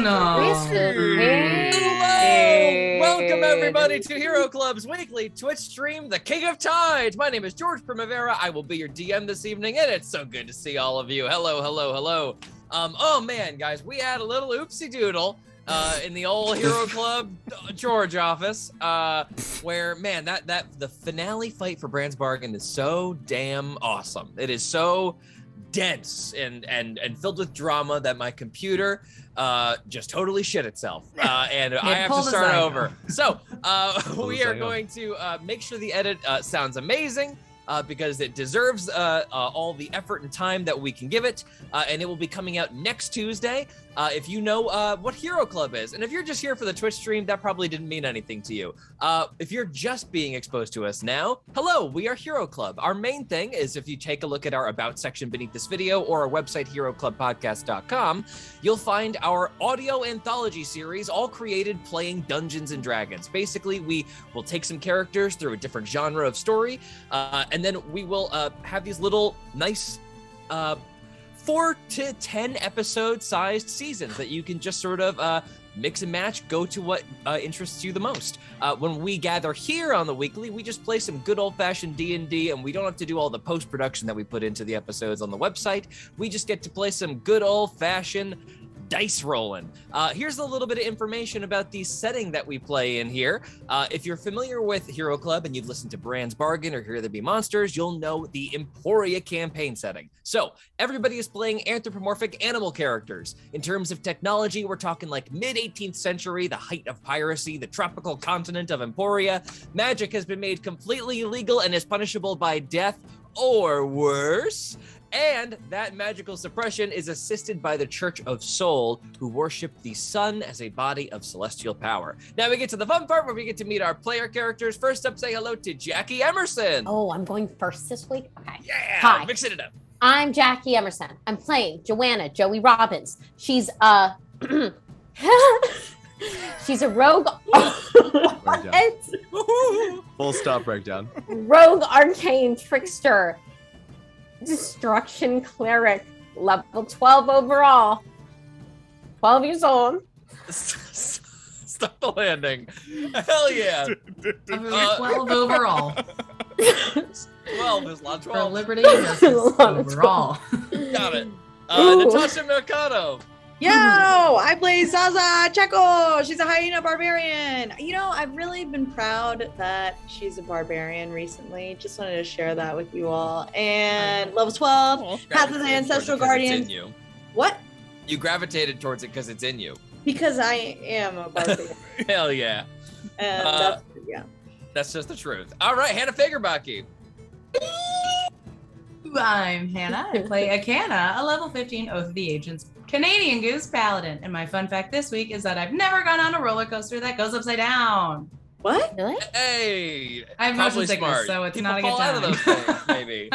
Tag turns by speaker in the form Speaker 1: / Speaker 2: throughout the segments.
Speaker 1: No.
Speaker 2: Hello! Welcome everybody to Hero Club's weekly Twitch stream, The King of Tides. My name is George Primavera. I will be your DM this evening, and it's so good to see all of you. Hello, hello, hello. Oh man, guys, we had a little oopsie doodle in the old Hero Club George office, where man, the finale fight for Brand's Bargain is so damn awesome. It is so dense and filled with drama that my computer just totally shit itself, and I have to start over. So we are going to make sure the edit sounds amazing, because it deserves all the effort and time that we can give it, and it will be coming out next Tuesday. If you know what Hero Club is, and if you're just here for the Twitch stream, that probably didn't mean anything to you. If you're just being exposed to us now, hello, we are Hero Club. Our main thing is, if you take a look at our About section beneath this video or our website, HeroClubPodcast.com, you'll find our audio anthology series, all created playing Dungeons and Dragons. Basically, we will take some characters through a different genre of story, and then we will have these little nice 4 to 10 episode sized seasons that you can just sort of mix and match, go to what interests you the most. When we gather here on the weekly, we just play some good old-fashioned D&D, and we don't have to do all the post-production that we put into the episodes on the website. We just get to play some good old-fashioned dice rolling. Here's a little bit of information about the setting that we play in here. If you're familiar with Hero Club and you've listened to Brand's Bargain or Here There Be Monsters, you'll know the Emporia campaign setting. So everybody is playing anthropomorphic animal characters. In terms of technology, we're talking like mid-18th century, the height of piracy, the tropical continent of Emporia. Magic has been made completely illegal and is punishable by death or worse. And that magical suppression is assisted by the Church of Soul, who worship the sun as a body of celestial power. Now we get to the fun part where we get to meet our player characters. First up, say hello to Jackie Emerson.
Speaker 3: Oh, I'm going first this week? Okay.
Speaker 2: Yeah,
Speaker 3: Hi.
Speaker 2: mixing it up.
Speaker 3: I'm Jackie Emerson. I'm playing Joanna Joey Robbins. She's she's a rogue. What?
Speaker 4: Full stop breakdown.
Speaker 3: Rogue arcane trickster. Destruction cleric, level 12 overall, 12 years old.
Speaker 2: Stop the landing. Hell yeah.
Speaker 1: 12 overall.
Speaker 2: 12 is lot 12.
Speaker 1: For liberty and justice overall.
Speaker 2: Got it. Natasha Mercado.
Speaker 5: Yo, I play Zaza Checo. She's a hyena barbarian. You know, I've really been proud that she's a barbarian recently. Just wanted to share that with you all. And level 12, Path of the Ancestral Guardian.
Speaker 2: It's in you.
Speaker 5: What?
Speaker 2: You gravitated towards it because it's in you.
Speaker 5: Because I am a barbarian.
Speaker 2: Hell yeah.
Speaker 5: And
Speaker 2: That's just the truth. All right, Hannah Fagerbaki.
Speaker 1: I'm Hannah. I play Akana, a level 15 Oath of the Ancients Canadian Goose Paladin. And my fun fact this week is that I've never gone on a roller coaster that goes upside down.
Speaker 5: What?
Speaker 3: Really?
Speaker 2: Hey,
Speaker 1: I have motion sickness, so it's
Speaker 2: People
Speaker 1: not a good
Speaker 2: fall
Speaker 1: time.
Speaker 2: out of those things, maybe.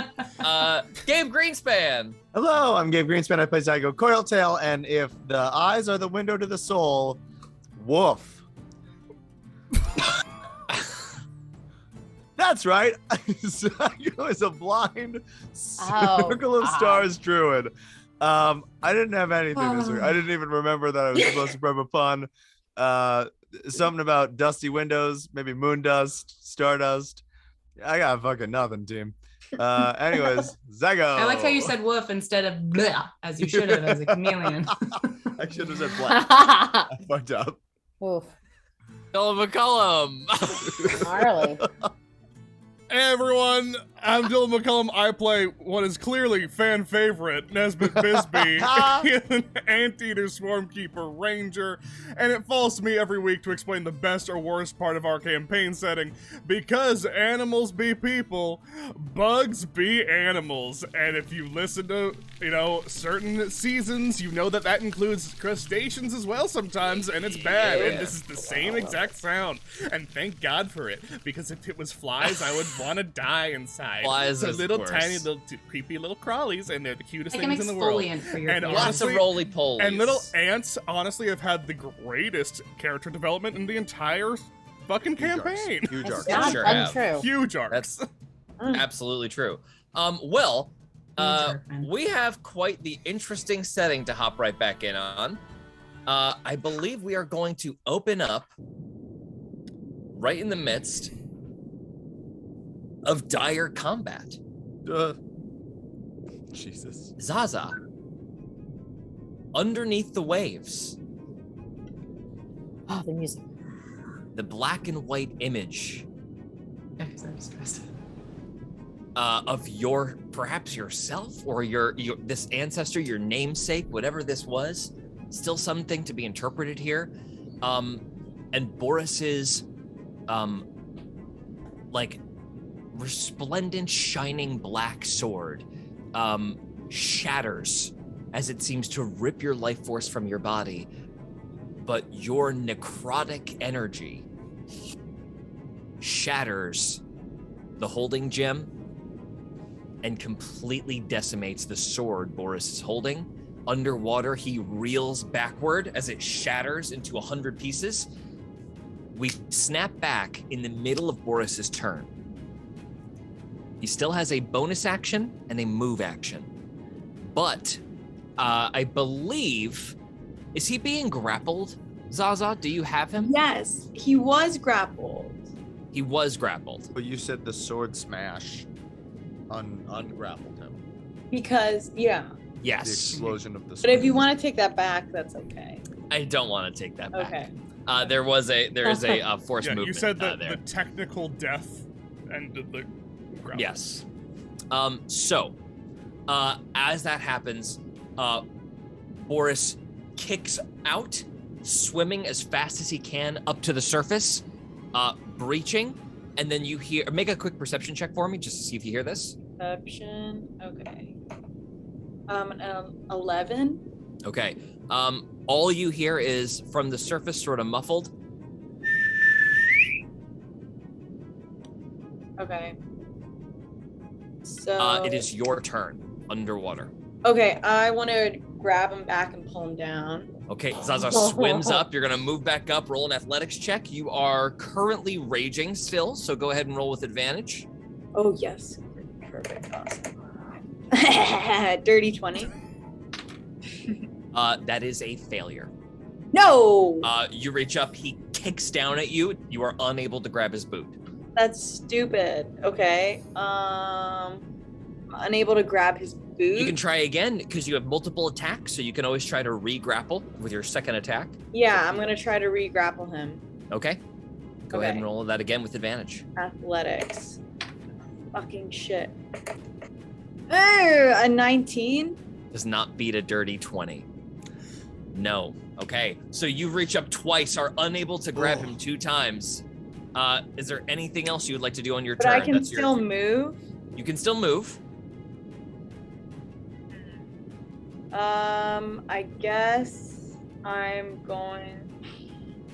Speaker 2: Gabe Greenspan.
Speaker 4: Hello, I'm Gabe Greenspan. I play Zygo Coiltail, and if the eyes are the window to the soul, woof. That's right. Zygo is a blind Circle of Stars druid. I didn't have anything this week. I didn't even remember that I was supposed to prep a pun. Something about dusty windows, maybe moon dust, stardust. I got fucking nothing, team. Anyways, Zygo.
Speaker 1: I like how you said woof instead of blah, as you should have as a chameleon.
Speaker 4: I should have said black. I fucked up.
Speaker 3: Oof.
Speaker 2: Dylan McCullum.
Speaker 3: Gnarly.
Speaker 6: Hey everyone, I'm Dylan McCullum. I play what is clearly fan favorite, Nesbitt Bisbee, an Anteater Swarmkeeper Ranger, and it falls to me every week to explain the best or worst part of our campaign setting, because animals be people, bugs be animals, and if you listen to, certain seasons, you know that includes crustaceans as well sometimes, and it's bad, and this is the same exact sound, and thank God for it, because if it was flies, I would want to die inside.
Speaker 2: Flies
Speaker 6: so
Speaker 2: is
Speaker 6: little
Speaker 2: worse.
Speaker 6: tiny little creepy little crawlies, and they're the cutest
Speaker 1: Like an
Speaker 6: things in the world.
Speaker 1: exfoliant for your
Speaker 6: And
Speaker 1: hands.
Speaker 2: Lots of
Speaker 6: honestly,
Speaker 2: roly-polies.
Speaker 6: and little ants honestly have had the greatest character development in the entire fucking campaign.
Speaker 4: Huge
Speaker 3: It's
Speaker 4: arc.
Speaker 3: not
Speaker 2: Sure have.
Speaker 3: untrue.
Speaker 6: Huge arcs.
Speaker 2: That's absolutely true. Well,
Speaker 1: Huge arc, man.
Speaker 2: we have quite the interesting setting to hop right back in on. I believe we are going to open up right in the midst of dire combat.
Speaker 4: Jesus.
Speaker 2: Zaza, underneath the waves,
Speaker 3: Oh, the music.
Speaker 2: the black and white image
Speaker 1: I'm stressed.
Speaker 2: of perhaps yourself or your this ancestor, your namesake, whatever this was, still something to be interpreted here. And Boris's like resplendent, shining black sword shatters as it seems to rip your life force from your body, but your necrotic energy shatters the holding gem and completely decimates the sword Boris is holding. Underwater, he reels backward as it shatters into 100 pieces. We snap back in the middle of Boris's turn. He still has a bonus action and a move action. But I believe, is he being grappled? Zaza, do you have him?
Speaker 5: Yes, he was grappled.
Speaker 2: He was grappled.
Speaker 4: But you said the sword smash ungrappled him.
Speaker 5: Because, yeah.
Speaker 4: The
Speaker 2: Yes.
Speaker 4: explosion of the sword.
Speaker 5: But if you want to take that back, that's okay.
Speaker 2: I don't want to take that back.
Speaker 5: Okay.
Speaker 2: There is a force
Speaker 6: Yeah,
Speaker 2: movement
Speaker 6: you said
Speaker 2: there.
Speaker 6: the technical death ended the grapple.
Speaker 2: Yes. So, as that happens, Boris kicks out, swimming as fast as he can up to the surface, breaching, and then you hear. Make a quick perception check for me, just to see if you hear this.
Speaker 5: Perception. Okay. 11.
Speaker 2: Okay. All you hear is from the surface, sort of muffled.
Speaker 5: Okay. So.
Speaker 2: It is your turn underwater.
Speaker 5: Okay, I want to grab him back and pull him down.
Speaker 2: Okay, Zaza swims up. You're gonna move back up. Roll an athletics check. You are currently raging still, so go ahead and roll with advantage.
Speaker 5: Oh yes. Perfect. Awesome. Dirty 20.
Speaker 2: That is a failure.
Speaker 5: No.
Speaker 2: You reach up. He kicks down at you. You are unable to grab his boot.
Speaker 5: That's stupid. Okay. Unable to grab his boot.
Speaker 2: You can try again because you have multiple attacks, so you can always try to re-grapple with your second attack.
Speaker 5: Yeah, I'm gonna try to re-grapple him.
Speaker 2: Okay. Go ahead and roll that again with advantage.
Speaker 5: Athletics. Fucking shit. A 19.
Speaker 2: Does not beat a dirty 20. No. Okay. So you reach up twice, are unable to grab him 2 times. Is there anything else you would like to do on your
Speaker 5: But
Speaker 2: turn?
Speaker 5: I can still move.
Speaker 2: You can still move.
Speaker 5: I guess I'm going.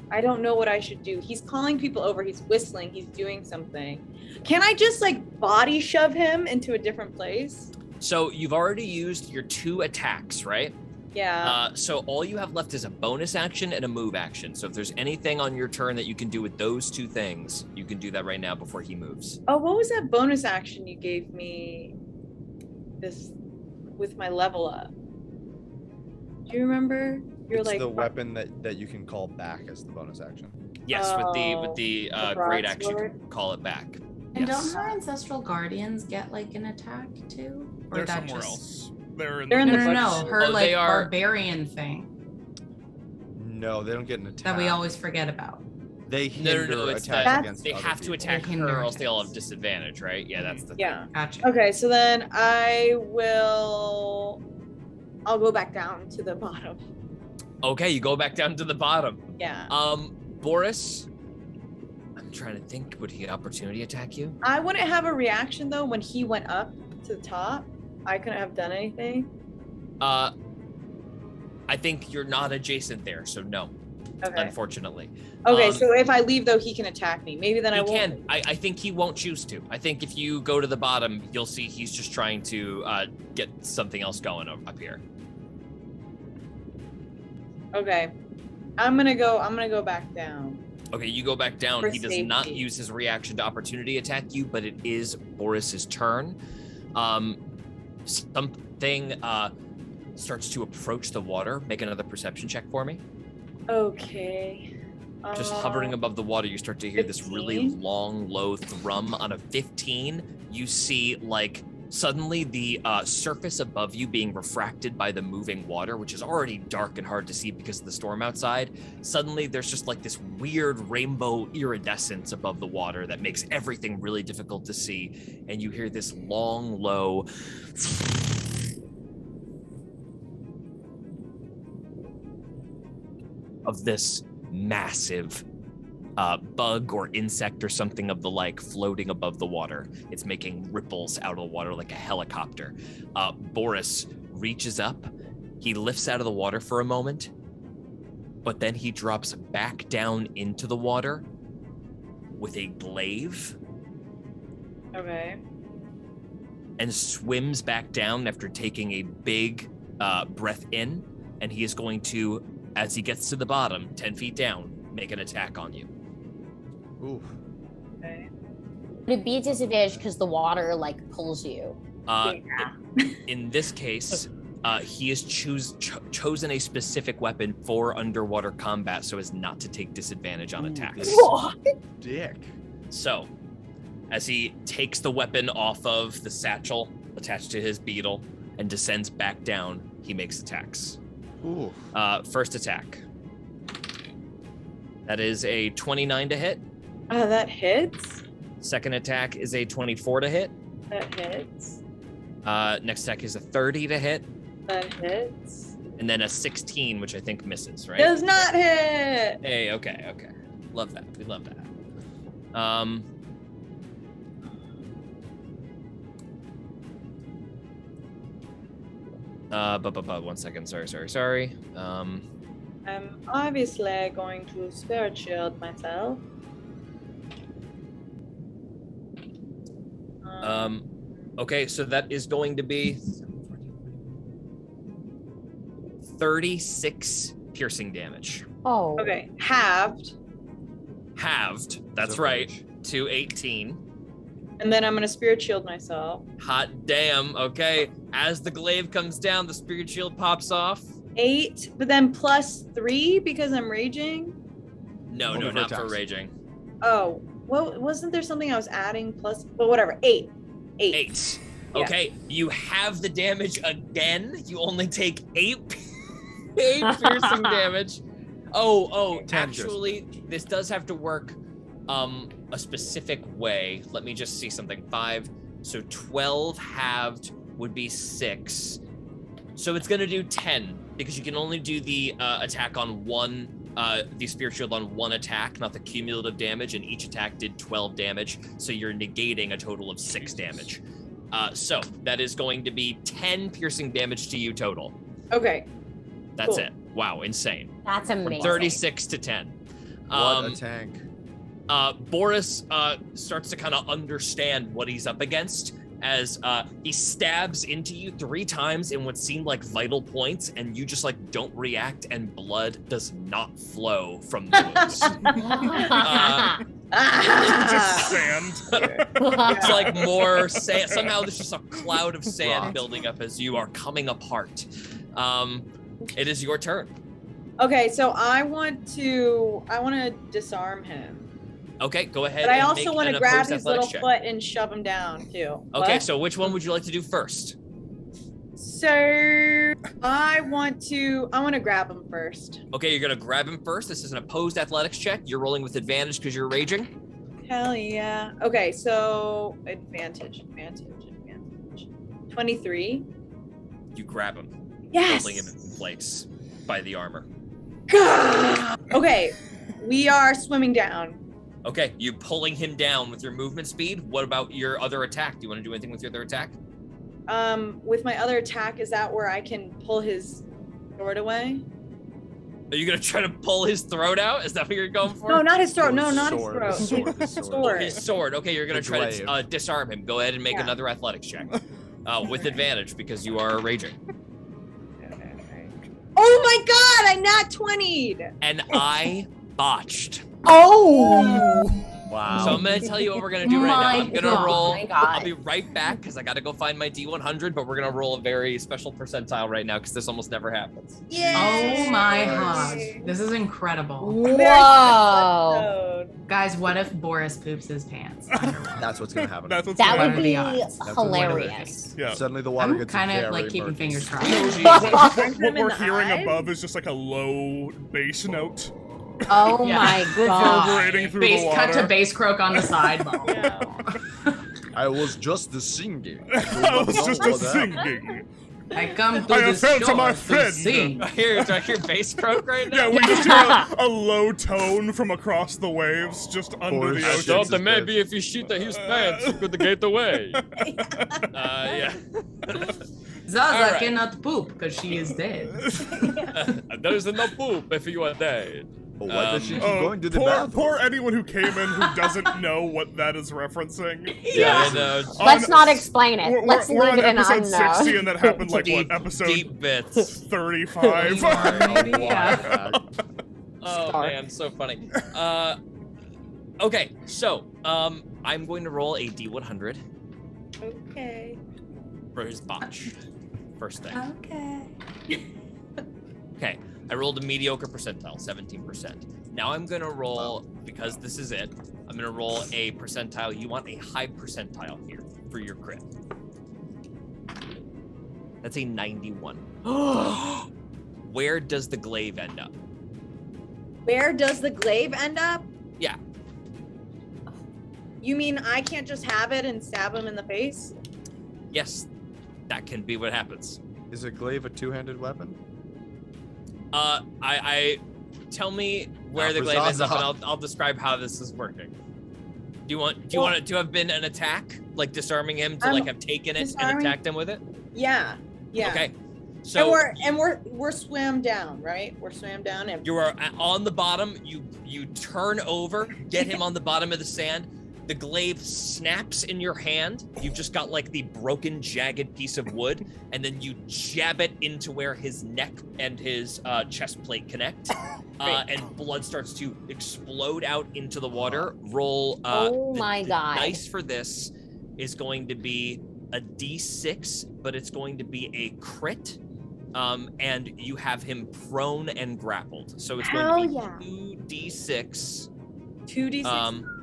Speaker 5: I don't know what I should do. He's calling people over. He's whistling. He's doing something. Can I just like body shove him into a different place?
Speaker 2: So you've already used your 2 attacks, right?
Speaker 5: Yeah.
Speaker 2: So all you have left is a bonus action and a move action. So if there's anything on your turn that you can do with those 2 things, you can do that right now before he moves.
Speaker 5: Oh, what was that bonus action you gave me? This with my level up. Do you remember? You're
Speaker 4: It's
Speaker 5: like
Speaker 4: the weapon that you can call back as the bonus action.
Speaker 2: Yes, with the great axe, you
Speaker 5: broadsword?
Speaker 2: can call it back.
Speaker 1: And
Speaker 2: Yes.
Speaker 1: don't our ancestral guardians get like an attack too? Or
Speaker 6: They're
Speaker 1: that
Speaker 6: somewhere
Speaker 1: just...
Speaker 6: else. They're in
Speaker 5: They're in
Speaker 1: No,
Speaker 5: the
Speaker 1: no, no.
Speaker 5: budget.
Speaker 1: Her
Speaker 2: Oh,
Speaker 1: like
Speaker 2: they are-
Speaker 1: barbarian thing
Speaker 4: No, they don't get an attack.
Speaker 1: that we always forget about.
Speaker 4: They
Speaker 2: No,
Speaker 4: hinder
Speaker 2: no, it's
Speaker 4: attacks
Speaker 5: that-
Speaker 4: against
Speaker 2: They
Speaker 4: other
Speaker 2: have to
Speaker 4: people.
Speaker 2: attack
Speaker 1: They hinder
Speaker 2: her or else they'll have
Speaker 1: attacks.
Speaker 2: disadvantage, right? Yeah, that's the
Speaker 5: Yeah.
Speaker 1: Gotcha.
Speaker 5: Okay, so then I'll go back down to the bottom.
Speaker 2: Okay, you go back down to the bottom.
Speaker 5: Yeah.
Speaker 2: Boris, I'm trying to think, would he opportunity attack you?
Speaker 5: I wouldn't have a reaction though when he went up to the top. I couldn't have done anything.
Speaker 2: I think you're not adjacent there, so no,
Speaker 5: Okay.
Speaker 2: unfortunately.
Speaker 5: Okay, so if I leave though, he can attack me. Maybe then I
Speaker 2: He
Speaker 5: won't.
Speaker 2: can. I think he won't choose to. I think if you go to the bottom, you'll see he's just trying to get something else going up here.
Speaker 5: Okay. I'm gonna go back down.
Speaker 2: Okay, you go back down.
Speaker 5: For
Speaker 2: He does not
Speaker 5: safety.
Speaker 2: use his reaction to opportunity attack you, but it is Boris's turn. Something starts to approach the water. Make another perception check for me.
Speaker 5: Okay.
Speaker 2: Just hovering above the water, you start to hear this really
Speaker 5: 15?
Speaker 2: long, low thrum. On a 15, you see like suddenly the surface above you being refracted by the moving water, which is already dark and hard to see because of the storm outside. Suddenly there's just like this weird rainbow iridescence above the water that makes everything really difficult to see. And you hear this long, low of this massive bug or insect or something of the like floating above the water. It's making ripples out of the water like a helicopter. Boris reaches up. He lifts out of the water for a moment, but then he drops back down into the water with a glaive.
Speaker 5: Okay.
Speaker 2: And swims back down after taking a big breath in. And he is going to, as he gets to the bottom, 10 feet down, make an attack on you.
Speaker 4: Oof.
Speaker 5: Okay.
Speaker 3: Would it be a disadvantage because the water like pulls you?
Speaker 2: In this case, he has chosen a specific weapon for underwater combat so as not to take disadvantage on attacks.
Speaker 4: Dick.
Speaker 2: So, as he takes the weapon off of the satchel attached to his beetle and descends back down, he makes attacks.
Speaker 4: Ooh.
Speaker 2: First attack. That is a 29 to hit.
Speaker 5: That hits.
Speaker 2: Second attack is a 24 to hit.
Speaker 5: That hits.
Speaker 2: Next attack is a 30 to hit.
Speaker 5: That hits.
Speaker 2: And then a 16, which I think misses, right?
Speaker 5: Does not hit.
Speaker 2: Hey, okay. Love that. We love that. One second. Sorry.
Speaker 5: I'm obviously going to spirit shield myself.
Speaker 2: Okay, so that is going to be 36 piercing damage.
Speaker 3: Oh.
Speaker 5: Okay, halved.
Speaker 2: That's
Speaker 4: So
Speaker 2: right.
Speaker 4: rage.
Speaker 2: To 18.
Speaker 5: And then I'm gonna spirit shield myself.
Speaker 2: Hot damn. Okay. As the glaive comes down, the spirit shield pops off.
Speaker 5: 8, but then +3 because I'm raging.
Speaker 2: No,
Speaker 4: Only for
Speaker 2: not for
Speaker 4: attacks.
Speaker 2: raging.
Speaker 5: Oh, well, wasn't there something I was adding plus? But whatever. 8.
Speaker 2: 8.
Speaker 5: Yeah.
Speaker 2: Okay, you have the damage again. You only take 8 piercing damage. Oh,
Speaker 4: 10
Speaker 2: actually, this does have to work a specific way. Let me just see something. 5, so 12 halved would be 6. So it's gonna do 10 because you can only do the attack on one, the spirit shield on one attack, not the cumulative damage, and each attack did 12 damage. So you're negating a total of 6 damage. So that is going to be 10 piercing damage to you total.
Speaker 5: Okay.
Speaker 2: That's
Speaker 5: Cool.
Speaker 2: it. Wow, insane.
Speaker 3: That's amazing.
Speaker 2: 36 to 10.
Speaker 4: What a tank.
Speaker 2: Boris starts to kind of understand what he's up against as he stabs into you 3 times in what seem like vital points, and you just like don't react, and blood does not flow from the wounds.
Speaker 6: Just sand.
Speaker 2: It's like more sand. Somehow there's just a cloud of sand
Speaker 4: Rot.
Speaker 2: building up as you are coming apart. It is your turn.
Speaker 5: Okay, so I want to disarm him.
Speaker 2: Okay, go ahead.
Speaker 5: But I
Speaker 2: and
Speaker 5: also
Speaker 2: make
Speaker 5: want
Speaker 2: an
Speaker 5: to grab
Speaker 2: opposed
Speaker 5: his
Speaker 2: athletics
Speaker 5: little
Speaker 2: check.
Speaker 5: foot and shove him down too.
Speaker 2: Okay,
Speaker 5: What?
Speaker 2: so which one would you like to do first?
Speaker 5: So I want to grab him first.
Speaker 2: Okay, you're gonna grab him first. This is an opposed athletics check. You're rolling with advantage because you're raging.
Speaker 5: Hell yeah. Okay, so advantage. 23.
Speaker 2: You grab him,
Speaker 5: Yes.
Speaker 2: holding him in place by the armor.
Speaker 5: Okay, we are swimming down.
Speaker 2: Okay, you pulling him down with your movement speed. What about your other attack? Do you want to do anything with your other attack?
Speaker 5: With my other attack, is that where I can pull his sword away?
Speaker 2: Are you gonna try to pull his throat out? Is that what you're going for?
Speaker 5: No, not his throat.
Speaker 4: Oh,
Speaker 5: No, not his
Speaker 4: sword,
Speaker 5: throat.
Speaker 4: his sword, his
Speaker 5: His
Speaker 4: sword.
Speaker 5: sword.
Speaker 2: His sword. Okay, you're gonna
Speaker 4: The
Speaker 2: try to
Speaker 4: glaive.
Speaker 2: disarm him. Go ahead and make
Speaker 5: Yeah.
Speaker 2: another athletics check with advantage because you are raging.
Speaker 5: Oh my god, I not 20'd.
Speaker 2: And I botched.
Speaker 5: Oh!
Speaker 4: Wow.
Speaker 2: So I'm gonna tell you what we're gonna do right now. I'm gonna roll.
Speaker 3: My God.
Speaker 2: I'll be right back because I gotta go find my D100, but we're gonna roll a very special percentile right now because this almost never happens.
Speaker 1: Oh my god. This is incredible.
Speaker 3: Whoa.
Speaker 1: Guys, what if Boris poops his pants?
Speaker 4: That's what's gonna happen.
Speaker 6: That's what's
Speaker 3: That
Speaker 6: gonna
Speaker 3: would be
Speaker 1: That's
Speaker 3: hilarious.
Speaker 6: Yeah.
Speaker 4: Suddenly the water
Speaker 1: I'm
Speaker 4: gets
Speaker 1: kind of
Speaker 4: very
Speaker 1: like keeping
Speaker 4: murky.
Speaker 1: fingers crossed.
Speaker 6: What we're
Speaker 5: the
Speaker 6: hearing
Speaker 5: eyes?
Speaker 6: above is just like a low bass note.
Speaker 3: Oh
Speaker 1: Yeah.
Speaker 3: my God.
Speaker 6: Reverberating through
Speaker 1: Bass
Speaker 6: the
Speaker 1: cut
Speaker 6: water.
Speaker 1: to bass croak on the side.
Speaker 4: I was just singing.
Speaker 6: I was just a singing.
Speaker 1: I come to
Speaker 6: I
Speaker 1: this
Speaker 6: appeal to
Speaker 1: shore
Speaker 6: my
Speaker 1: to
Speaker 6: friend.
Speaker 1: sing.
Speaker 2: Do I hear bass croak right
Speaker 6: Yeah,
Speaker 2: now?
Speaker 6: we just hear a low tone from across the waves, just under
Speaker 4: Boris
Speaker 6: the
Speaker 4: shits
Speaker 6: ocean.
Speaker 4: his pants.
Speaker 2: if you shit his pants, you could get away. Yeah.
Speaker 1: Zaza
Speaker 2: Alright.
Speaker 1: cannot poop because she is dead.
Speaker 2: There's no poop if you are dead.
Speaker 4: But why does she keep
Speaker 6: Oh,
Speaker 4: going to the
Speaker 6: poor,
Speaker 4: bathroom?
Speaker 6: poor anyone who came in who doesn't know what that is referencing.
Speaker 2: Yeah, I know.
Speaker 3: Let's not explain it.
Speaker 6: We're,
Speaker 3: Let's
Speaker 6: we're
Speaker 3: leave
Speaker 6: on
Speaker 3: it in
Speaker 6: episode
Speaker 3: unknown.
Speaker 6: 60, and that happened like
Speaker 2: Deep,
Speaker 6: what, episode
Speaker 2: deep bits.
Speaker 6: 35?
Speaker 1: Maybe, yeah.
Speaker 2: Oh
Speaker 3: Star.
Speaker 2: man, so funny. Okay, so I'm going to roll a D100
Speaker 5: Okay.
Speaker 2: for his botch. First thing.
Speaker 1: Okay.
Speaker 2: Okay, I rolled a mediocre percentile, 17%. Now I'm gonna roll, because this is it, I'm gonna roll a percentile. You want a high percentile here for your crit. That's a 91. Where does the glaive end up?
Speaker 5: Where does the glaive end up?
Speaker 2: Yeah.
Speaker 5: You mean I can't just have it and stab him in the face?
Speaker 2: Yes, that can be what happens.
Speaker 4: Is a glaive a two-handed weapon?
Speaker 2: I tell me where
Speaker 4: Not
Speaker 2: the
Speaker 4: for
Speaker 2: glaive ends up,
Speaker 4: Zaza.
Speaker 2: and I'll describe how this is working. Do you want it to have been an attack, like disarming him to like have taken it and
Speaker 5: disarming-
Speaker 2: attacked him with it?
Speaker 5: Yeah. Yeah.
Speaker 2: Okay. So
Speaker 5: And we're swam down, right? We're swam down and
Speaker 2: you are on the bottom. You turn over, get him on the bottom of the sand. The glaive snaps in your hand. You've just got like the broken, jagged piece of wood, and then you jab it into where his neck and his chest plate connect, and blood starts to explode out into the water. Roll.
Speaker 3: Oh my
Speaker 2: the
Speaker 3: God.
Speaker 2: dice for this is going to be a D6, but it's going to be a crit. And you have him prone and grappled. So it's going to be
Speaker 3: Hell
Speaker 2: 2d6.
Speaker 5: 2d6.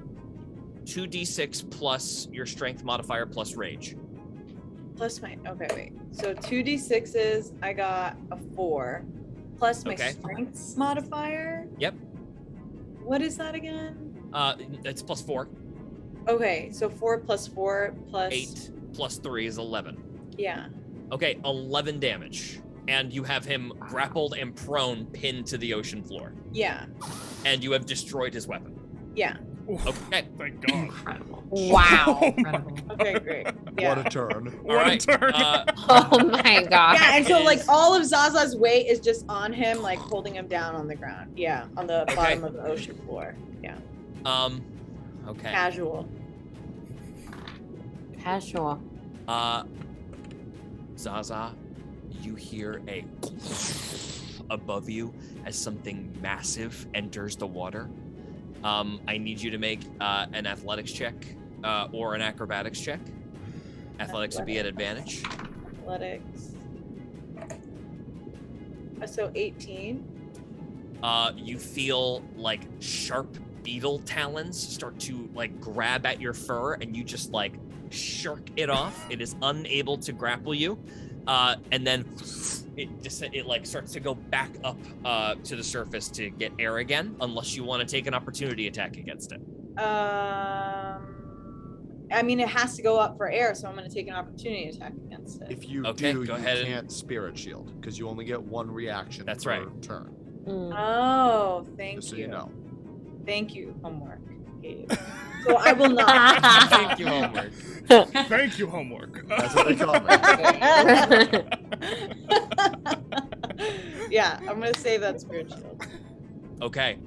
Speaker 2: 2d6 plus your strength modifier plus rage.
Speaker 5: Plus my wait. So 2d6s, I got a 4. Plus my
Speaker 2: Okay.
Speaker 5: strength modifier.
Speaker 2: Yep.
Speaker 5: What is that again?
Speaker 2: It's plus 4.
Speaker 5: Okay, so 4 plus 4 plus
Speaker 2: 8 plus 3 is 11.
Speaker 5: Yeah.
Speaker 2: Okay, 11 damage. And you have him grappled and prone, pinned to the ocean floor.
Speaker 5: Yeah.
Speaker 2: And you have destroyed his weapon.
Speaker 5: Yeah.
Speaker 2: Okay.
Speaker 6: Thank God.
Speaker 1: Incredible.
Speaker 3: Wow.
Speaker 1: Incredible.
Speaker 5: Okay, great. Yeah.
Speaker 4: What a turn.
Speaker 2: All right.
Speaker 6: turn.
Speaker 3: Oh my God.
Speaker 5: Yeah, and so like
Speaker 2: Is-
Speaker 5: all of Zaza's weight is just on him, like holding him down on the ground. Yeah, on the
Speaker 2: Okay.
Speaker 5: bottom of the ocean floor. Yeah.
Speaker 2: Okay.
Speaker 5: Casual.
Speaker 3: Casual.
Speaker 2: Zaza, you hear a above you as something massive enters the water. I need you to make an athletics check or an acrobatics check. Athletics would be at advantage.
Speaker 5: Athletics. So 18.
Speaker 2: You feel like sharp beetle talons start to like grab at your fur, and you just like shirk it off. It is unable to grapple you, and then it like starts to go back up to the surface to get air again, unless you want to take an opportunity attack against it.
Speaker 5: I mean, it has to go up for air, so I'm going to take an opportunity attack against it.
Speaker 4: If you
Speaker 2: Okay,
Speaker 4: do,
Speaker 2: go
Speaker 4: you
Speaker 2: ahead and-
Speaker 4: can't spirit shield because you only get one reaction
Speaker 2: That's
Speaker 4: per
Speaker 2: right.
Speaker 4: turn.
Speaker 3: Mm.
Speaker 5: Oh, thank
Speaker 4: Just so
Speaker 5: you.
Speaker 4: you know.
Speaker 5: Thank you, homework. Gabe. So I will not.
Speaker 2: Thank you, homework.
Speaker 6: Thank you, homework.
Speaker 4: That's what they call me.
Speaker 5: Yeah, I'm going to save that spirit shield.
Speaker 2: Okay,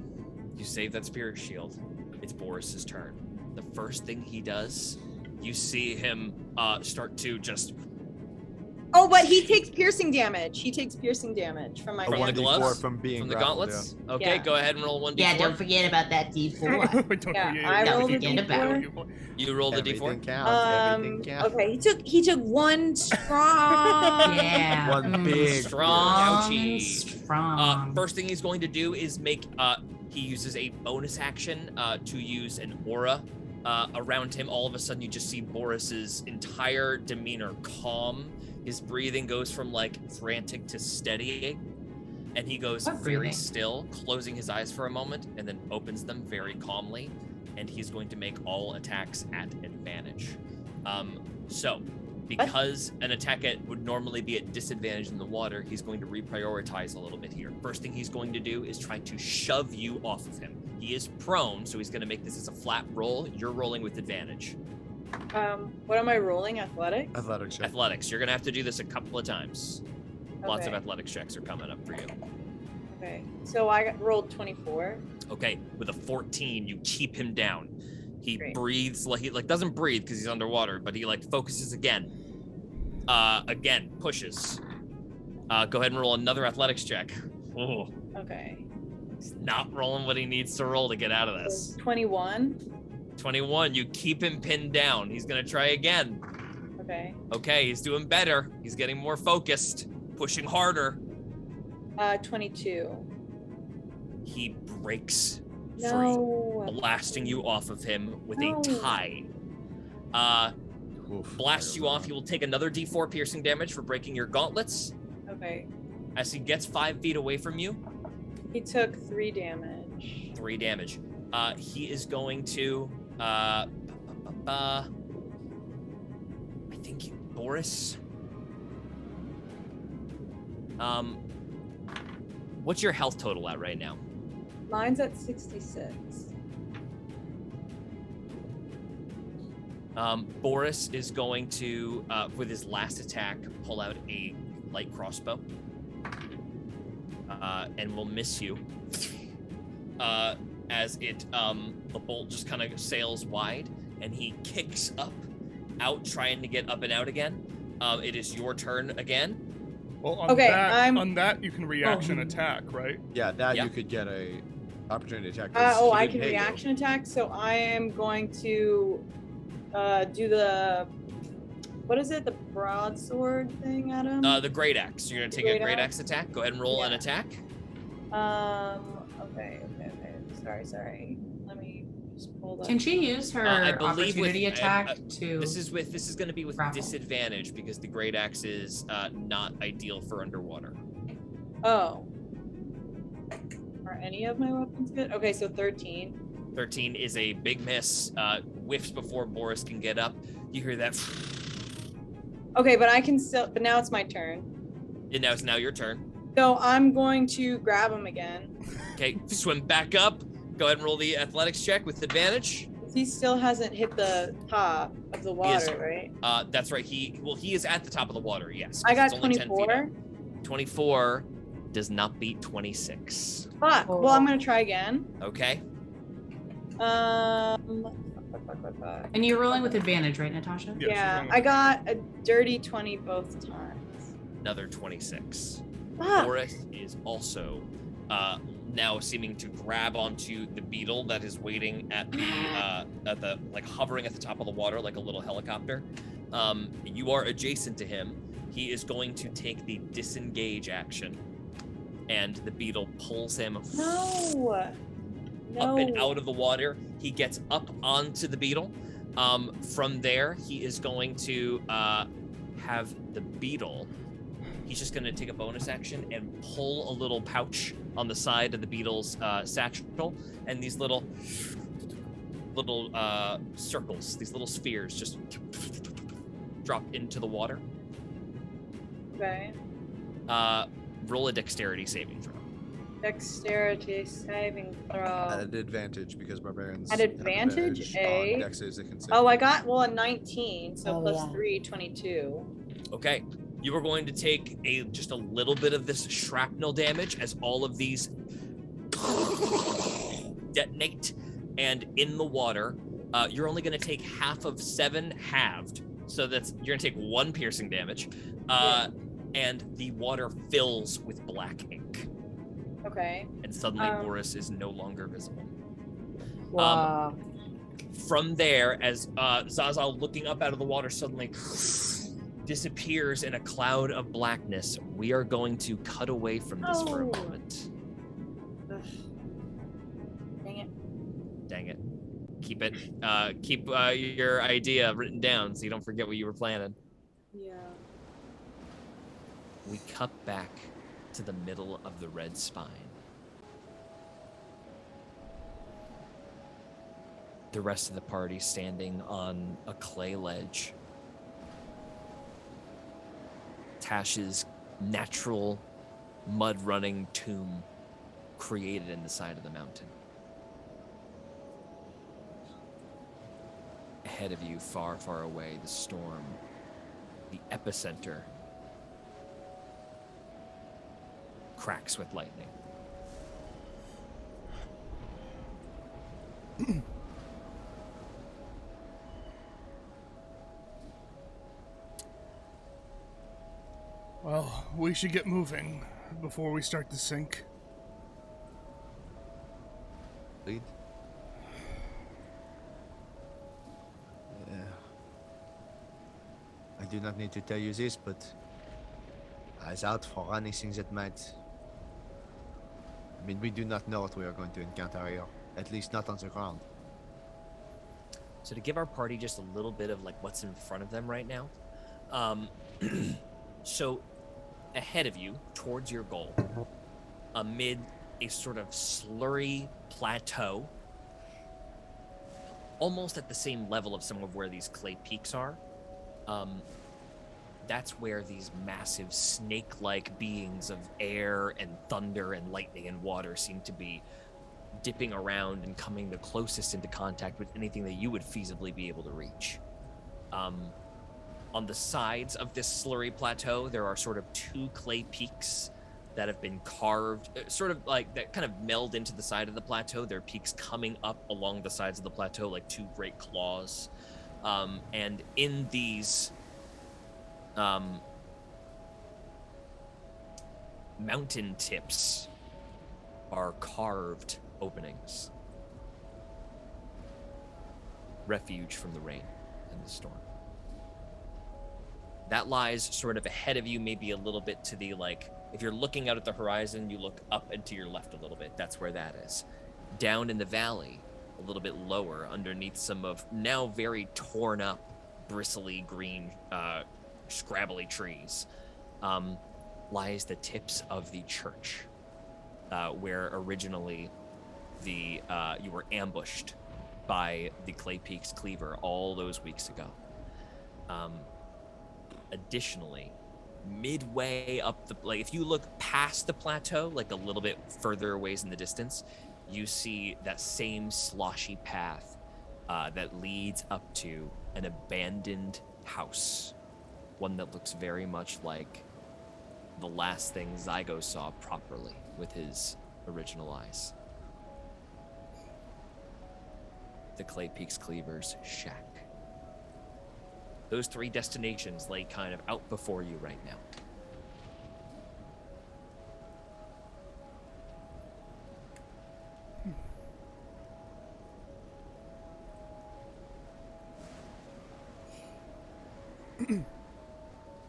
Speaker 2: you save that spirit shield. It's Boris's turn. The first thing he does, you see him start to just
Speaker 5: Oh, but he takes piercing damage. He takes piercing damage from my
Speaker 2: From the
Speaker 5: damage.
Speaker 2: gloves?
Speaker 4: from being
Speaker 2: From the
Speaker 4: grappled,
Speaker 2: gauntlets? Okay,
Speaker 5: Yeah.
Speaker 2: go ahead and roll 1d4.
Speaker 1: Yeah, don't forget about that D4.
Speaker 6: Don't
Speaker 5: Yeah,
Speaker 6: forget
Speaker 5: I
Speaker 6: your
Speaker 5: rolled a
Speaker 6: D4.
Speaker 5: D4.
Speaker 2: You rolled a
Speaker 4: Everything
Speaker 2: d4?
Speaker 4: counts. Everything counts.
Speaker 5: Okay, he took one strong.
Speaker 1: Yeah.
Speaker 4: One big
Speaker 2: strong
Speaker 1: and
Speaker 2: ouchie.
Speaker 1: strong.
Speaker 2: First thing he's going to do is he uses a bonus action to use an aura around him. All of a sudden, you just see Boris's entire demeanor calm. His breathing goes from like frantic to steadying, and he goes
Speaker 1: What
Speaker 2: very
Speaker 1: breathing?
Speaker 2: still, closing his eyes for a moment, and then opens them very calmly. And he's going to make all attacks at advantage. So, because an attack would normally be at disadvantage in the water, he's going to reprioritize a little bit here. First thing he's going to do is try to shove you off of him. He is prone, so he's going to make this as a flat roll. You're rolling with advantage.
Speaker 5: What am I rolling? Athletics?
Speaker 4: Athletics check.
Speaker 2: Athletics. You're going to have to do this a couple of times. Lots of
Speaker 5: Okay.
Speaker 2: athletics checks are coming up for you.
Speaker 5: Okay, so I rolled 24.
Speaker 2: Okay, with a 14, you keep him down. He
Speaker 5: Great.
Speaker 2: breathes like he doesn't breathe because he's underwater, but he focuses again. Again, pushes. Go ahead and roll another athletics check. Oh,
Speaker 5: Okay.
Speaker 2: he's not rolling what he needs to roll to get out of this.
Speaker 5: 21.
Speaker 2: 21, you keep him pinned down. He's gonna try again.
Speaker 5: Okay.
Speaker 2: Okay, he's doing better. He's getting more focused, pushing harder.
Speaker 5: 22.
Speaker 2: He breaks free,
Speaker 5: No.
Speaker 2: blasting you off of him with
Speaker 5: No.
Speaker 2: a tie.
Speaker 4: Oof,
Speaker 2: Blasts
Speaker 4: there
Speaker 2: you
Speaker 4: goes
Speaker 2: off. He will take another d4 piercing damage for breaking your gauntlets.
Speaker 5: Okay.
Speaker 2: As he gets 5 feet away from you,
Speaker 5: He took 3 damage.
Speaker 2: 3 damage. He is going to, I think Boris. What's your health total at right now?
Speaker 5: Mine's at 66.
Speaker 2: Boris is going to, with his last attack, pull out a light crossbow. And will miss you. As it, the bolt just kind of sails wide, and he kicks out, trying to get up and out again. It is your turn again.
Speaker 6: Well, on
Speaker 5: Okay,
Speaker 6: on that you can reaction attack, right?
Speaker 4: Yeah, that
Speaker 2: Yeah.
Speaker 4: you could get a opportunity attack.
Speaker 5: I can reaction attack, so I am going to do the, what is it, the broadsword thing at him?
Speaker 2: The great axe. You're gonna take a
Speaker 5: Great
Speaker 2: great
Speaker 5: axe?
Speaker 2: axe attack. Go ahead and roll an
Speaker 5: Yeah.
Speaker 2: attack.
Speaker 5: Okay. Sorry. Let me just pull that.
Speaker 1: Can she use her
Speaker 2: I believe
Speaker 1: opportunity
Speaker 2: with-
Speaker 1: attack to?
Speaker 2: This is going to be with
Speaker 1: grapple.
Speaker 2: disadvantage because the great axe is not ideal for underwater.
Speaker 5: Oh. Are any of my weapons good? Okay, so 13.
Speaker 2: 13 is a big miss. Whiffs before Boris can get up. You hear that,
Speaker 5: Okay, but I can still, but now it's my turn.
Speaker 2: and now it's your turn.
Speaker 5: So I'm going to grab him again.
Speaker 2: Okay, swim back up. Go ahead and roll the athletics check with advantage.
Speaker 5: He still hasn't hit the top of the
Speaker 2: He is-
Speaker 5: water, right?
Speaker 2: That's right. He is at the top of the water. Yes.
Speaker 5: I got
Speaker 2: It's only 10 feet
Speaker 5: 24.
Speaker 2: up. 24 does not beat 26.
Speaker 5: Fuck. Well, I'm gonna try again.
Speaker 2: Okay.
Speaker 5: Fuck.
Speaker 1: And you're rolling with advantage, right, Natasha?
Speaker 6: Yes,
Speaker 5: Yeah,
Speaker 6: you're
Speaker 5: I got a dirty 20 both times.
Speaker 2: Another 26.
Speaker 5: Fuck.
Speaker 2: Boris is also now seeming to grab onto the beetle that is waiting at the like hovering at the top of the water like a little helicopter. You are adjacent to him. He is going to take the disengage action, and the beetle pulls him
Speaker 5: No.
Speaker 2: up and out of the water. He gets up onto the beetle. From there, he is going to have the beetle. He's just going to take a bonus action and pull a little pouch on the side of the beetle's satchel, and these little circles, these little spheres, just drop into the water.
Speaker 5: Okay.
Speaker 2: Roll a dexterity saving throw.
Speaker 5: Dexterity saving throw.
Speaker 4: At advantage because barbarians.
Speaker 5: At
Speaker 4: have
Speaker 5: advantage,
Speaker 4: on
Speaker 5: eh?
Speaker 4: dexes they can save.
Speaker 5: Oh, I got a 19, so
Speaker 3: Oh,
Speaker 5: plus
Speaker 3: yeah.
Speaker 5: 3, 22.
Speaker 2: Okay, you are going to take just a little bit of this shrapnel damage as all of these detonate, and in the water, you're only going to take half of 7 halved So you're gonna take 1 piercing damage, and the water fills with black ink.
Speaker 5: Okay.
Speaker 2: And suddenly Boris is no longer visible.
Speaker 3: Wow.
Speaker 2: From there, as Zaza, looking up out of the water, suddenly disappears in a cloud of blackness, we are going to cut away from this for a moment.
Speaker 5: Ugh.
Speaker 2: Dang it. Keep your idea written down so you don't forget what you were planning.
Speaker 5: Yeah.
Speaker 2: We cut back to the middle of the red spine. The rest of the party standing on a clay ledge. Tash's natural mud-running tomb created in the side of the mountain. Ahead of you, far, far away, the storm, the epicenter, cracks with lightning.
Speaker 6: Well, we should get moving before we start to sink.
Speaker 4: Lead. I do not need to tell you this, but eyes out for anything that might... I mean, we do not know what we are going to encounter here. At least not on the ground.
Speaker 2: So to give our party just a little bit of like what's in front of them right now. So ahead of you, towards your goal, amid a sort of slurry plateau, almost at the same level of some of where these clay peaks are, that's where these massive snake-like beings of air and thunder and lightning and water seem to be dipping around and coming the closest into contact with anything that you would feasibly be able to reach. On the sides of this slurry plateau, there are sort of 2 clay peaks that have been carved, sort of like that kind of meld into the side of the plateau. There are peaks coming up along the sides of the plateau, like 2 great claws. And in these mountain tips are carved openings. Refuge from the rain and the storm. That lies sort of ahead of you, maybe a little bit to the, like, if you're looking out at the horizon, you look up and to your left a little bit. That's where that is. Down in the valley, a little bit lower, underneath some of now very torn up, bristly green, scrabbly trees, lies the tips of the church, where originally you were ambushed by the Clay Peaks Cleaver all those weeks ago. Additionally, midway up like if you look past the plateau, like a little bit further ways in the distance, you see that same sloshy path that leads up to an abandoned house. One that looks very much like the last thing Zygo saw properly with his original eyes. The Clay Peaks Cleaver's shack. Those 3 destinations lay kind of out before you right now.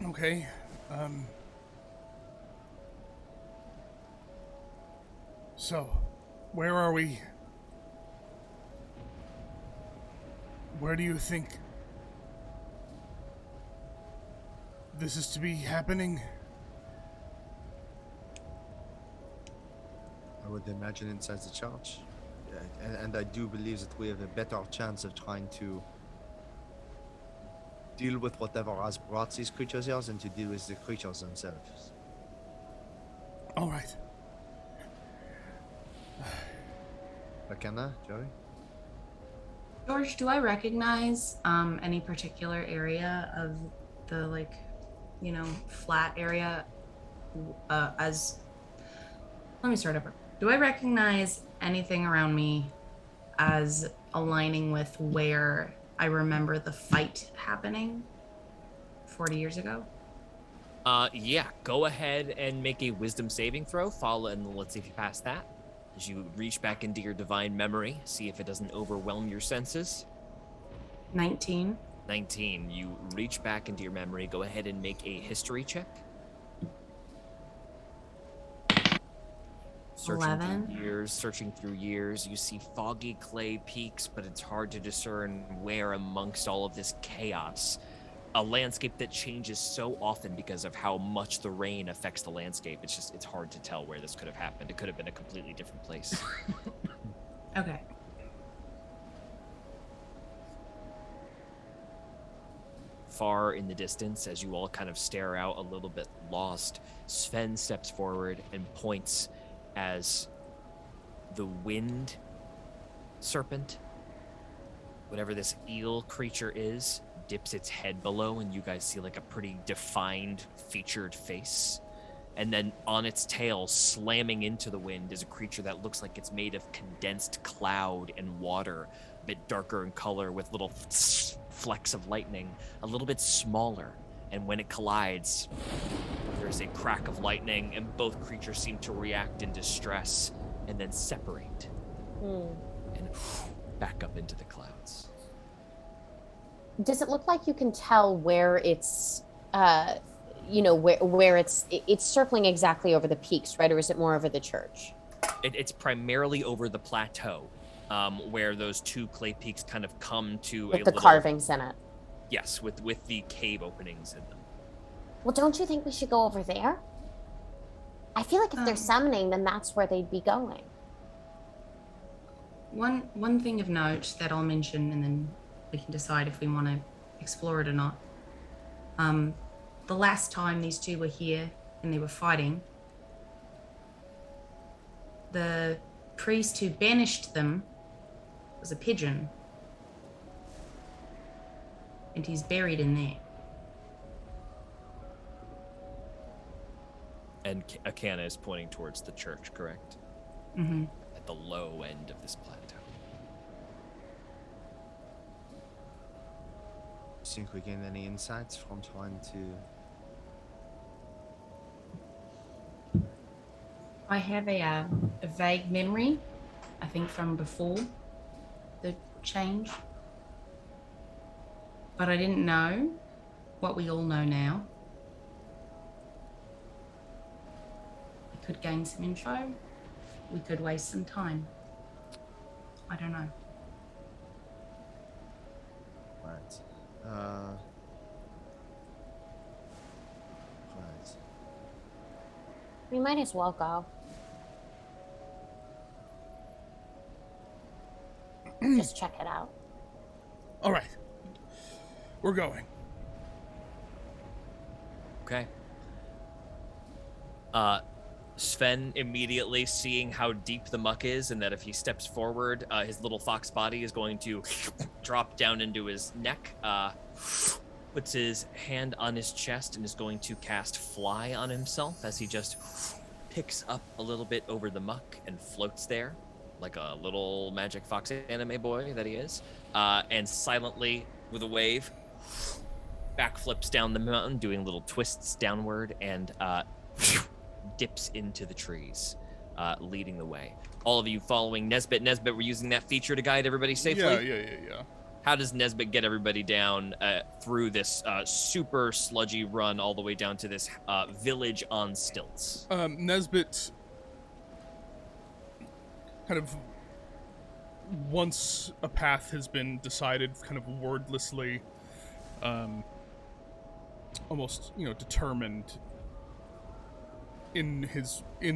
Speaker 6: Okay. So, where are we? Where do you think this is to be happening?
Speaker 4: I would imagine inside the church. And I do believe that we have a better chance of trying to deal with whatever has brought these creatures here than to deal with the creatures themselves.
Speaker 6: All right.
Speaker 4: Akana, Joey?
Speaker 1: George, do I recognize any particular area of the, like, you know, flat area as... Let me start over. Do I recognize anything around me as aligning with where I remember the fight happening? 40 years ago?
Speaker 2: Yeah, go ahead and make a wisdom saving throw. Follow, and let's see if you pass that. As you reach back into your divine memory, see if it doesn't overwhelm your senses.
Speaker 1: 19.
Speaker 2: 19. You reach back into your memory. Go ahead and make a history check. Searching through years, you see foggy clay peaks, but it's hard to discern where amongst all of this chaos. A landscape that changes so often because of how much the rain affects the landscape. It's hard to tell where this could have happened. It could have been a completely different place.
Speaker 1: Okay.
Speaker 2: Far in the distance, as you all kind of stare out a little bit lost, Sven steps forward and points as the wind serpent, whatever this eel creature is, dips its head below, and you guys see like a pretty defined, featured face. And then on its tail, slamming into the wind, is a creature that looks like it's made of condensed cloud and water, a bit darker in color with little flecks of lightning, a little bit smaller. And when it collides, there's a crack of lightning, and both creatures seem to react in distress and then separate and back up into the clouds.
Speaker 3: Does it look like you can tell where it's, where it's circling exactly over the peaks, right? Or is it more over the church?
Speaker 2: It's primarily over the plateau, where those two clay peaks kind of come to
Speaker 3: with the carvings in it.
Speaker 2: Yes, with the cave openings in them.
Speaker 3: Well, don't you think we should go over there? I feel like if they're summoning, then that's where they'd be going.
Speaker 1: One thing of note that I'll mention, and then we can decide if we want to explore it or not. The last time these two were here and they were fighting, the priest who banished them was a pigeon. And he's buried in there.
Speaker 2: And Akana is pointing towards the church, correct?
Speaker 1: Mm-hmm.
Speaker 2: At the low end of this plateau.
Speaker 4: Do you think we gained any insights from trying to...
Speaker 1: I have a vague memory, I think from before the change. But I didn't know what we all know now. We could gain some info. We could waste some time. I don't know.
Speaker 4: Right. Right.
Speaker 3: We might as well go. Just check it out.
Speaker 6: All right. We're going.
Speaker 2: Okay. Sven immediately seeing how deep the muck is and that if he steps forward, his little fox body is going to drop down into his neck, puts his hand on his chest and is going to cast Fly on himself as he just picks up a little bit over the muck and floats there like a little magic fox anime boy that he is, and silently with a wave backflips down the mountain, doing little twists downward and dips into the trees, leading the way. All of you following Nesbit. Nesbit, we're using that feature to guide everybody safely?
Speaker 6: Yeah.
Speaker 2: How does Nesbit get everybody down through this super sludgy run all the way down to this village on stilts?
Speaker 6: Nesbit kind of, once a path has been decided, kind of wordlessly, almost, determined in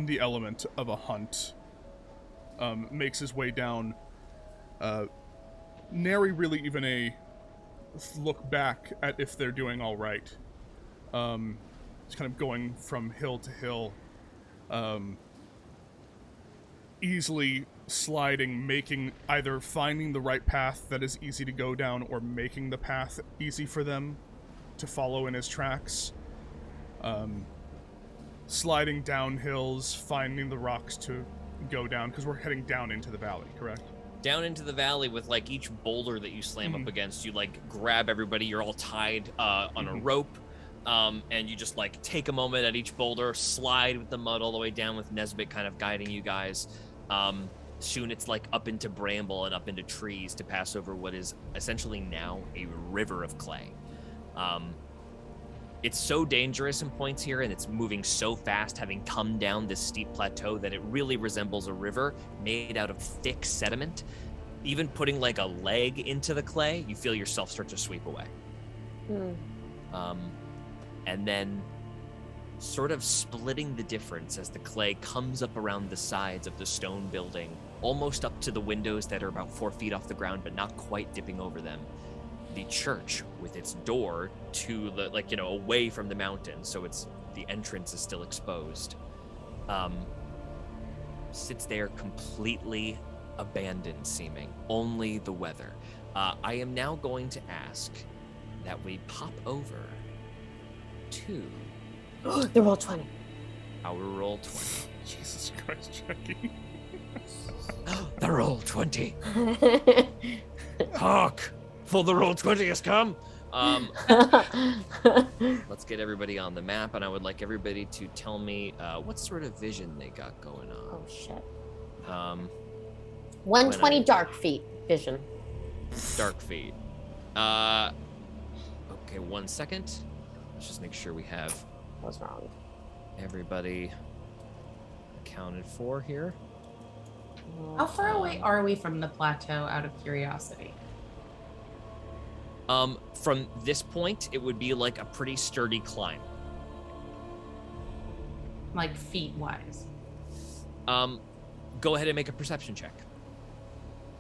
Speaker 6: the element of a hunt, makes his way down, nary really even a look back at if they're doing all right. It's kind of going from hill to hill, easily sliding, finding the right path that is easy to go down or making the path easy for them to follow in his tracks. Sliding down hills, finding the rocks to go down, because we're heading down into the valley, correct?
Speaker 2: Down into the valley with, each boulder that you slam up against, you, grab everybody. You're all tied on a rope. And you just like take a moment at each boulder, slide with the mud all the way down with Nesbit kind of guiding you guys. Soon it's like up into bramble and up into trees to pass over what is essentially now a river of clay. It's so dangerous in points here, and it's moving so fast, having come down this steep plateau, that it really resembles a river made out of thick sediment. Even putting like a leg into the clay, you feel yourself start to sweep away. And then sort of splitting the difference as the clay comes up around the sides of the stone building, almost up to the windows that are about 4 feet off the ground, but not quite dipping over them. The church with its door to the, like, you know, away from the mountain, so it's, the entrance is still exposed, sits there completely abandoned seeming, only the weather. I am now going to ask that we pop over to
Speaker 3: the roll 20.
Speaker 2: our roll 20.
Speaker 6: Jesus Christ, Jackie.
Speaker 2: The roll 20. Hark! For the roll 20 has come. Let's get everybody on the map, and I would like everybody to tell me what sort of vision they got going on.
Speaker 3: Oh shit.
Speaker 2: 120
Speaker 3: dark feet vision.
Speaker 2: Dark feet. Okay, 1 second. Let's just make sure we have
Speaker 3: What's wrong?
Speaker 2: everybody accounted for here.
Speaker 1: How far away are we from the plateau, out of curiosity?
Speaker 2: From this point, it would be like a pretty sturdy climb.
Speaker 1: Like feet wise?
Speaker 2: Go ahead and make a perception check.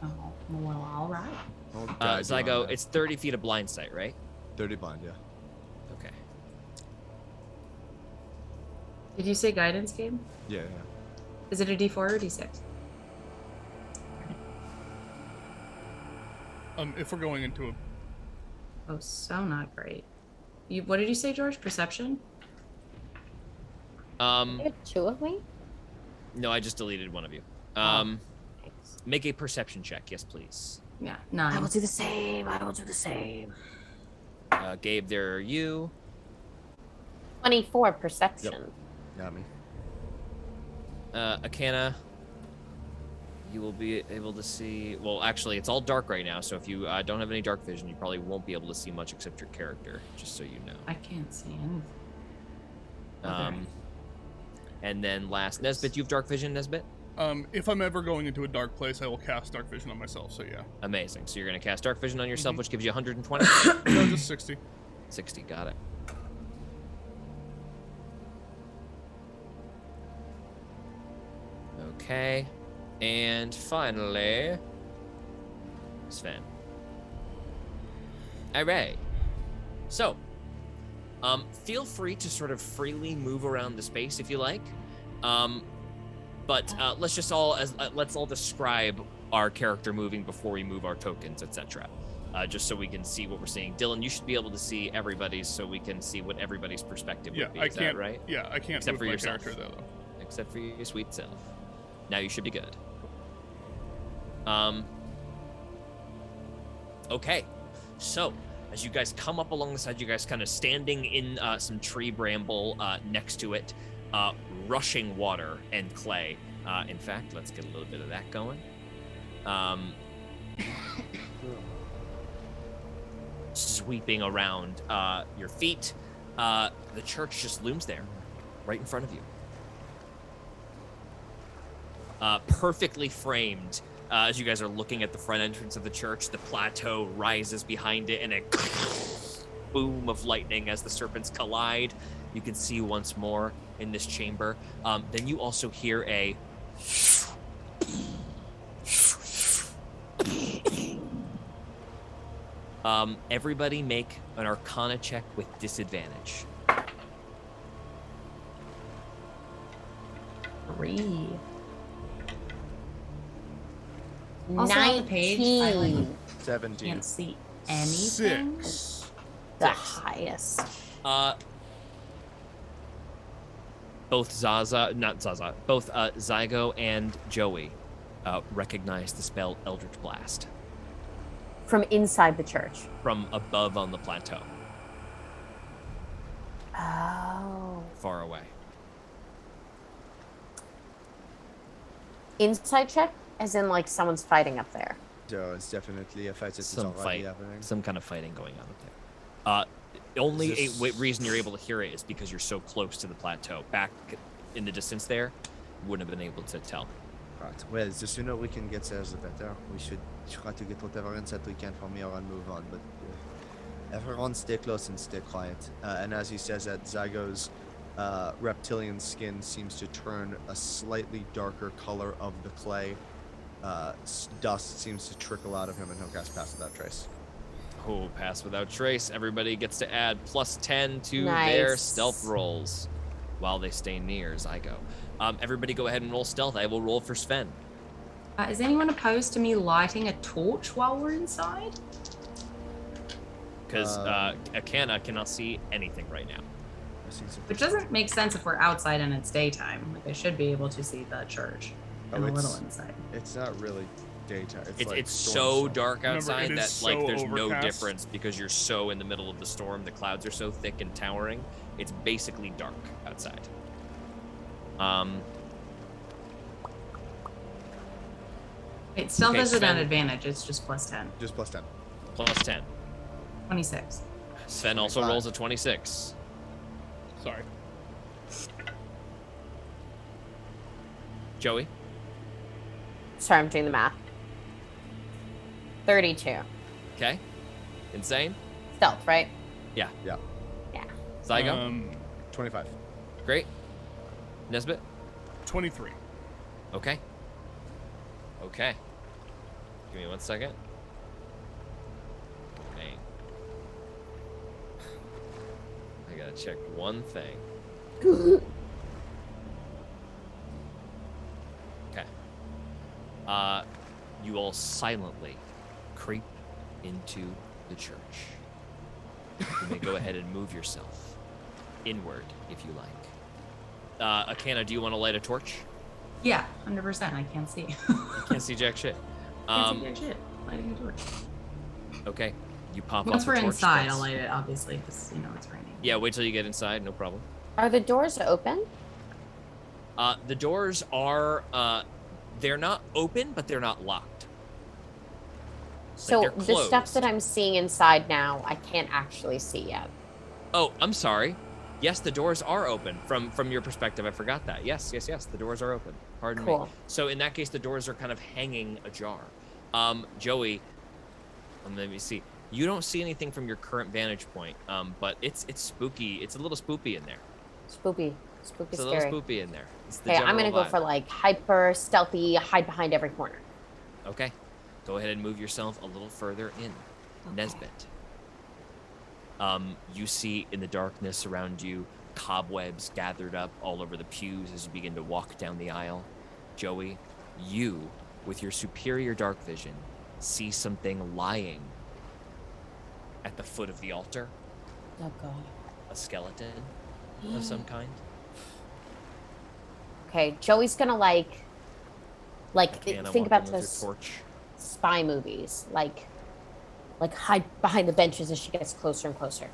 Speaker 1: Oh, well, all right.
Speaker 2: Zygo, it's 30 feet of blind sight, right?
Speaker 4: 30 blind, yeah.
Speaker 2: Okay.
Speaker 1: Did you say guidance game?
Speaker 4: Yeah.
Speaker 1: Is it a D4 or D6?
Speaker 6: If we're going into a...
Speaker 1: Oh, so not great. What did you say, George? Perception?
Speaker 3: You had 2 of me?
Speaker 2: No, I just deleted one of you.
Speaker 3: Thanks.
Speaker 2: Make a perception check, yes, please.
Speaker 1: Yeah,
Speaker 3: I
Speaker 1: 9.
Speaker 3: will do the same.
Speaker 2: Gabe, there are you.
Speaker 3: 24 perception.
Speaker 4: Got me.
Speaker 2: Akana, you will be able to see... Well, actually, it's all dark right now, so if you don't have any dark vision, you probably won't be able to see much except your character, just so you know.
Speaker 1: I can't see anything.
Speaker 2: And then last, Nesbit, you have dark vision, Nesbit?
Speaker 6: If I'm ever going into a dark place, I will cast dark vision on myself, so yeah.
Speaker 2: Amazing. So you're going to cast dark vision on yourself, which gives you 120?
Speaker 6: No, just 60.
Speaker 2: 60, got it. Okay. And finally, Sven. Alright. So, feel free to sort of freely move around the space if you like. But let's just let's all describe our character moving before we move our tokens, etc. Just so we can see what we're seeing. Dylan, you should be able to see everybody's, so we can see what everybody's perspective would be. Is that right?
Speaker 6: Yeah, I can't
Speaker 2: Except
Speaker 6: move
Speaker 2: for
Speaker 6: my
Speaker 2: yourself.
Speaker 6: character though.
Speaker 2: Except for your sweet self. Now you should be good. Okay, so as you guys come up along the side, you guys kind of standing in some tree bramble next to it, rushing water and clay. In fact, let's get a little bit of that going. Sweeping around your feet, the church just looms there, right in front of you. Perfectly framed. As you guys are looking at the front entrance of the church, the plateau rises behind it, and a boom of lightning as the serpents collide. You can see once more in this chamber. Then you also hear a everybody make an Arcana check with disadvantage.
Speaker 1: 3. Also on the page, I
Speaker 3: 19.
Speaker 4: 17.
Speaker 1: can't see anything.
Speaker 6: 6.
Speaker 3: The highest.
Speaker 2: Both Zygo and Joey recognize the spell Eldritch Blast
Speaker 3: From inside the church.
Speaker 2: from above on the plateau.
Speaker 3: Oh.
Speaker 2: Far away.
Speaker 3: Inside check, as in like someone's fighting up there.
Speaker 4: So it's definitely a fight. It's
Speaker 2: Some
Speaker 4: already
Speaker 2: fight,
Speaker 4: happening.
Speaker 2: some kind of fighting going on up there. The only reason you're able to hear it is because you're so close to the plateau. Back in the distance there, you wouldn't have been able to tell.
Speaker 4: Right. Well, the sooner we can get there, the better. We should try to get whatever insight we can from here and move on. But everyone stay close and stay quiet. And as he says that, Zygo's reptilian skin seems to turn a slightly darker color of the clay. Dust seems to trickle out of him, and he'll cast Pass Without Trace.
Speaker 2: Oh, Pass Without Trace. Everybody gets to add +10 to
Speaker 3: Nice.
Speaker 2: their stealth rolls while they stay near Zygo. Everybody go ahead and roll stealth. I will roll for Sven.
Speaker 1: Is anyone opposed to me lighting a torch while we're inside?
Speaker 2: Because Akana cannot see anything right now.
Speaker 1: Which doesn't make sense if we're outside and it's daytime. Like, I should be able to see the church and a little inside.
Speaker 4: It's not really daytime.
Speaker 2: It's so dark
Speaker 6: Remember,
Speaker 2: outside
Speaker 6: it
Speaker 2: that
Speaker 6: is
Speaker 2: like
Speaker 6: so
Speaker 2: there's no
Speaker 6: overcast.
Speaker 2: difference because you're so in the middle of the storm. The clouds are so thick and towering. It's basically dark outside.
Speaker 1: It still
Speaker 2: Okay,
Speaker 1: does it an
Speaker 2: Sven.
Speaker 1: advantage. It's just +10.
Speaker 4: Just +10.
Speaker 2: +10.
Speaker 1: 26.
Speaker 2: Sven also
Speaker 4: 25.
Speaker 2: rolls a 26.
Speaker 6: Sorry.
Speaker 2: Joey?
Speaker 3: Sorry, I'm doing the math. 32.
Speaker 2: Okay. Insane?
Speaker 3: Stealth, right?
Speaker 2: Yeah.
Speaker 4: Yeah.
Speaker 3: Yeah.
Speaker 2: Zygo?
Speaker 4: 25.
Speaker 2: Great. Nesbit?
Speaker 6: 23.
Speaker 2: Okay. Okay. Give me 1 second. Dang. I gotta check one thing. Okay. You all silently creep into the church. You may go ahead and move yourself inward if you like. Akana, do you want to light a torch?
Speaker 1: Yeah, 100%. I can't see.
Speaker 2: Can't see jack shit.
Speaker 1: Can't see jack shit. Lighting a torch.
Speaker 2: Okay. You pop
Speaker 1: Once
Speaker 2: off
Speaker 1: we're
Speaker 2: the torch.
Speaker 1: inside,
Speaker 2: that's-
Speaker 1: I'll light it, obviously, because, it's raining.
Speaker 2: Yeah, wait till you get inside. No problem.
Speaker 3: Are the doors open?
Speaker 2: The doors are, they're not open, but they're not locked.
Speaker 3: So
Speaker 2: they're
Speaker 3: the stuff
Speaker 2: closed.
Speaker 3: that I'm seeing inside now, I can't actually see yet.
Speaker 2: Oh, I'm sorry. Yes, the doors are open from your perspective. I forgot that. Yes, the doors are open. Pardon me.
Speaker 3: Cool.
Speaker 2: So in that case, the doors are kind of hanging ajar. Joey, let me see. You don't see anything from your current vantage point, but it's spooky. It's a little spoopy in there.
Speaker 3: Spooky,
Speaker 2: It's a
Speaker 3: scary.
Speaker 2: little spoopy in there. It's the
Speaker 3: Okay, I'm
Speaker 2: general
Speaker 3: gonna go
Speaker 2: vibe.
Speaker 3: for like hyper stealthy, hide behind every corner.
Speaker 2: Okay. Go ahead and move yourself a little further in.
Speaker 3: Okay.
Speaker 2: Nesbit. You see in the darkness around you cobwebs gathered up all over the pews as you begin to walk down the aisle. Joey, you, with your superior dark vision, see something lying at the foot of the altar.
Speaker 3: Oh god.
Speaker 2: A skeleton of some kind.
Speaker 3: Okay, Joey's gonna like
Speaker 2: Akana
Speaker 3: think about
Speaker 2: walking with
Speaker 3: those
Speaker 2: her torch.
Speaker 3: spy movies, like hide behind the benches as she gets closer and closer.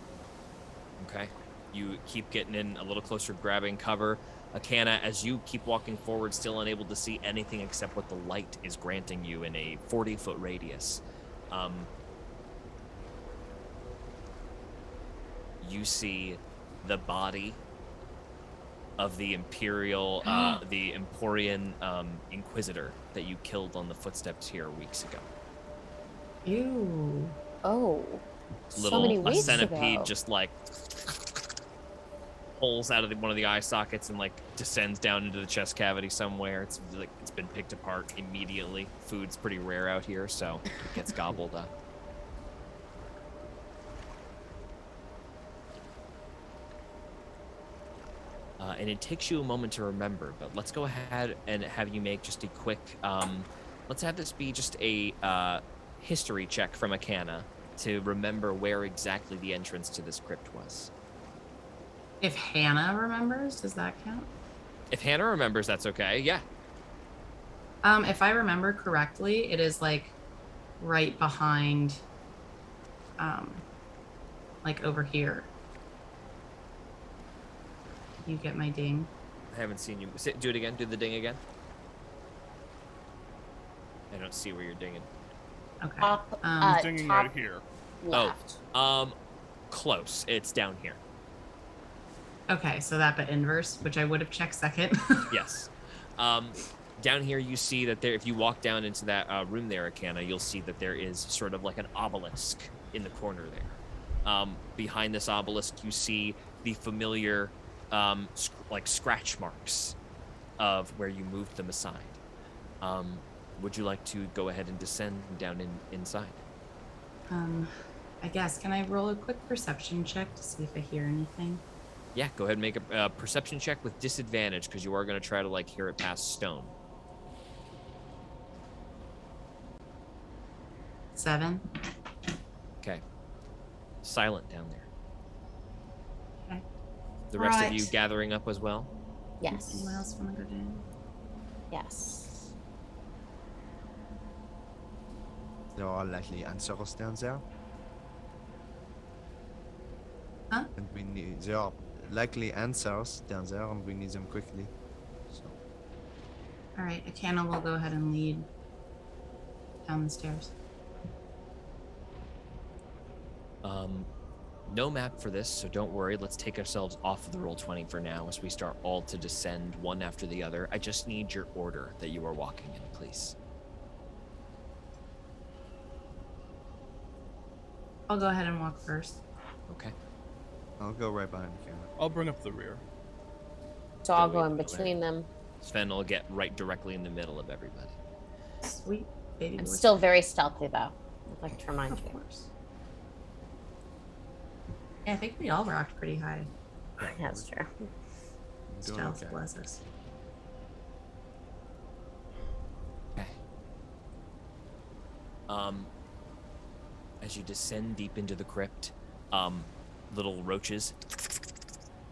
Speaker 2: Okay. You keep getting in a little closer, grabbing cover. Akana, as you keep walking forward, still unable to see anything except what the light is granting you in a 40-foot radius. You see the body of the Imperial, the Emporian Inquisitor that you killed on the footsteps here weeks ago.
Speaker 1: Ew.
Speaker 3: Oh,
Speaker 2: Little
Speaker 3: so many
Speaker 2: a
Speaker 3: weeks
Speaker 2: centipede
Speaker 3: ago.
Speaker 2: just like pulls out of one of the eye sockets and like descends down into the chest cavity somewhere. It's like it's been picked apart immediately. Food's pretty rare out here, so it gets gobbled up. And it takes you a moment to remember, but let's go ahead and have you make just a quick, let's have this be just a history check from Akana to remember where exactly the entrance to this crypt was.
Speaker 1: If Hannah remembers, does that count?
Speaker 2: If Hannah remembers, that's okay, yeah.
Speaker 1: If I remember correctly, it is like right behind, like over here. you get my ding.
Speaker 2: I haven't seen you. Do it again. Do the ding again. I don't see where you're dinging.
Speaker 1: Okay.
Speaker 6: I'm dinging
Speaker 3: top
Speaker 6: right here.
Speaker 3: left.
Speaker 2: Close. It's down here.
Speaker 1: Okay, so that but inverse, which I would have checked second.
Speaker 2: Yes. Down here, you see that there. If you walk down into that room there, Akana, you'll see that there is sort of like an obelisk in the corner there. Behind this obelisk, you see the familiar, like scratch marks of where you moved them aside. Would you like to go ahead and descend down inside?
Speaker 1: I guess. Can I roll a quick perception check to see if I hear anything?
Speaker 2: Yeah, go ahead and make a perception check with disadvantage because you are going to try to like hear it past stone.
Speaker 1: 7.
Speaker 2: Okay. Silent down there.
Speaker 1: Okay.
Speaker 2: The rest of
Speaker 1: Right.
Speaker 2: you gathering up as well?
Speaker 3: Yes.
Speaker 1: Anyone else want to go down?
Speaker 3: Yes.
Speaker 4: There are likely answers down there.
Speaker 1: Huh?
Speaker 4: And there are likely answers down there, and we need them quickly. So.
Speaker 1: All right, Akana will go ahead and lead down the stairs.
Speaker 2: No map for this, so don't worry. Let's take ourselves off of the Roll20 for now as we start all to descend one after the other. I just need your order that you are walking in, please.
Speaker 1: I'll go ahead and walk first.
Speaker 2: Okay.
Speaker 4: I'll go right behind the camera.
Speaker 6: I'll bring up the rear.
Speaker 3: So I'll
Speaker 2: Go
Speaker 3: go
Speaker 2: in
Speaker 3: in
Speaker 2: the
Speaker 3: between them.
Speaker 2: Sven will get right directly in the middle of everybody.
Speaker 1: Sweet baby
Speaker 3: I'm
Speaker 1: boy.
Speaker 3: still very stealthy though. I'd like to remind
Speaker 1: Of
Speaker 3: you.
Speaker 1: course. Yeah, I think we all rocked pretty high.
Speaker 3: That's true.
Speaker 4: I'm doing
Speaker 1: Stealth
Speaker 4: okay.
Speaker 1: bless us.
Speaker 2: Okay. As you descend deep into the crypt, little roaches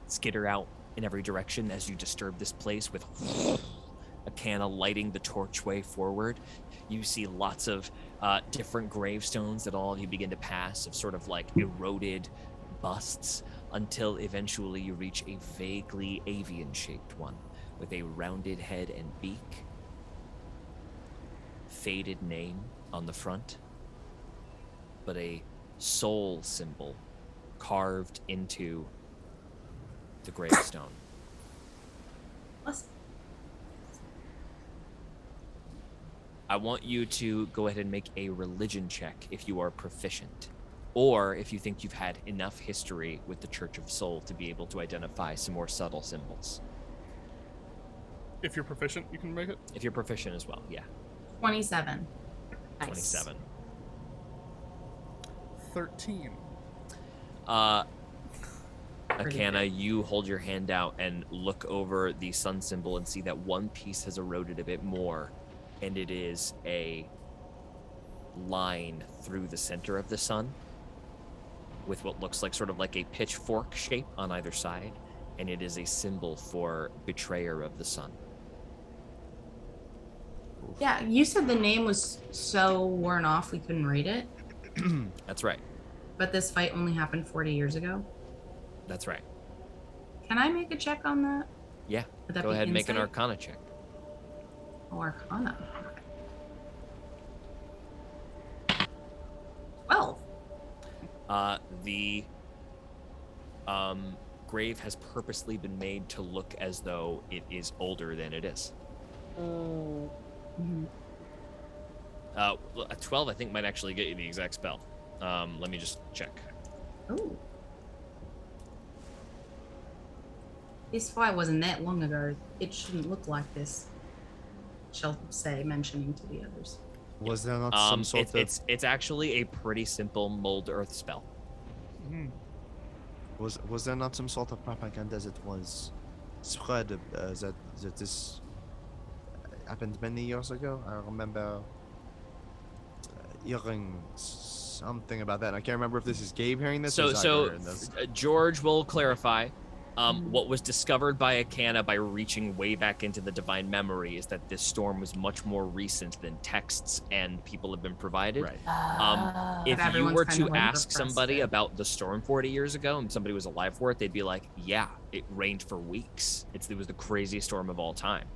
Speaker 2: skitter out in every direction as you disturb this place with a can of lighting the torchway forward. You see lots of different gravestones that all of you begin to pass of sort of like eroded busts until eventually you reach a vaguely avian-shaped one with a rounded head and beak, faded name on the front, but a soul symbol carved into the gravestone.
Speaker 1: Bless.
Speaker 2: I want you to go ahead and make a religion check if you are proficient, or if you think you've had enough history with the Church of Soul to be able to identify some more subtle symbols.
Speaker 6: If you're proficient, you can make it.
Speaker 2: If you're proficient as well, yeah.
Speaker 1: 27.
Speaker 3: Nice.
Speaker 2: 27.
Speaker 6: 13.
Speaker 1: Pretty
Speaker 2: Akana,
Speaker 1: good.
Speaker 2: you hold your hand out and look over the sun symbol and see that one piece has eroded a bit more, and it is a line through the center of the sun with what looks like sort of like a pitchfork shape on either side, and it is a symbol for betrayer of the sun.
Speaker 1: Yeah, you said the name was so worn off we couldn't read it,
Speaker 2: That's right.
Speaker 1: but this fight only happened 40 years ago.
Speaker 2: That's right.
Speaker 1: Can I make a check on that?
Speaker 2: Yeah.
Speaker 1: Would that
Speaker 2: Go
Speaker 1: be
Speaker 2: ahead and make an
Speaker 1: insight?
Speaker 2: Arcana check.
Speaker 1: Oh, Arcana. 12.
Speaker 2: The grave has purposely been made to look as though it is older than it is.
Speaker 3: Mm.
Speaker 1: Mhm.
Speaker 2: A 12, I think, might actually get you the exact spell. Let me just check.
Speaker 1: Ooh. This fight wasn't that long ago. It shouldn't look like this. Shall say, mentioning to the others.
Speaker 4: Was there not some sort of...
Speaker 2: It's actually a pretty simple mold earth spell.
Speaker 6: Mhm.
Speaker 4: Was there not some sort of propaganda that was spread that this happened many years ago? I remember hearing something about that. I can't remember if this is Gabe hearing this or Zyger hearing this.
Speaker 2: George will clarify. What was discovered by Akana by reaching way back into the divine memory is that this storm was much more recent than texts and people have been provided.
Speaker 3: Right.
Speaker 2: If
Speaker 1: But
Speaker 2: you
Speaker 1: everyone's
Speaker 2: were
Speaker 1: kind
Speaker 2: to
Speaker 1: of, like,
Speaker 2: ask somebody
Speaker 1: repressed it.
Speaker 2: about the storm 40 years ago and somebody was alive for it, they'd be like, yeah, it rained for weeks. It was the craziest storm of all time.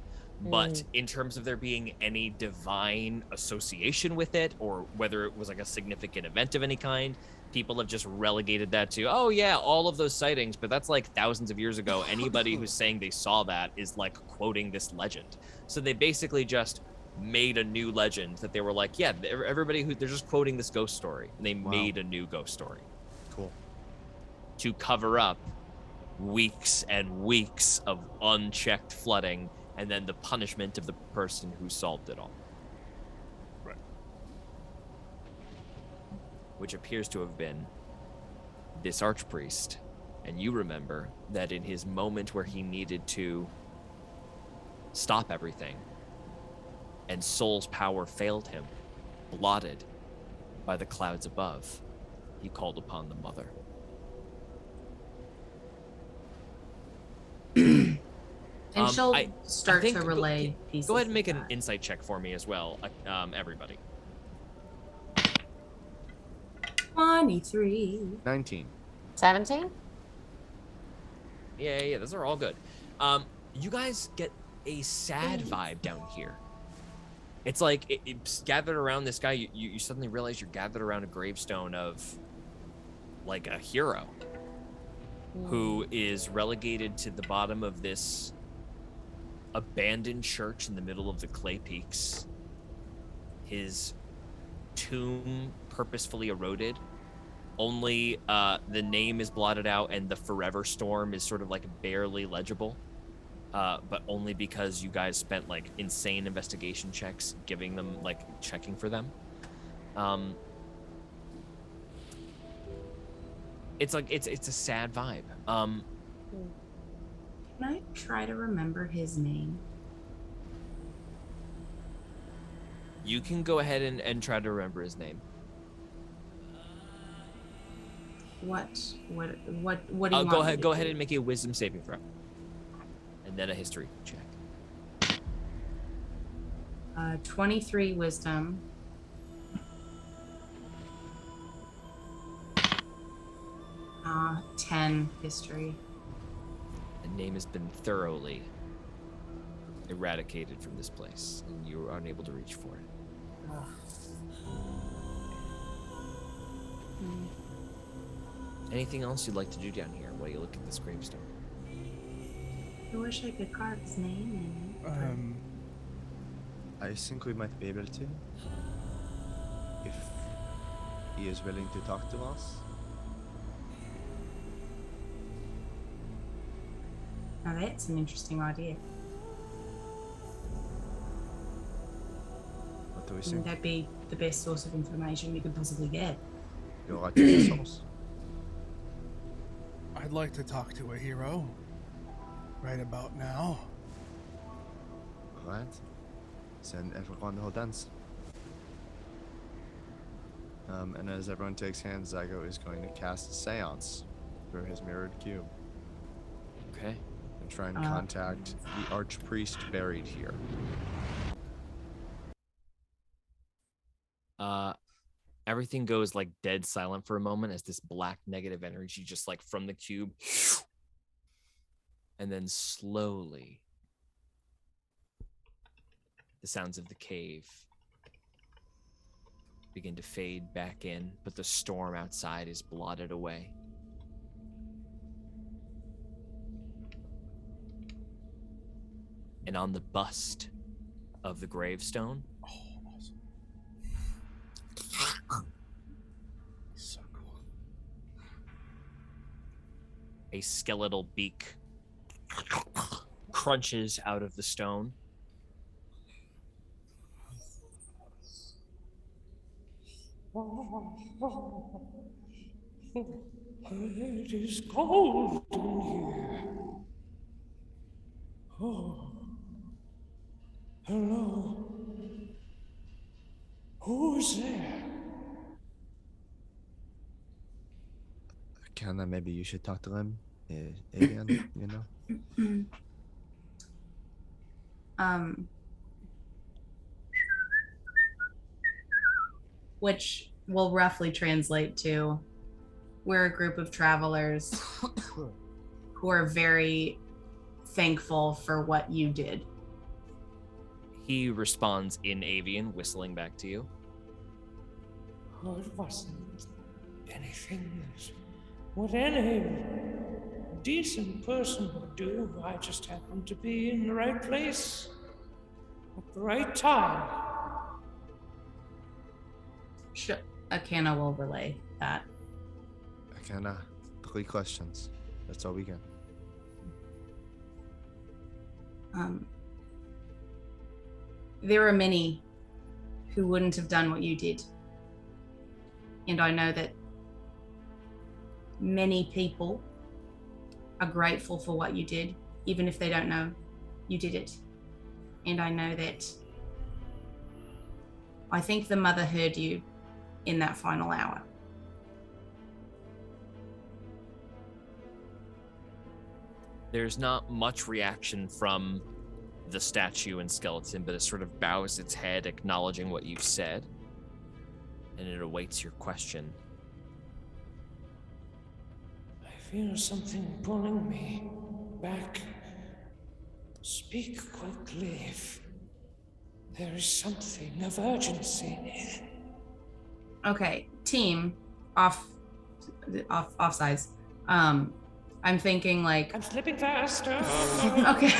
Speaker 2: But in terms of there being any divine association with it, or whether it was like a significant event of any kind, people have just relegated that to, oh yeah, all of those sightings, but that's like thousands of years ago. Anybody who's saying they saw that is like quoting this legend. So they basically just made a new legend that they were like, yeah, everybody they're just quoting this ghost story, and they made a new ghost story.
Speaker 4: Cool.
Speaker 2: To cover up weeks and weeks of unchecked flooding and then the punishment of the person who solved it all.
Speaker 6: Right.
Speaker 2: Which appears to have been this archpriest. And you remember that in his moment where he needed to stop everything and Soul's power failed him, blotted by the clouds above, he called upon the mother.
Speaker 1: And she'll
Speaker 2: I
Speaker 1: start
Speaker 2: think
Speaker 1: to relay pieces.
Speaker 2: Go ahead and make
Speaker 1: of
Speaker 2: an
Speaker 1: that.
Speaker 2: insight check for me as well, everybody.
Speaker 1: 23.
Speaker 4: 19.
Speaker 3: 17?
Speaker 2: Yeah, those are all good. You guys get a sad vibe down here. It's like it's gathered around this guy. You suddenly realize you're gathered around a gravestone of like a hero who is relegated to the bottom of this abandoned church in the middle of the Clay Peaks. His tomb purposefully eroded. Only the name is blotted out and the Forever Storm is sort of like barely legible. But only because you guys spent like insane investigation checks giving them, like checking for them. It's like, it's a sad vibe.
Speaker 1: Can I try to remember his name?
Speaker 2: You can go ahead and try to remember his name.
Speaker 1: What do you want?
Speaker 2: Go ahead and make a wisdom saving throw. And then a history check.
Speaker 1: 23 wisdom. 10 history.
Speaker 2: The name has been thoroughly eradicated from this place, and you are unable to reach for it. Anything else you'd like to do down here while you look at this gravestone?
Speaker 1: I wish I could carve his name in.
Speaker 4: I think we might be able to. If he is willing to talk to us.
Speaker 1: Now that's an interesting idea.
Speaker 4: What do we
Speaker 1: Wouldn't
Speaker 4: think?
Speaker 1: that be the best source of information we could possibly get?
Speaker 4: You're right to the source.
Speaker 6: I'd like to talk to a hero. Right about now.
Speaker 4: Alright. Send everyone who dance. And as everyone takes hands, Zygo is going to cast Seance through his mirrored cube.
Speaker 2: Okay.
Speaker 4: And try and contact the archpriest buried here.
Speaker 2: Everything goes like dead silent for a moment as this black negative energy just like from the cube, and then slowly the sounds of the cave begin to fade back in, but the storm outside is blotted away. And on the bust of the gravestone,
Speaker 6: So cool.
Speaker 2: a skeletal beak crunches out of the stone.
Speaker 7: It is cold in here. Oh. Hello. Who's there?
Speaker 4: Kana, maybe you should talk to him. Avian, you know.
Speaker 1: Which will roughly translate to, we're a group of travelers who are very thankful for what you did.
Speaker 2: He responds in avian, whistling back to you.
Speaker 7: Oh, it wasn't anything that what any decent person would do. I just happened to be in the right place at the right time.
Speaker 1: Akana will relay that.
Speaker 4: Akana, 3 questions. That's all we get.
Speaker 1: There are many who wouldn't have done what you did. And I know that many people are grateful for what you did, even if they don't know you did it. And I know that I think the mother heard you in that final hour.
Speaker 2: There's not much reaction from the statue and skeleton, but it sort of bows its head, acknowledging what you've said, and it awaits your question.
Speaker 7: I feel something pulling me back. Speak quickly if there is something of urgency near.
Speaker 1: Okay, team, offsides. I'm thinking like.
Speaker 7: I'm slipping faster.
Speaker 1: Okay.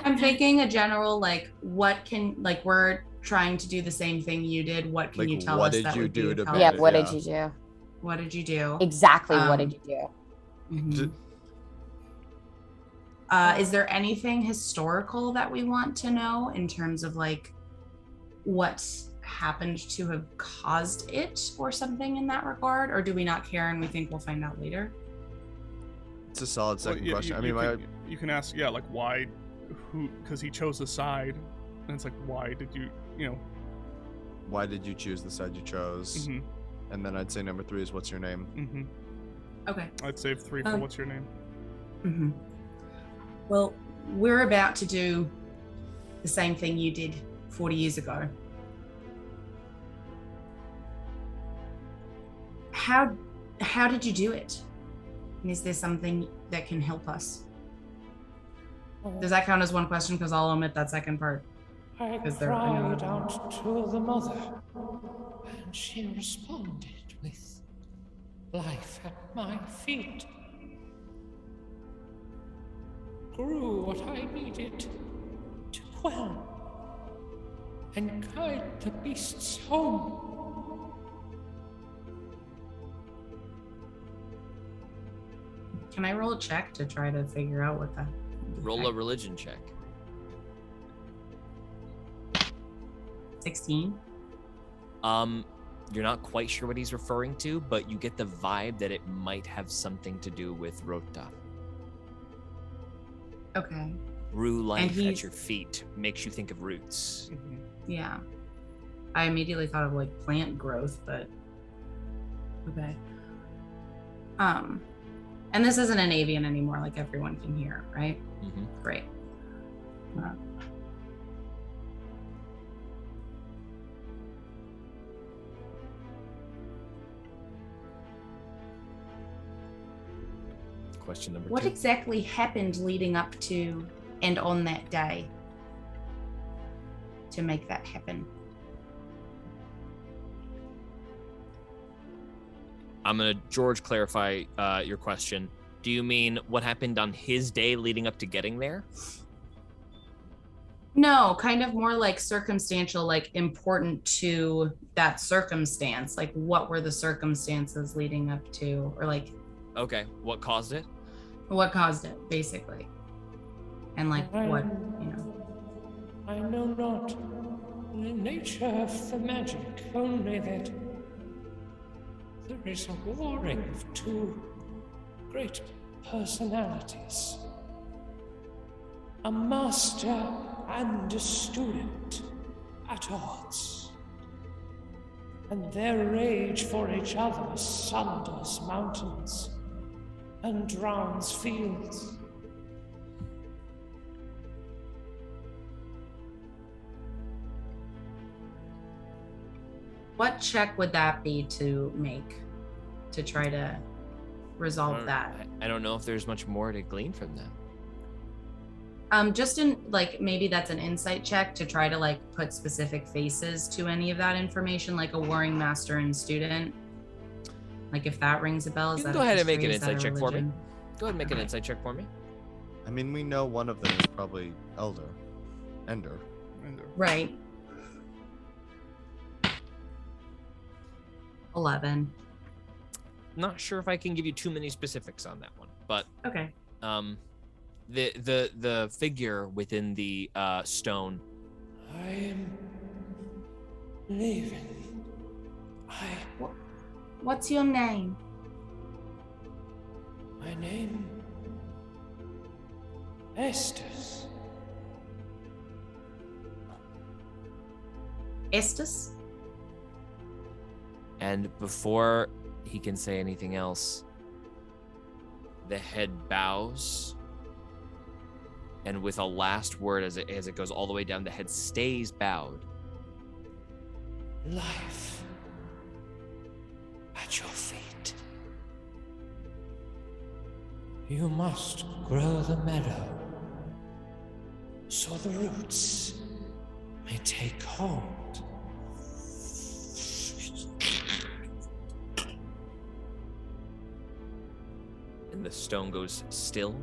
Speaker 1: I'm thinking a general like, we're trying to do the same thing you did. What can you tell us that would be helpful?
Speaker 3: Yeah, what did you do?
Speaker 1: What did you do?
Speaker 3: Exactly, what did you do?
Speaker 1: Mm-hmm. Is there anything historical that we want to know in terms of like what happened to have caused it or something in that regard? Or do we not care and we think we'll find out later?
Speaker 4: It's a solid second question.
Speaker 6: You can ask, like, why, because he chose a side. And it's like, why did you
Speaker 4: why did you choose the side you chose?
Speaker 6: Mm-hmm.
Speaker 4: And then I'd say number 3 is what's your name?
Speaker 6: Mm-hmm.
Speaker 1: Okay.
Speaker 6: I'd save 3 for what's your name.
Speaker 1: Mm-hmm. Well, we're about to do the same thing you did 40 years ago. How did you do it? And is there something that can help us? Does that count as one question? Because I'll omit that second part.
Speaker 7: I cried out to the mother, and she responded with life at my feet. Grew what I needed to quell and guide the beasts home.
Speaker 1: Can I roll a check to try to figure out what that?
Speaker 2: Roll a religion check.
Speaker 1: 16.
Speaker 2: You're not quite sure what he's referring to, but you get the vibe that it might have something to do with Rota.
Speaker 1: Okay.
Speaker 2: Rue life at your feet makes you think of roots.
Speaker 6: Mm-hmm.
Speaker 1: Yeah. I immediately thought of like plant growth, but okay. And this isn't an avian anymore, like everyone can hear, right?
Speaker 2: Mm-hmm.
Speaker 1: Great.
Speaker 2: Question number 2.
Speaker 1: What exactly happened leading up to and on that day to make that happen?
Speaker 2: I'm going to, George, clarify your question. Do you mean what happened on his day leading up to getting there?
Speaker 1: No, kind of more like circumstantial, like important to that circumstance. Like what were the circumstances leading up to, or like...
Speaker 2: Okay, what caused it?
Speaker 1: What caused it, basically. And like what,
Speaker 7: I know not the nature of the magic, only that there is a warring of 2 great personalities. A master and a student at odds. And their rage for each other sunders mountains and Drown's fields.
Speaker 1: What check would that be to make to try to resolve that?
Speaker 2: I don't know if there's much more to glean from that.
Speaker 1: Just in like maybe that's an insight check to try to like put specific faces to any of that information, like a warring master and student. Like if that rings a bell,
Speaker 2: You can go ahead and make an insight check for me. Go ahead and make an insight check for me.
Speaker 4: I mean, we know one of them is probably Ender.
Speaker 1: Right. 11.
Speaker 2: Not sure if I can give you too many specifics on that one, but
Speaker 1: okay.
Speaker 2: The figure within the stone.
Speaker 7: I am leaving.
Speaker 1: What's your name?
Speaker 7: My name Estes.
Speaker 1: Estes?
Speaker 2: And before he can say anything else, the head bows, and with a last word as it goes all the way down, the head stays bowed.
Speaker 7: Life at your feet. You must grow the meadow so the roots may take hold.
Speaker 2: And the stone goes still,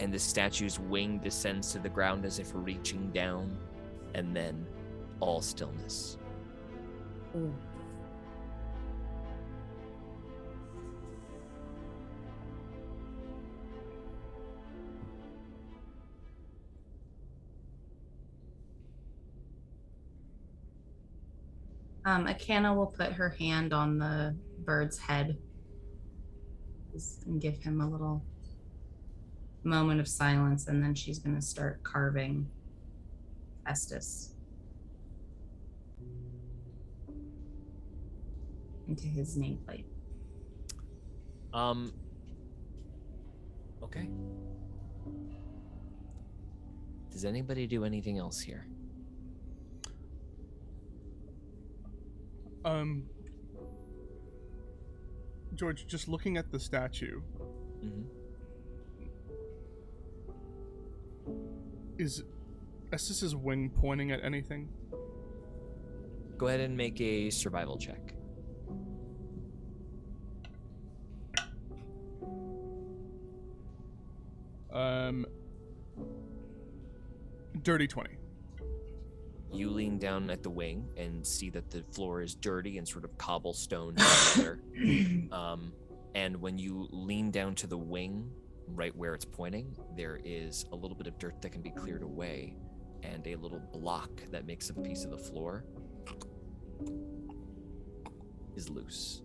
Speaker 2: and the statue's wing descends to the ground as if reaching down, and then all stillness.
Speaker 3: Ooh.
Speaker 1: Akana will put her hand on the bird's head and give him a little moment of silence, and then she's going to start carving Estes into his nameplate.
Speaker 2: Okay. Does anybody do anything else here?
Speaker 6: George, just looking at the statue, is Estes' wing pointing at anything?
Speaker 2: Go ahead and make a survival check.
Speaker 6: Dirty 20.
Speaker 2: You lean down at the wing and see that the floor is dirty and sort of cobblestone together. And when you lean down to the wing, right where it's pointing, there is a little bit of dirt that can be cleared away, and a little block that makes up a piece of the floor is loose.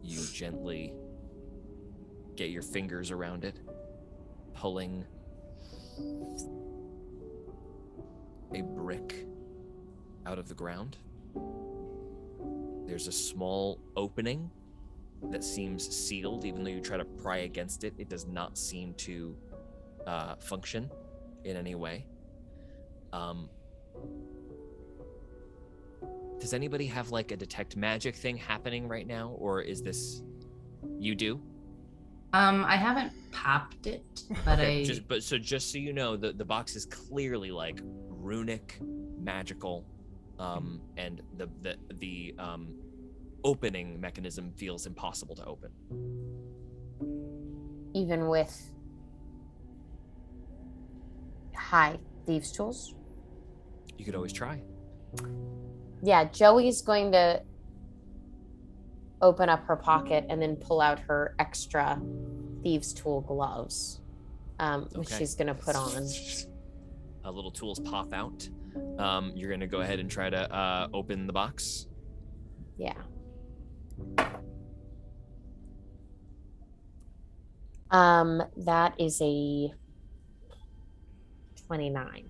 Speaker 2: You gently get your fingers around it, pulling a brick out of the ground. There's a small opening that seems sealed. Even though you try to pry against it, it does not seem to function in any way. Does anybody have like a detect magic thing happening right now, or is this you do?
Speaker 1: I haven't popped it, but
Speaker 2: okay, just so you know, the box is clearly like runic, magical, and the opening mechanism feels impossible to open.
Speaker 3: Even with high thieves' tools?
Speaker 2: You could always try.
Speaker 3: Yeah, Joey's going to open up her pocket and then pull out her extra thieves' tool gloves, which she's going to put on.
Speaker 2: Little tools pop out. You're going to go ahead and try to open the box.
Speaker 3: Yeah. That is a 29.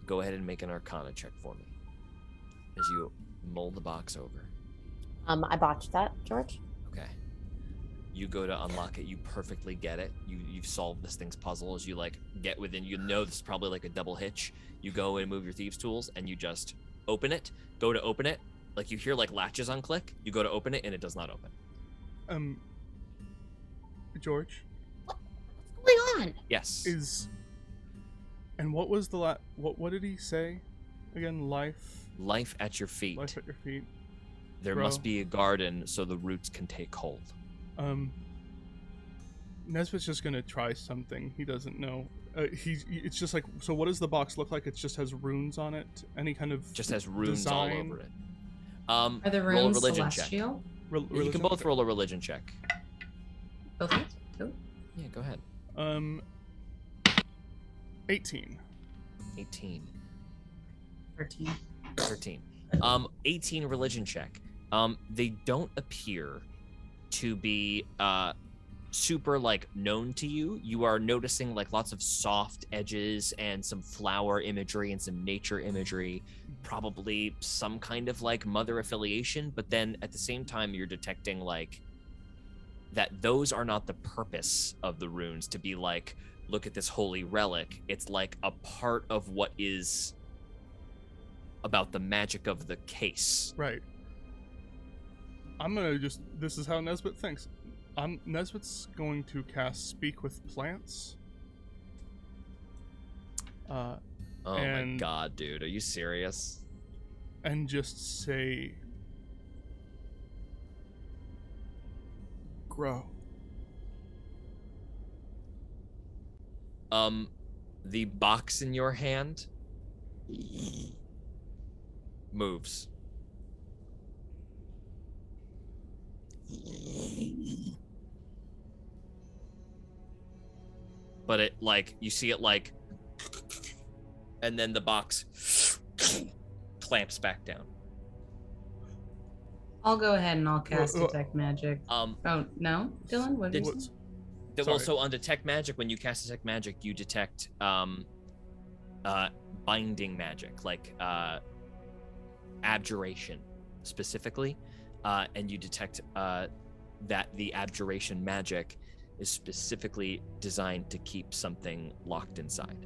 Speaker 2: Go ahead and make an Arcana check for me as you mull the box over.
Speaker 3: I botched that, George.
Speaker 2: Okay. You go to unlock it. You perfectly get it. You've solved this thing's puzzle as you like get within. You know this is probably like a double hitch. You go and move your thieves' tools, and you just open it. Go to open it. Like you hear like latches unclick. You go to open it, and it does not open.
Speaker 6: George.
Speaker 3: What's going on?
Speaker 2: Yes.
Speaker 6: And what was the what did he say again?
Speaker 2: Life at your feet.
Speaker 6: Life at your feet.
Speaker 2: There must be a garden so the roots can take hold.
Speaker 6: Nesbitt's just gonna try something. He doesn't know. It's just like, so what does the box look like? It just has runes on it. Any kind of
Speaker 2: just has runes
Speaker 6: design?
Speaker 2: all over it.
Speaker 1: Are the
Speaker 2: Roll a
Speaker 1: runes
Speaker 2: religion
Speaker 1: celestial?
Speaker 2: check. You can both roll a religion check.
Speaker 1: Both hands? Cool.
Speaker 2: Yeah, go ahead.
Speaker 6: 18.
Speaker 2: 18.
Speaker 1: 13.
Speaker 2: 13. 18 religion check. They don't appear to be super like known to you. You are noticing like lots of soft edges and some flower imagery and some nature imagery, probably some kind of like mother affiliation, but then at the same time you're detecting like that those are not the purpose of the runes to be like, look at this holy relic. It's like a part of what is about the magic of the case.
Speaker 6: Right. I'm gonna this is how Nesbitt thinks. Nesbitt's going to cast Speak with Plants.
Speaker 2: Oh my god, dude. Are you serious?
Speaker 6: And just say, grow.
Speaker 2: The box in your hand moves. But it like, you see it like, and then the box clamps back down.
Speaker 1: I'll go ahead and I'll cast Detect Magic.
Speaker 2: Oh,
Speaker 1: no? Dylan, what did you say?
Speaker 2: Also on Detect Magic, when you cast Detect Magic, you detect binding magic, like abjuration specifically, and you detect that the abjuration magic is specifically designed to keep something locked inside.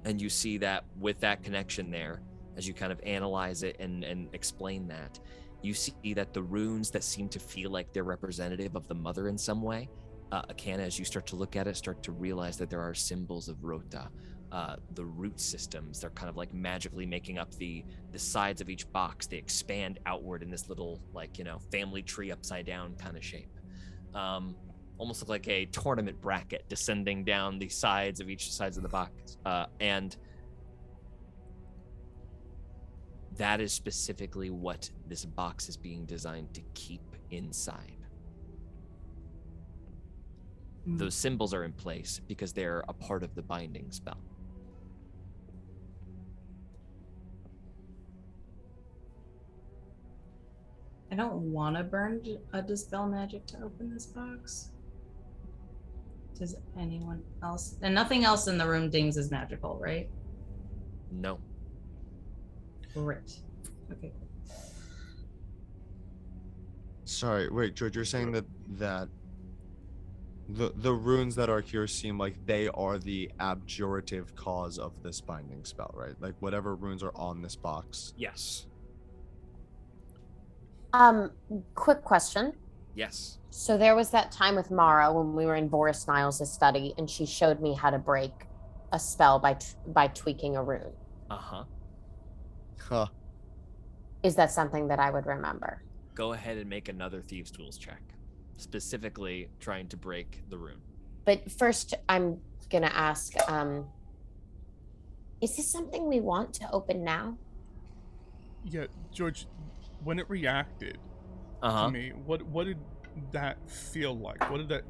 Speaker 2: And you see that with that connection there, as you kind of analyze it and explain that, you see that the runes that seem to feel like they're representative of the mother in some way, Akana, as you start to look at it, start to realize that there are symbols of Rota, the root systems. They're kind of like magically making up the sides of each box. They expand outward in this little, like, family tree upside down kind of shape. Almost look like a tournament bracket descending down the sides of each sides of the box. And that is specifically what this box is being designed to keep inside. Those symbols are in place because they're a part of the binding spell.
Speaker 1: I don't want to burn a Dispel Magic to open this box. Does anyone else? And nothing else in the room dings is magical, right?
Speaker 2: No.
Speaker 1: Great. Okay.
Speaker 4: Sorry, wait, George, you're saying that the runes that are here seem like they are the abjurative cause of this binding spell, right? Like whatever runes are on this box.
Speaker 2: Yes.
Speaker 3: Quick question.
Speaker 2: Yes.
Speaker 3: So there was that time with Mara when we were in Boris Niles' study, and she showed me how to break a spell by tweaking a rune.
Speaker 2: Uh-huh.
Speaker 4: Huh.
Speaker 3: Is that something that I would remember?
Speaker 2: Go ahead and make another Thieves' Tools check. Specifically trying to break the rune.
Speaker 3: But first, I'm gonna ask, is this something we want to open now?
Speaker 6: Yeah, George, when it reacted to me, what did that feel like? What did that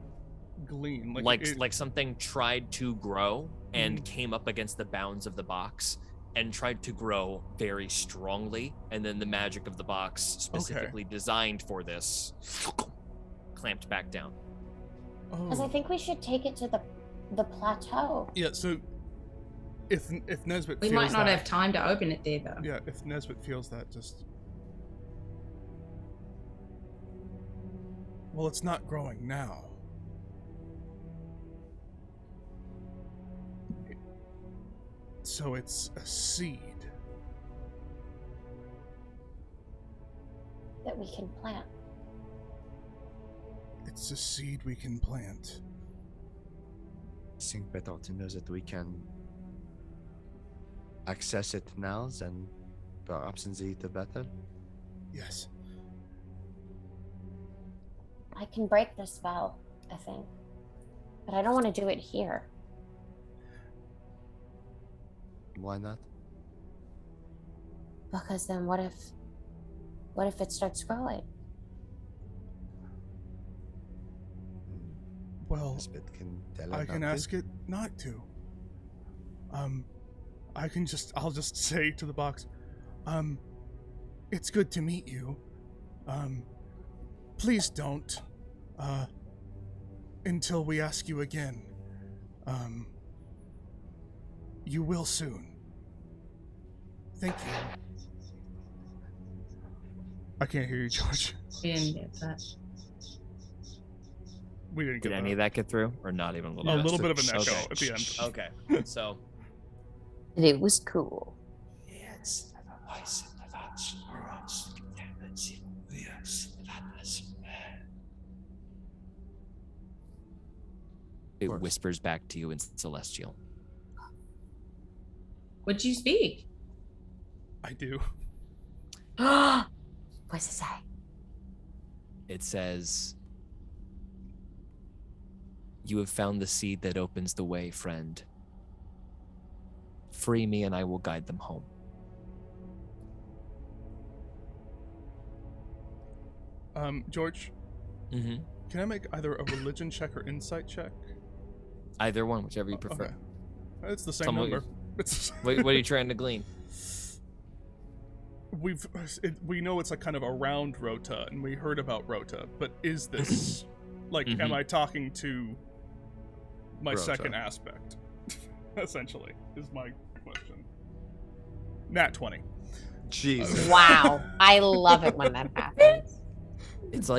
Speaker 6: glean? Like
Speaker 2: something tried to grow and came up against the bounds of the box and tried to grow very strongly, and then the magic of the box, specifically designed for this, clamped back down.
Speaker 3: Because I think we should take it to the plateau.
Speaker 6: Yeah, so if Nesbitt
Speaker 1: we
Speaker 6: feels
Speaker 1: might not
Speaker 6: that,
Speaker 1: have time to open it there, though.
Speaker 6: Yeah, if Nesbitt feels that, just Well, it's not growing now. So it's a seed.
Speaker 3: That we can plant.
Speaker 6: It's a seed we can plant.
Speaker 4: I think better to know that we can access it now than perhaps in the battle.
Speaker 6: Yes.
Speaker 3: I can break the spell, I think. But I don't want to do it here.
Speaker 4: Why not?
Speaker 3: Because then what if it starts growing?
Speaker 6: Well,
Speaker 4: Lisbeth can tell
Speaker 6: I
Speaker 4: about
Speaker 6: can ask it not to. I'll just say to the box, it's good to meet you. Please don't, until we ask you again. You will soon. Thank you. I can't hear you, George.
Speaker 1: We didn't get that.
Speaker 6: We didn't get
Speaker 2: Did any of that get through, or not even a little
Speaker 6: A
Speaker 2: bit?
Speaker 6: little bit of an echo
Speaker 2: Okay.
Speaker 6: at the end.
Speaker 2: Okay, so
Speaker 3: It was cool.
Speaker 2: it whispers back to you in Celestial.
Speaker 1: What'd you speak?
Speaker 6: I do.
Speaker 3: What's it say?
Speaker 2: It says, "You have found the seed that opens the way, friend. Free me and I will guide them home."
Speaker 6: George,
Speaker 2: Mm-hmm.
Speaker 6: can I make either a religion check or insight check?
Speaker 2: Either one, whichever you prefer.
Speaker 6: Okay. It's the same
Speaker 2: Tell me what
Speaker 6: number. It's
Speaker 2: What are you trying to glean?
Speaker 6: we know it's a kind of around Rota, and we heard about Rota, but is this like am I talking to my
Speaker 4: Rota.
Speaker 6: second aspect? Essentially, is my question. Nat 20.
Speaker 4: Jesus.
Speaker 3: Wow. I love it when that happens.
Speaker 2: It's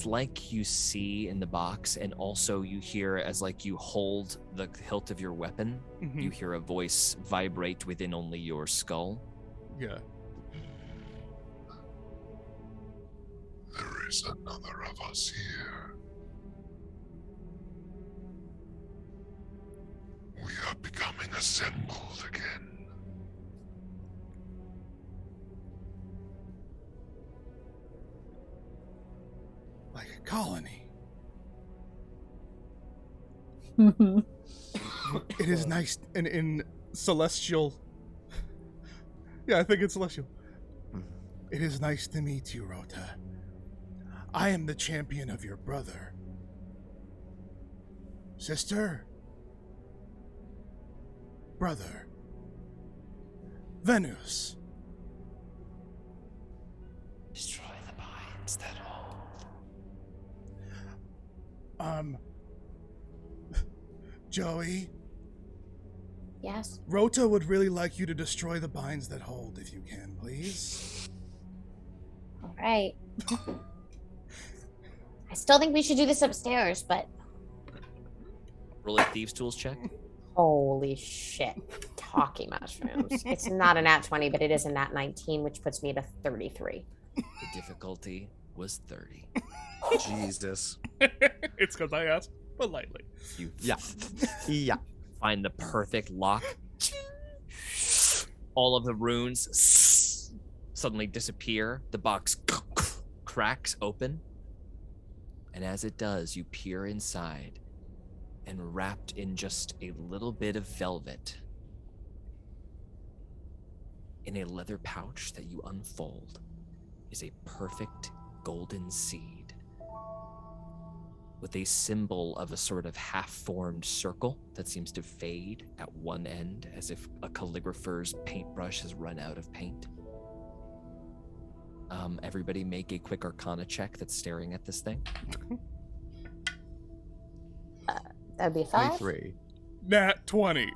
Speaker 2: like you see in the box, and also you hear as like you hold the hilt of your weapon,
Speaker 6: Mhm.
Speaker 2: you hear a voice vibrate within only your skull.
Speaker 6: Yeah.
Speaker 8: There is another of us here. We are becoming assembled again.
Speaker 6: Like a colony. It is nice and in celestial. Yeah, I think it's celestial. It is nice to meet you, Rota. I am the champion of your brother. Sister? Brother. Venus.
Speaker 7: Destroy the binds that hold.
Speaker 6: Joey,
Speaker 3: Yes.
Speaker 6: Rota would really like you to destroy the binds that hold, if you can, please.
Speaker 3: All right. I still think we should do this upstairs, but
Speaker 2: Roll a thieves tools check.
Speaker 3: holy shit. Talking mushrooms. It's not a nat 20, but it is a nat 19, which puts me at a 33.
Speaker 2: The difficulty was 30.
Speaker 4: Jesus.
Speaker 6: It's because I asked politely.
Speaker 2: You
Speaker 4: Yeah. Yeah.
Speaker 2: find the perfect lock. All of the runes suddenly disappear. The box cracks open. And as it does, you peer inside, and wrapped in just a little bit of velvet, in a leather pouch that you unfold, is a perfect golden seed with a symbol of a sort of half-formed circle that seems to fade at one end, as if a calligrapher's paintbrush has run out of paint. Everybody make a quick Arcana check that's staring at this thing.
Speaker 3: That'd be a 5.
Speaker 4: 23.
Speaker 6: Nat 20.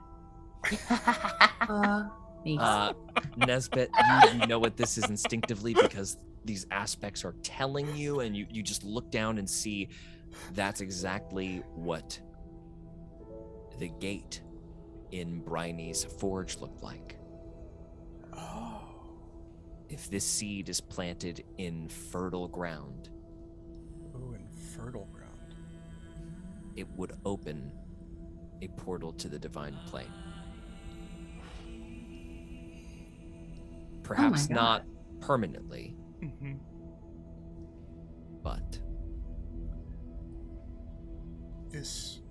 Speaker 1: Thanks.
Speaker 2: Nesbit, you know what this is instinctively because these aspects are telling you, and you just look down and see that's exactly what the gate in Bryony's forge looked like.
Speaker 6: Oh.
Speaker 2: If this seed is planted in fertile ground,
Speaker 6: In fertile ground.
Speaker 2: it would open a portal to the divine plane. Perhaps
Speaker 1: God.
Speaker 2: not permanently,
Speaker 6: Mm-hmm.
Speaker 2: but
Speaker 6: This,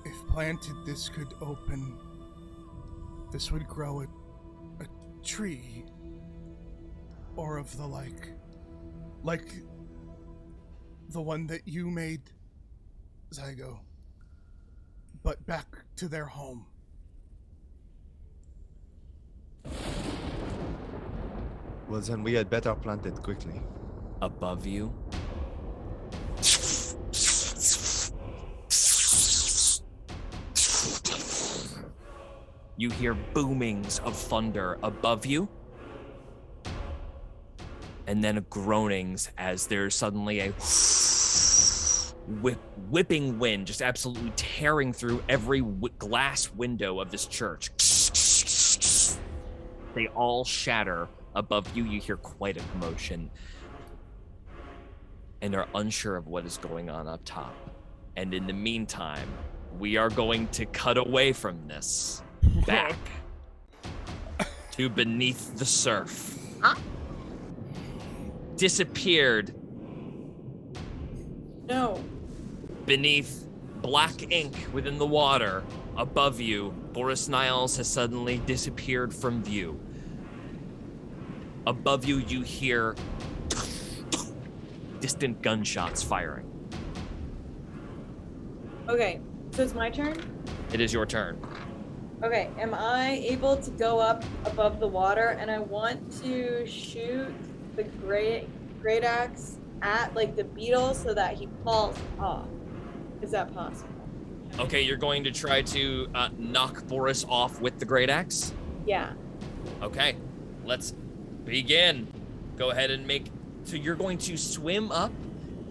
Speaker 6: if planted, this could open. This would grow a tree, or of the like the one that you made, Zygo, but back to their home.
Speaker 4: Well, then we had better plant it quickly.
Speaker 2: above you, you hear boomings of thunder above you, and then groanings as there's suddenly a whipping wind just absolutely tearing through every glass window of this church. They all shatter above you. You hear quite a commotion and are unsure of what is going on up top. And in the meantime, we are going to cut away from this back to Beneath the Surf. Disappeared
Speaker 5: No.
Speaker 2: beneath black ink within the water above you. Boris Niles has suddenly disappeared from view. Above you, you hear distant gunshots firing.
Speaker 5: Okay, so it's my turn?
Speaker 2: It is your turn.
Speaker 5: Okay, am I able to go up above the water, and I want to shoot the great axe at like the beetle so that he falls off? Is that possible?
Speaker 2: Okay, you're going to try to knock Boris off with the great axe?
Speaker 5: Yeah.
Speaker 2: Okay, let's begin. Go ahead and make... So you're going to swim up.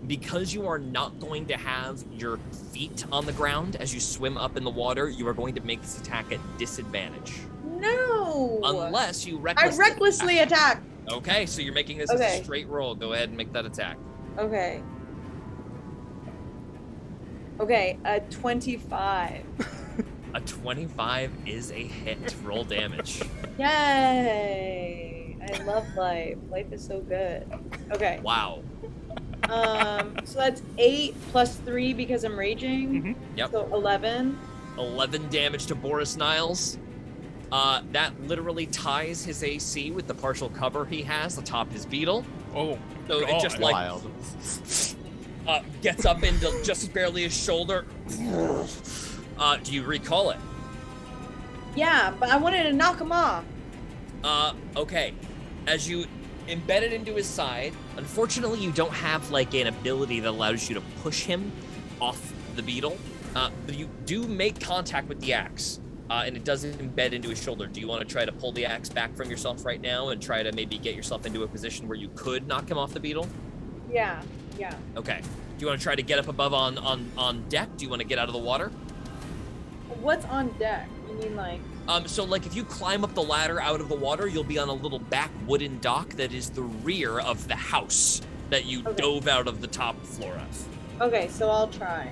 Speaker 2: Because you are not going to have your feet on the ground as you swim up in the water, you are going to make this attack at disadvantage.
Speaker 5: No!
Speaker 2: Unless you
Speaker 5: I recklessly attack.
Speaker 2: Okay, so you're making this as a straight roll. Go ahead and make that attack.
Speaker 5: Okay. Okay, a 25.
Speaker 2: A 25 is a hit. Roll damage.
Speaker 5: Yay! I love life. Life is so good. Okay.
Speaker 2: Wow.
Speaker 5: So that's 8 plus 3 because I'm raging.
Speaker 6: Mhm.
Speaker 2: Yep.
Speaker 5: So 11.
Speaker 2: 11 damage to Boris Niles. That literally ties his AC with the partial cover he has atop his beetle.
Speaker 6: Oh,
Speaker 2: So it just like
Speaker 4: Wild.
Speaker 2: gets up into just barely his shoulder. Do you recall it?
Speaker 5: Yeah, but I wanted to knock him off.
Speaker 2: Okay. As you embed it into his side, unfortunately you don't have like an ability that allows you to push him off the beetle. But you do make contact with the axe, and it does embed into his shoulder. Do you want to try to pull the axe back from yourself right now and try to maybe get yourself into a position where you could knock him off the beetle?
Speaker 5: Yeah.
Speaker 2: Okay. Do you want to try to get up above on deck? Do you want to get out of the water?
Speaker 5: What's on deck? You mean like...
Speaker 2: So like if you climb up the ladder out of the water, you'll be on a little back wooden dock that is the rear of the house that you dove out of the top floor of.
Speaker 5: Okay, so I'll try.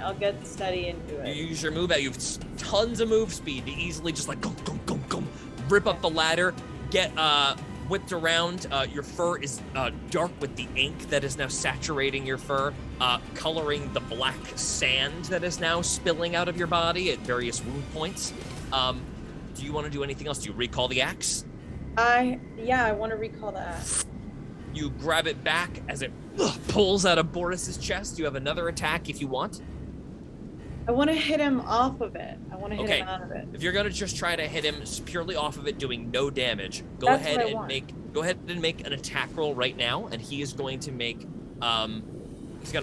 Speaker 5: I'll get steady into
Speaker 2: You
Speaker 5: it.
Speaker 2: use your move out. You have tons of move speed to easily just like go, rip up the ladder, get whipped around. Your fur is dark with the ink that is now saturating your fur, coloring the black sand that is now spilling out of your body at various wound points. Do you want to do anything else? Do you recall the axe?
Speaker 5: I want to recall that.
Speaker 2: You grab it back as it pulls out of Boris's chest. You have another attack if you want.
Speaker 5: I want to hit him off of it. I want to hit
Speaker 2: Okay.
Speaker 5: him out of it.
Speaker 2: If you're gonna just try to hit him purely off of it, doing no damage, go
Speaker 5: That's
Speaker 2: ahead
Speaker 5: what I
Speaker 2: and
Speaker 5: want.
Speaker 2: make an attack roll right now, and he is going to make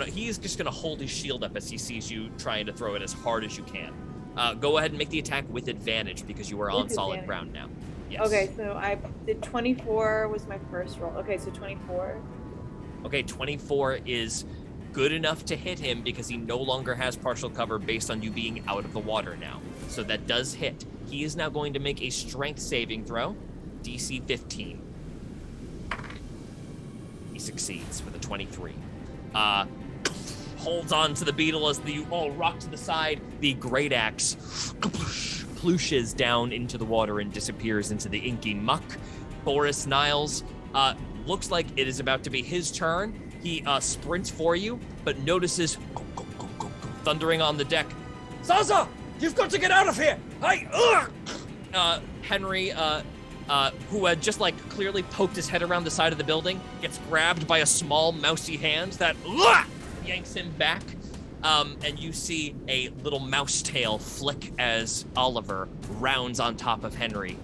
Speaker 2: he's just gonna hold his shield up as he sees you trying to throw it as hard as you can. Go ahead and make the attack with advantage because you are on
Speaker 5: With
Speaker 2: solid
Speaker 5: advantage.
Speaker 2: ground now. Yes.
Speaker 5: Okay, so I did 24 was my first roll. Okay, so 24.
Speaker 2: Okay, 24 is good enough to hit him because he no longer has partial cover based on you being out of the water now. So that does hit. He is now going to make a strength saving throw, DC 15. He succeeds with a 23. Holds on to the beetle as you all rock to the side. The great axe plooshes down into the water and disappears into the inky muck. Boris Niles, looks like it is about to be his turn. He sprints for you, but notices thundering on the deck. Zaza, you've got to get out of here! Henry, who had just like clearly poked his head around the side of the building, gets grabbed by a small mousy hand that yanks him back. And you see a little mouse tail flick as Oliver rounds on top of Henry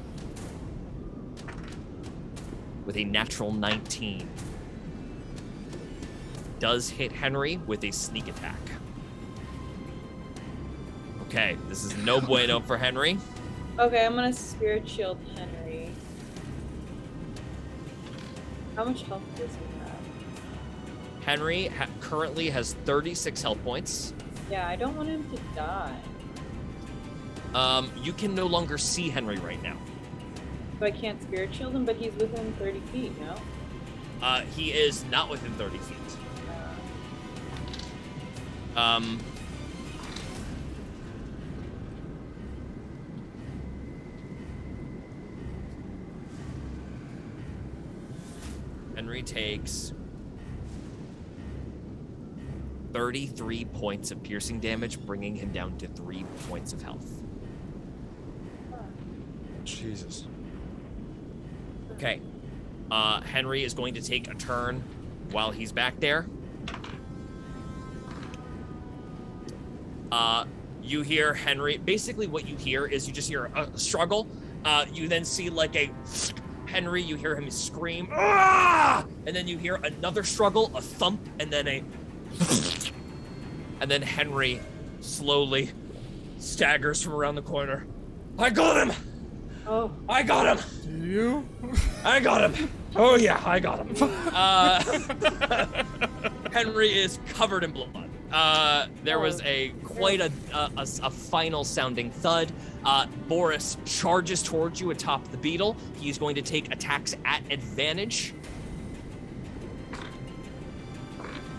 Speaker 2: with a natural 19. Does hit Henry with a sneak attack. Okay, this is no bueno for Henry.
Speaker 5: Okay, I'm gonna spirit shield Henry. How much health does he have?
Speaker 2: Henry currently has 36 health points.
Speaker 5: Yeah, I don't want him to die.
Speaker 2: You can no longer see Henry right now.
Speaker 5: So I can't spirit shield him, but he's within 30 feet, no?
Speaker 2: He is not within 30 feet. Henry takes 33 points of piercing damage, bringing him down to 3 points of health.
Speaker 4: Jesus.
Speaker 2: Okay. Henry is going to take a turn while he's back there. You hear Henry, basically what you hear is you just hear a struggle. You then see like a Henry, you hear him scream, "Ah!" And then you hear another struggle, a thump, and then and then Henry slowly staggers from around the corner. I got him!
Speaker 5: Oh.
Speaker 2: I got him!
Speaker 6: Did you?
Speaker 2: I got him! Oh yeah, I got him. Henry is covered in blood. There was quite a final sounding thud. Boris charges towards you atop the beetle. He's going to take attacks at advantage.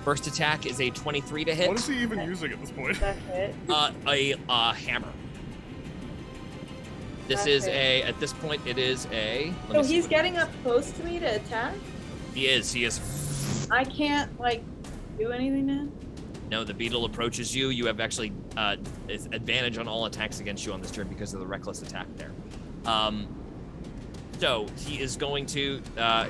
Speaker 2: First attack is a 23 to hit.
Speaker 6: What is he even using at this point?
Speaker 5: That hit.
Speaker 2: A hammer. This is at this point, it is
Speaker 5: So he's getting up close to me to attack?
Speaker 2: He is.
Speaker 5: I can't, like, do anything now?
Speaker 2: No, the beetle approaches you. You have actually advantage on all attacks against you on this turn because of the reckless attack there. So he is going to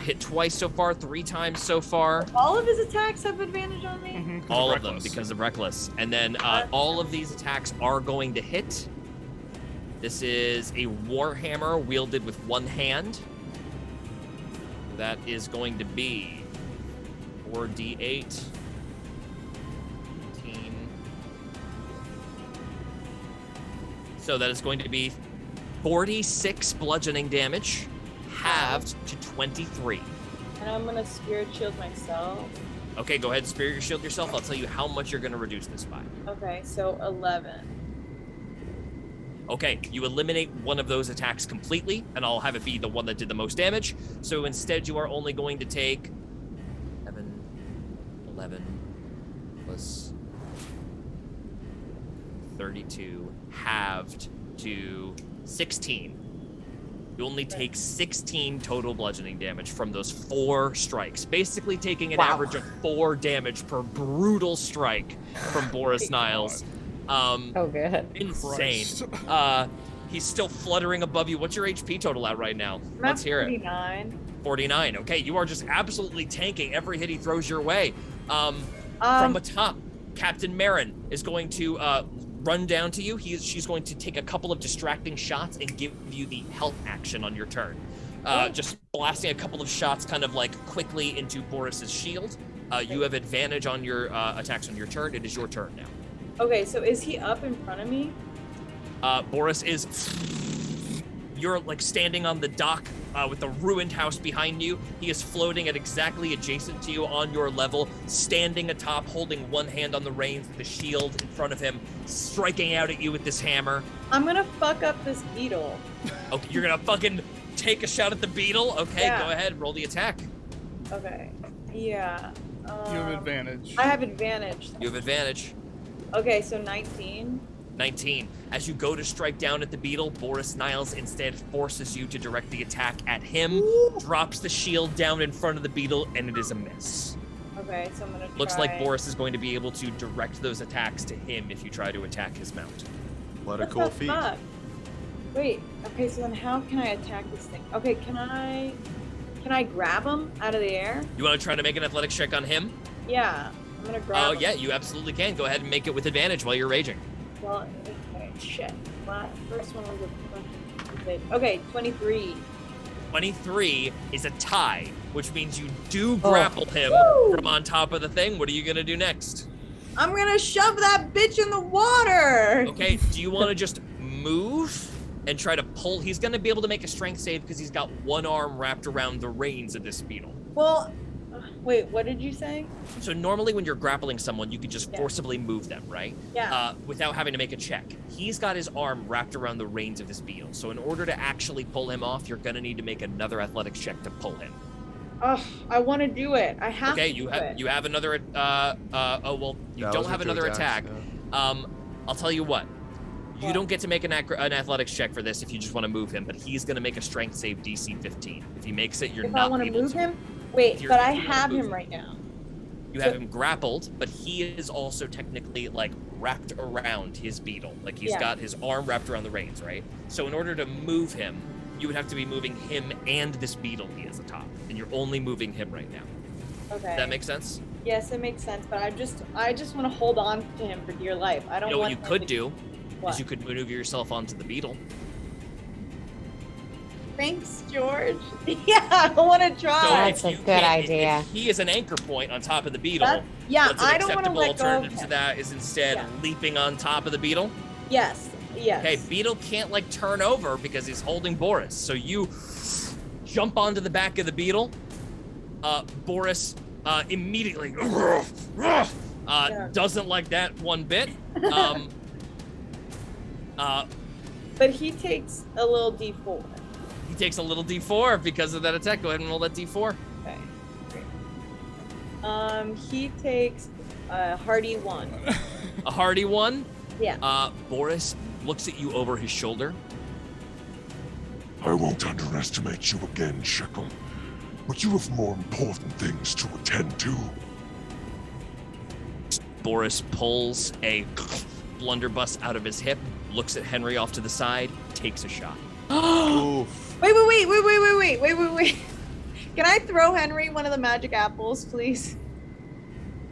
Speaker 2: hit twice so far, 3 times so far.
Speaker 5: All of his attacks have advantage on me?
Speaker 6: Mm-hmm,
Speaker 2: all of them because of reckless. And then all of these attacks are going to hit. This is a warhammer wielded with one hand. That is going to be 4d8. So that is going to be 46 bludgeoning damage, halved to 23.
Speaker 5: And I'm gonna spirit shield myself.
Speaker 2: Okay, go ahead and spirit shield yourself. I'll tell you how much you're gonna reduce this by.
Speaker 5: Okay, so 11.
Speaker 2: Okay, you eliminate one of those attacks completely, and I'll have it be the one that did the most damage. So instead, you are only going to take 11 plus 32, halved to 16. You only take 16 total bludgeoning damage from those 4 strikes, basically taking an average of 4 damage per brutal strike from Boris Niles.
Speaker 3: Oh, good.
Speaker 2: Insane. He's still fluttering above you. What's your HP total at right now? Let's hear it.
Speaker 5: 49.
Speaker 2: 49. Okay, you are just absolutely tanking every hit he throws your way. From the top, Captain Marin is going to run down to you. She's going to take a couple of distracting shots and give you the help action on your turn. Just blasting a couple of shots kind of like quickly into Boris's shield. You have advantage on your attacks on your turn. It is your turn now.
Speaker 5: Okay, so is he up in front of me?
Speaker 2: Boris is You're like standing on the dock with the ruined house behind you. He is floating at exactly adjacent to you on your level, standing atop, holding one hand on the reins with a shield in front of him, striking out at you with this hammer.
Speaker 5: I'm gonna fuck up this beetle.
Speaker 2: Okay, you're gonna fucking take a shot at the beetle? Okay,
Speaker 5: Yeah.
Speaker 2: Go ahead, roll the attack.
Speaker 5: Okay. Yeah.
Speaker 6: You have advantage.
Speaker 5: I have advantage.
Speaker 2: You have advantage.
Speaker 5: Okay, so 19.
Speaker 2: 19. As you go to strike down at the beetle, Boris Niles instead forces you to direct the attack at him, drops the shield down in front of the beetle, and it is a miss.
Speaker 5: Okay, so I'm gonna try.
Speaker 2: Looks like Boris is going to be able to direct those attacks to him if you try to attack his mount.
Speaker 4: What a
Speaker 5: What
Speaker 4: cool
Speaker 5: the
Speaker 4: feat.
Speaker 5: fuck? Wait, okay, so then how can I attack this thing? Okay, can I grab him out of the air?
Speaker 2: You want to try to make an athletics check on him?
Speaker 5: Yeah, I'm gonna grab him.
Speaker 2: Yeah, you absolutely can. Go ahead and make it with advantage while you're raging.
Speaker 5: Well, okay, shit. First one was a fucking... Okay, 23.
Speaker 2: 23 is a tie, which means you do grapple him from on top of the thing. What are you going to do next?
Speaker 5: I'm gonna shove that bitch in the water!
Speaker 2: Okay, do you want to just move and try to pull? He's going to be able to make a strength save because he's got one arm wrapped around the reins of this beetle.
Speaker 5: Well, wait, what did you say?
Speaker 2: So normally when you're grappling someone, you can just forcibly move them, right?
Speaker 5: Yeah.
Speaker 2: Without having to make a check. He's got his arm wrapped around the reins of this beetle. So in order to actually pull him off, you're going to need to make another athletics check to pull him.
Speaker 5: Oh, I want to do it. I have
Speaker 2: Okay,
Speaker 5: to
Speaker 2: you
Speaker 5: do
Speaker 2: have
Speaker 5: it.
Speaker 2: you have another you don't have another attack. I'll tell you what. You don't get to make an athletics check for this if you just want to move him, but he's going to make a strength save DC 15. If he makes it, you're
Speaker 5: If
Speaker 2: not
Speaker 5: I want to
Speaker 2: able
Speaker 5: move
Speaker 2: to.
Speaker 5: him? Wait, but I
Speaker 2: if you wanna
Speaker 5: have
Speaker 2: move
Speaker 5: him right now.
Speaker 2: You have him grappled, but he is also technically like wrapped around his beetle. Like he's got his arm wrapped around the reins, right? So in order to move him, you would have to be moving him and this beetle he is atop, and you're only moving him right now.
Speaker 5: Okay.
Speaker 2: Does that make sense?
Speaker 5: Yes, it makes sense, but I just want to hold on to him for dear life. I don't
Speaker 2: You know what
Speaker 5: want
Speaker 2: you
Speaker 5: him
Speaker 2: could
Speaker 5: to-
Speaker 2: do
Speaker 5: What?
Speaker 2: is you could maneuver yourself onto the beetle.
Speaker 5: Thanks, George. Yeah, I want to try.
Speaker 3: That's a good idea.
Speaker 2: If he is an anchor point on top of the beetle.
Speaker 5: Yeah,
Speaker 2: what's an
Speaker 5: I don't want to
Speaker 2: acceptable
Speaker 5: let go of
Speaker 2: alternative to
Speaker 5: him.
Speaker 2: that is instead leaping on top of the beetle.
Speaker 5: Yes, yes.
Speaker 2: Okay, beetle can't like turn over because he's holding Boris. So you jump onto the back of the beetle. Boris immediately doesn't like that one bit.
Speaker 5: But he takes a little D4.
Speaker 2: He takes a little D4 because of that attack. Go ahead and roll that D4.
Speaker 5: Okay, great. He takes a hearty 1.
Speaker 2: A hearty 1.
Speaker 5: Yeah.
Speaker 2: Boris looks at you over his shoulder.
Speaker 8: I won't underestimate you again, Shekel. But you have more important things to attend to.
Speaker 2: Boris pulls a blunderbuss out of his hip, looks at Henry off to the side, takes a shot.
Speaker 5: Wait. Can I throw Henry one of the magic apples, please?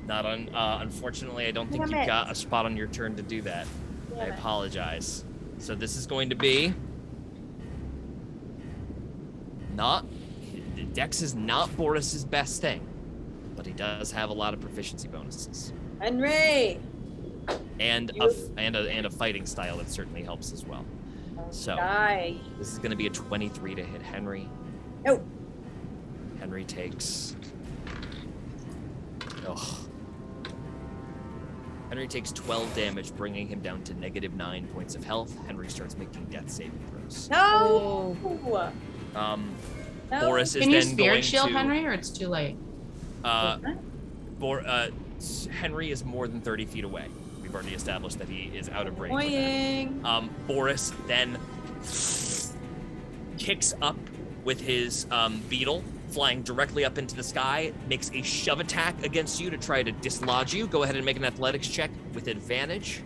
Speaker 2: Not on. Unfortunately, I don't think
Speaker 5: Damn
Speaker 2: you've
Speaker 5: it.
Speaker 2: got a spot on your turn to do that. I
Speaker 5: Damn it.
Speaker 2: apologize. So this is going to be not. Dex is not Boris's best thing, but he does have a lot of proficiency bonuses
Speaker 5: Henry.
Speaker 2: and a fighting style that certainly helps as well. So
Speaker 5: Die.
Speaker 2: this is going to be a 23 to hit Henry.
Speaker 5: No.
Speaker 2: Henry takes. Henry takes 12 damage, bringing him down to -9 points of health. Henry starts making death saving throws.
Speaker 5: No. No.
Speaker 2: Boris is
Speaker 1: Can you
Speaker 2: then
Speaker 1: spirit
Speaker 2: going
Speaker 1: shield
Speaker 2: to.
Speaker 1: Henry, or it's too late?
Speaker 2: Henry is more than 30 feet away. We've already established that he is out of range.
Speaker 5: Annoying.
Speaker 2: Boris then kicks up with his beetle, flying directly up into the sky, makes a shove attack against you to try to dislodge you. Go ahead and make an athletics check with advantage.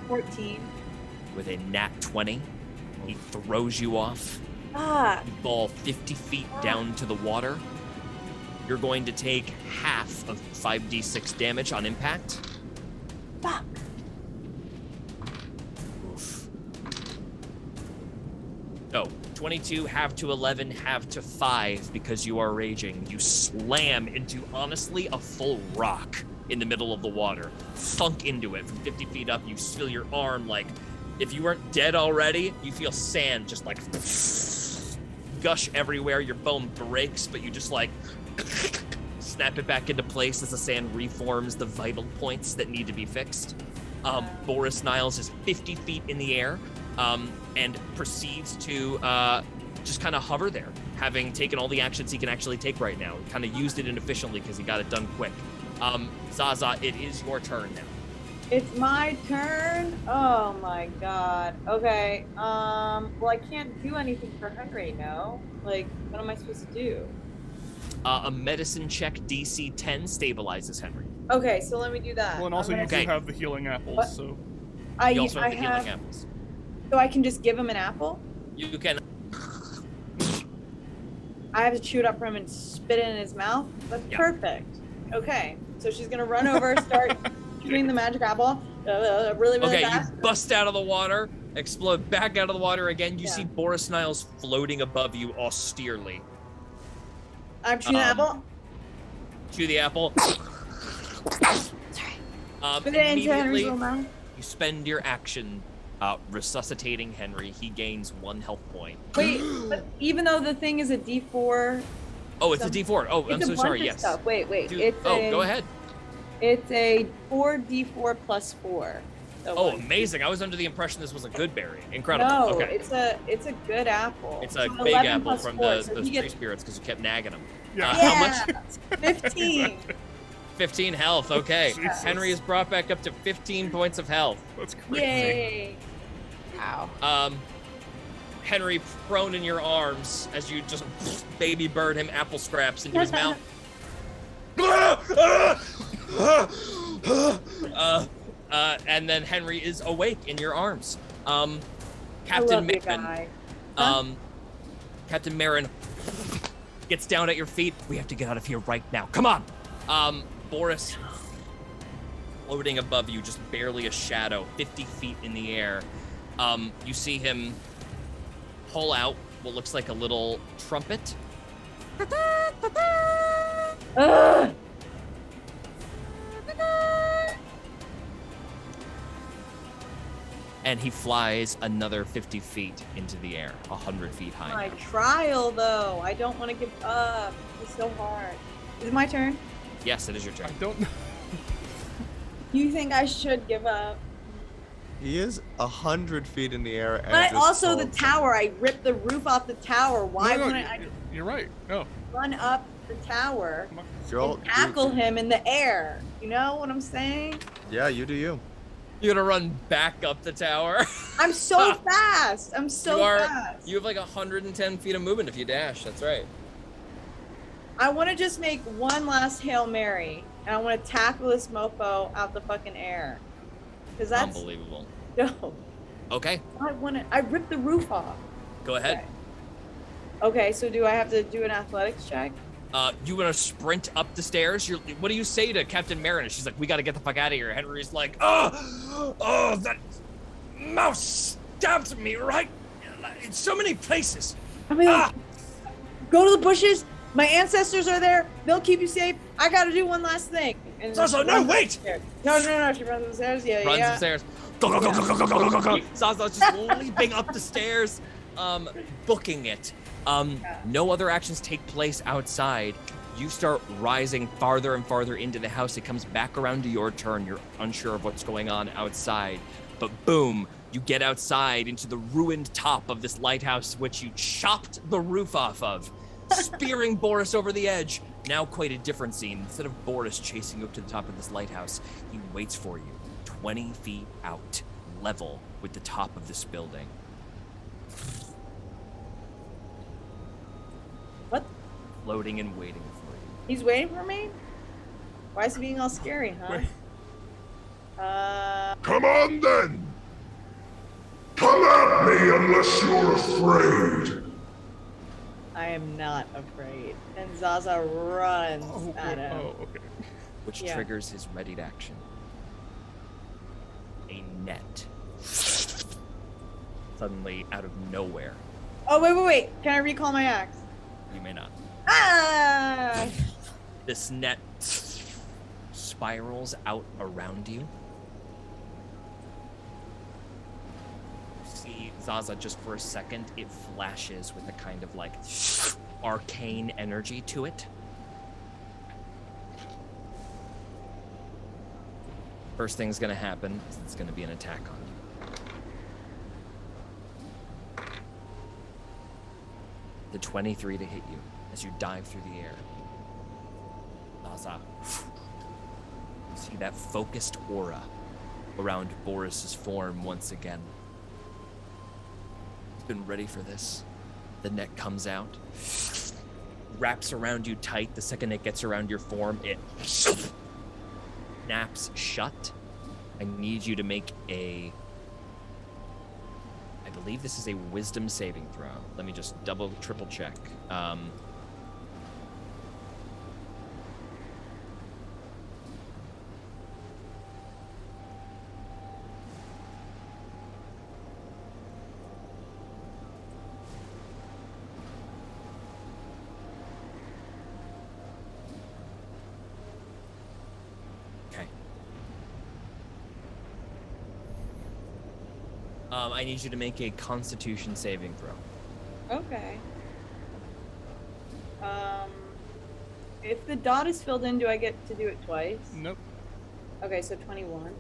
Speaker 5: 14.
Speaker 2: With a nat 20, he throws you off.
Speaker 5: Ah.
Speaker 2: You fall 50 feet down to the water. You're going to take half of 5d6 damage on impact.
Speaker 5: Fuck.
Speaker 2: Oof. Oh, 22, half to 11, half to 5 because you are raging. You slam into, honestly, a full rock in the middle of the water, sunk into it from 50 feet up. You feel your arm like, if you weren't dead already, you feel sand just like gush everywhere. Your bone breaks, but you just like snap it back into place as the sand reforms the vital points that need to be fixed. Boris Niles is 50 feet in the air and proceeds to just kind of hover there, having taken all the actions he can actually take right now. He kind of used it inefficiently because he got it done quick. Zaza, it is your turn now.
Speaker 5: It's my turn? Oh my god. Okay. Well, I can't do anything for Henry, no? Like, what am I supposed to do?
Speaker 2: A medicine check DC 10 stabilizes Henry.
Speaker 5: Okay, so let me do that.
Speaker 6: Well, and also you do
Speaker 2: Okay.
Speaker 6: have the healing apples,
Speaker 5: What?
Speaker 6: so.
Speaker 2: You also have the healing apples.
Speaker 5: So I can just give him an apple?
Speaker 2: You can.
Speaker 5: I have to chew it up for him and spit it in his mouth? That's
Speaker 2: Yeah.
Speaker 5: perfect. Okay, so she's gonna run over, start chewing the magic apple really
Speaker 2: Okay,
Speaker 5: fast.
Speaker 2: you bust out of the water, explode back out of the water again. You
Speaker 5: Yeah.
Speaker 2: see Boris Niles floating above you austerely.
Speaker 5: I'm chewing the apple.
Speaker 2: Chew the apple.
Speaker 5: Spit it into Henry's
Speaker 2: Immediately,
Speaker 5: little mouth.
Speaker 2: you spend your action resuscitating Henry. He gains 1 health point.
Speaker 5: Wait, but even though the thing is a D4,
Speaker 2: Oh, it's a D4. Oh, I'm
Speaker 5: it's
Speaker 2: so
Speaker 5: a
Speaker 2: sorry.
Speaker 5: bunch of
Speaker 2: Yes.
Speaker 5: stuff. Wait.
Speaker 2: Go ahead.
Speaker 5: It's a 4D4 plus 4. So
Speaker 2: Oh,
Speaker 5: one.
Speaker 2: amazing. I was under the impression this was a good berry. Incredible.
Speaker 5: No,
Speaker 2: Okay.
Speaker 5: it's a good apple.
Speaker 2: It's a
Speaker 5: So
Speaker 2: big
Speaker 5: 11
Speaker 2: apple
Speaker 5: plus
Speaker 2: from
Speaker 5: 4,
Speaker 2: the
Speaker 5: so
Speaker 2: tree
Speaker 5: he gets-
Speaker 2: spirits because you kept nagging them.
Speaker 6: Yeah.
Speaker 2: How much?
Speaker 5: 15.
Speaker 2: 15 health. Okay.
Speaker 6: Jesus.
Speaker 2: Henry is brought back up to 15 points of health.
Speaker 6: That's crazy.
Speaker 5: Yay.
Speaker 3: Ow.
Speaker 2: Henry prone in your arms as you just baby bird him apple scraps into his mouth. And then Henry is awake in your arms.
Speaker 5: I
Speaker 2: Captain
Speaker 5: love you,
Speaker 2: Marin,
Speaker 5: guy.
Speaker 2: Captain Marin gets down at your feet. We have to get out of here right now. Come on. Boris, floating above you, just barely a shadow, 50 feet in the air. You see him pull out what looks like a little trumpet.
Speaker 5: Ugh.
Speaker 2: And he flies another 50 feet into the air, 100 feet high.
Speaker 5: My
Speaker 2: now.
Speaker 5: trial, though. I don't want to give up. It's so hard. Is it my turn?
Speaker 2: Yes, it is your turn.
Speaker 6: I don't know.
Speaker 5: You think I should give up?
Speaker 4: He is 100 feet in the air. And
Speaker 5: But
Speaker 4: just
Speaker 5: also the
Speaker 4: told-
Speaker 5: tower. I ripped the roof off the tower. Why
Speaker 6: No,
Speaker 5: wouldn't I
Speaker 6: you're right. No.
Speaker 5: run up the tower
Speaker 4: You're all-
Speaker 5: and tackle him in the air? You know what I'm saying?
Speaker 4: Yeah, you do you.
Speaker 2: You're gonna run back up the tower.
Speaker 5: I'm so fast. I'm so fast.
Speaker 2: You have like 110 feet of movement if you dash. That's right.
Speaker 5: I want to just make one last Hail Mary, and I want to tackle this mofo out the fucking air. Because that's
Speaker 2: Unbelievable.
Speaker 5: no.
Speaker 2: Okay,
Speaker 5: I ripped the roof off.
Speaker 2: go ahead.
Speaker 5: Okay, so do I have to do an athletics check?
Speaker 2: You want to sprint up the stairs? What do you say to Captain Marin? She's like, we got to get the fuck out of here. Henry's like, oh, that mouse stabbed me right in so many places.
Speaker 5: I mean, go to the bushes. My ancestors are there. They'll keep you safe. I got to do one last thing. And
Speaker 2: Zaza,
Speaker 5: she
Speaker 2: no,
Speaker 5: runs
Speaker 2: wait!
Speaker 5: upstairs. No. She runs upstairs. Yeah,
Speaker 2: Runs
Speaker 5: yeah.
Speaker 2: upstairs. Go. Zaza's just leaping up the stairs, booking it. No other actions take place outside. You start rising farther and farther into the house. It comes back around to your turn. You're unsure of what's going on outside. But boom, you get outside into the ruined top of this lighthouse, which you chopped the roof off of, spearing Boris over the edge. Now quite a different scene. Instead of Boris chasing you up to the top of this lighthouse, he waits for you 20 feet out, level with the top of this building.
Speaker 5: What?
Speaker 2: Floating and waiting for you.
Speaker 5: He's waiting for me? Why is he being all scary, huh?
Speaker 8: Come on then! Come at me unless you're afraid!
Speaker 5: I am not afraid. And Zaza runs at him.
Speaker 6: Oh, okay.
Speaker 2: Which
Speaker 5: Yeah.
Speaker 2: triggers his readied action. A net. Suddenly, out of nowhere.
Speaker 5: Oh, wait. Can I recall my axe?
Speaker 2: You may not.
Speaker 5: Ah!
Speaker 2: This net spirals out around you. See Zaza, just for a second, it flashes with a kind of like arcane energy to it. First thing's gonna happen is it's gonna be an attack on you. The 23 to hit you as you dive through the air. Zaza, you see that focused aura around Boris's form once again. He's been ready for this. The net comes out, wraps around you tight. The second it gets around your form, it snaps shut. I need you to make a, I believe this is a wisdom saving throw. Let me just triple check. I need you to make a Constitution saving throw.
Speaker 5: Okay. If the dot is filled in, do I get to do it twice?
Speaker 6: Nope.
Speaker 5: Okay, so 21.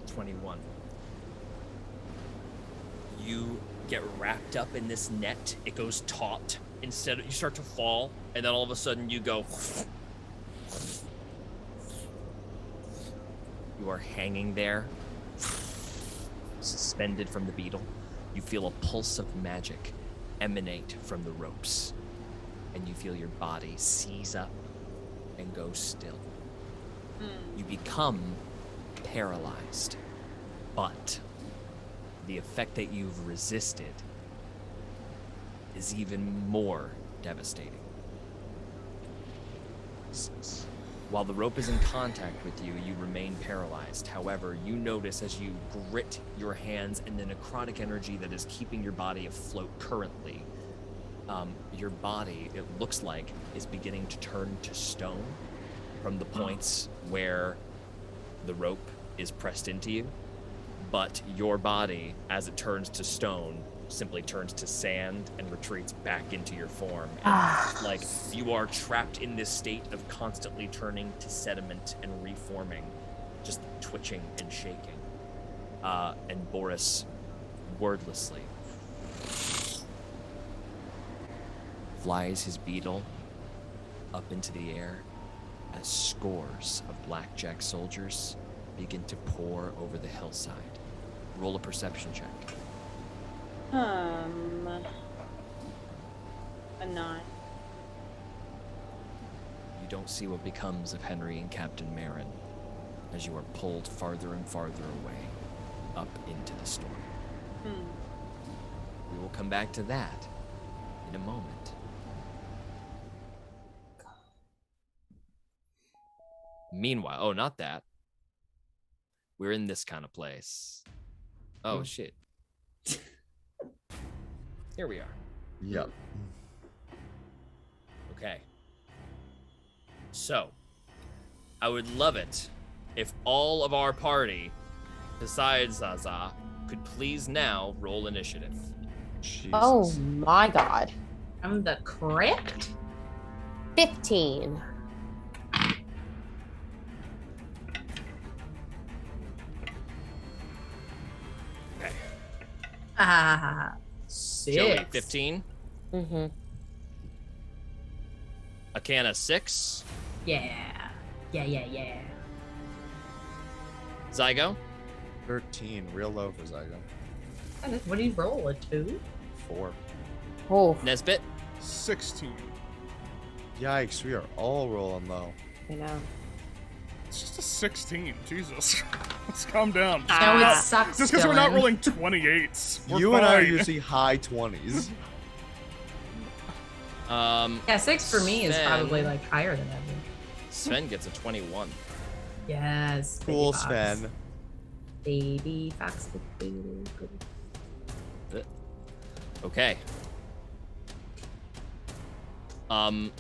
Speaker 2: 21. You get wrapped up in this net. It goes taut. Instead, you start to fall, and then all of a sudden you go. You are hanging there, suspended from the beetle. You feel a pulse of magic emanate from the ropes, and you feel your body seize up and go still. You become paralyzed, but the effect that you've resisted is even more devastating. While the rope is in contact with you, you remain paralyzed. However, you notice as you grit your hands and the necrotic energy that is keeping your body afloat currently, your body, it looks like, is beginning to turn to stone from the points where the rope is pressed into you. But your body, as it turns to stone, simply turns to sand and retreats back into your form. And like you are trapped in this state of constantly turning to sediment and reforming, just twitching and shaking. And Boris, wordlessly, flies his beetle up into the air as scores of blackjack soldiers begin to pour over the hillside. Roll a perception check.
Speaker 5: A 9.
Speaker 2: You don't see what becomes of Henry and Captain Marin as you are pulled farther and farther away up into the storm. We will come back to that in a moment. Meanwhile, oh, not that. We're in this kind of place. Oh, shit. Here we are.
Speaker 4: Yep.
Speaker 2: Okay. So, I would love it if all of our party, besides Zaza, could please now roll initiative.
Speaker 4: Jesus.
Speaker 3: Oh my god.
Speaker 1: From the crypt?
Speaker 3: 15.
Speaker 2: Okay.
Speaker 1: Six.
Speaker 2: Joey, 15.
Speaker 3: Mm-hmm.
Speaker 2: Akana, 6.
Speaker 1: Yeah.
Speaker 2: Zygo,
Speaker 4: 13, real low for Zygo.
Speaker 1: What do you roll? A 2?
Speaker 4: 4.
Speaker 3: Oh,
Speaker 2: Nesbit,
Speaker 6: 16.
Speaker 4: Yikes, we are all rolling low.
Speaker 3: I know.
Speaker 6: It's just a 16. Jesus. Let's calm down.
Speaker 1: No, it sucks.
Speaker 6: Just because we're not
Speaker 1: Dylan.
Speaker 6: rolling 28s. We're
Speaker 4: You and I are
Speaker 6: fine.
Speaker 4: usually high 20s.
Speaker 1: Yeah, 6 for me is
Speaker 2: Sven.
Speaker 1: probably like higher than average.
Speaker 2: Sven gets a 21.
Speaker 1: Yes. baby
Speaker 4: Cool,
Speaker 1: fox.
Speaker 4: Sven.
Speaker 1: Baby fox.
Speaker 2: Okay. Let me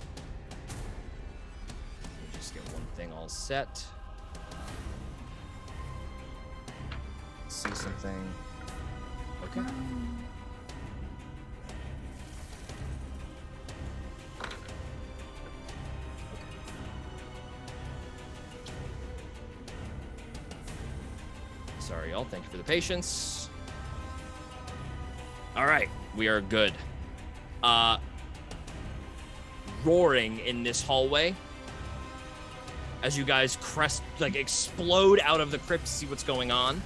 Speaker 2: just get one thing all set. see something. Okay. Sorry, y'all. Thank you for the patience. All right, we are good. Roaring in this hallway as you guys explode out of the crypt to see what's going on.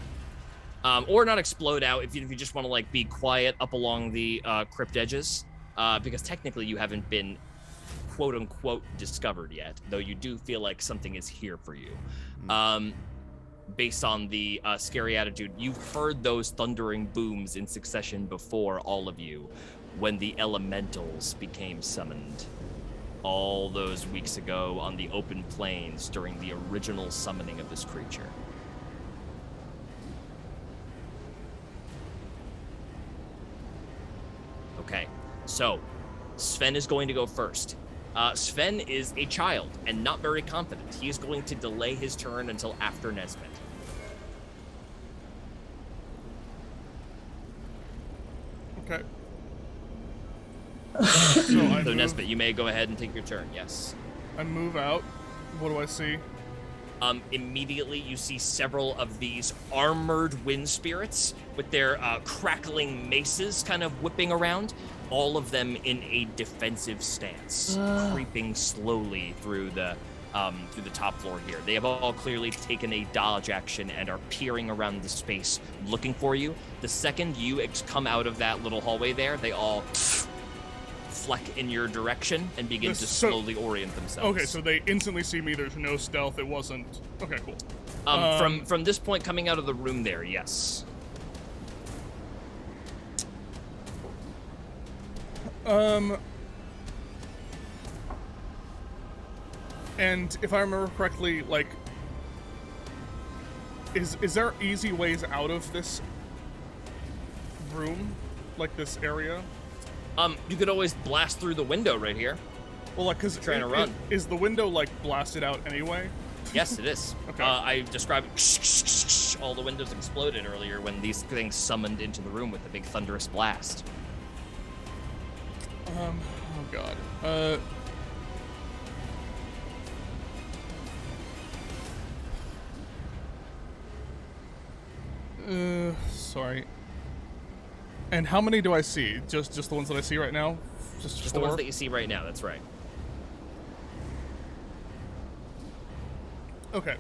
Speaker 2: Or not explode out if you just want to like be quiet up along the crypt edges, because technically you haven't been quote unquote discovered yet, though you do feel like something is here for you. Based on the scary attitude, you've heard those thundering booms in succession before, all of you, when the elementals became summoned. All those weeks ago on the open plains during the original summoning of this creature. Okay, so Sven is going to go first. Sven is a child and not very confident. He is going to delay his turn until after Nesbit.
Speaker 6: Okay.
Speaker 2: So Nesbit, you may go ahead and take your turn, yes.
Speaker 6: I move out. What do I see?
Speaker 2: Immediately you see several of these armored wind spirits with their crackling maces kind of whipping around, all of them in a defensive stance, creeping slowly through the top floor here. They have all clearly taken a dodge action and are peering around the space looking for you. The second you come out of that little hallway there, they all fleck in your direction and begin to slowly orient themselves.
Speaker 6: Okay, so they instantly see me. There's no stealth. It wasn't... Okay, cool.
Speaker 2: From this point coming out of the room there, yes.
Speaker 6: And if I remember correctly, like, is there easy ways out of this room? Like, this area?
Speaker 2: You could always blast through the window right here.
Speaker 6: Well, like, because
Speaker 2: trying to run.
Speaker 6: Is the window, like, blasted out anyway?
Speaker 2: Yes, it is.
Speaker 6: Okay.
Speaker 2: I described all the windows exploded earlier when these things summoned into the room with a big thunderous blast.
Speaker 6: Oh, God. Sorry. And how many do I see? Just the ones that I see right now?
Speaker 2: Just the ones that you see right now, that's right.
Speaker 6: Okay.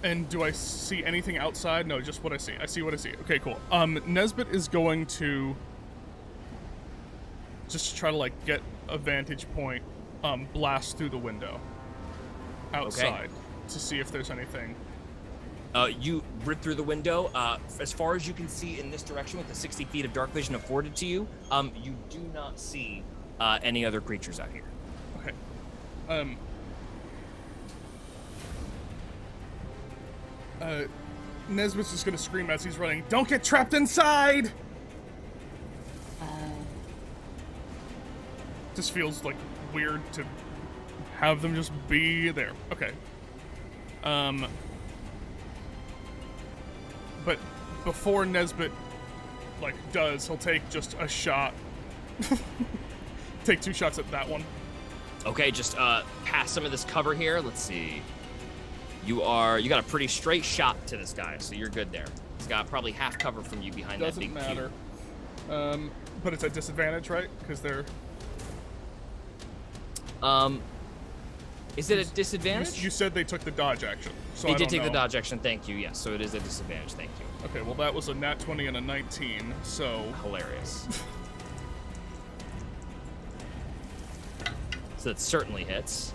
Speaker 6: And do I see anything outside? No, just what I see. I see what I see. Okay, cool. Nesbit is going to just try to, like, get a vantage point, blast through the window outside to see if there's anything.
Speaker 2: You rip through the window. As far as you can see in this direction with the 60 feet of dark vision afforded to you, you do not see any other creatures out here.
Speaker 6: Okay. Nesbit's just gonna scream as he's running, "Don't get trapped inside!" Just feels, like, weird to have them just be there. Okay. But before Nesbit, like, does, he'll take just a shot. Take 2 shots at that one.
Speaker 2: Okay, just pass some of this cover here. Let's see. You got a pretty straight shot to this guy, so you're good there. He's got probably half cover from you behind that big
Speaker 6: Doesn't matter. But it's a disadvantage, right? Because they're...
Speaker 2: Is it a disadvantage?
Speaker 6: You said they took the dodge action. So
Speaker 2: they did take the dodge action, thank you, yes. So it is a disadvantage, thank you.
Speaker 6: Okay, well that was a nat 20 and a 19, so...
Speaker 2: Hilarious. So that certainly hits.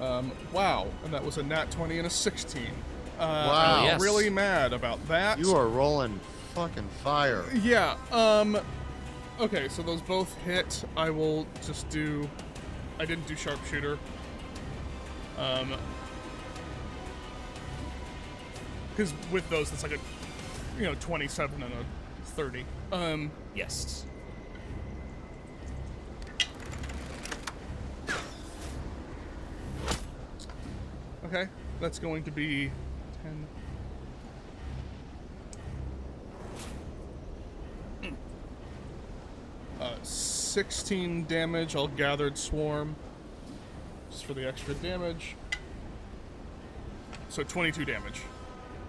Speaker 6: Wow, and that was a nat 20 and a 16.
Speaker 4: Wow.
Speaker 6: I'm
Speaker 2: Yes.
Speaker 6: really mad about that.
Speaker 4: You are rolling fucking fire.
Speaker 6: Yeah, okay, so those both hit. I will just do... I didn't do sharpshooter. Because with those, it's like a, 27 and a 30.
Speaker 2: Yes.
Speaker 6: Okay, that's going to be 10. 16 damage. I'll Gathered Swarm. Just for the extra damage. So 22 damage.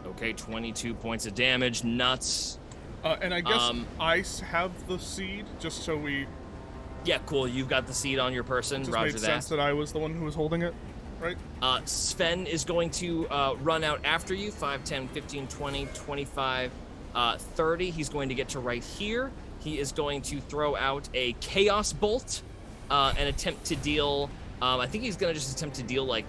Speaker 2: Okay, 22 points of damage. Nuts.
Speaker 6: And I guess I have the seed, just so we...
Speaker 2: Yeah, cool. You've got the seed on your person.
Speaker 6: It just
Speaker 2: Roger
Speaker 6: made sense that I was the one who was holding it, right?
Speaker 2: Sven is going to run out after you. 5, 10, 15, 20, 25, 30. He's going to get to right here. He is going to throw out a Chaos Bolt and attempt to deal... I think he's going to just attempt to deal, like...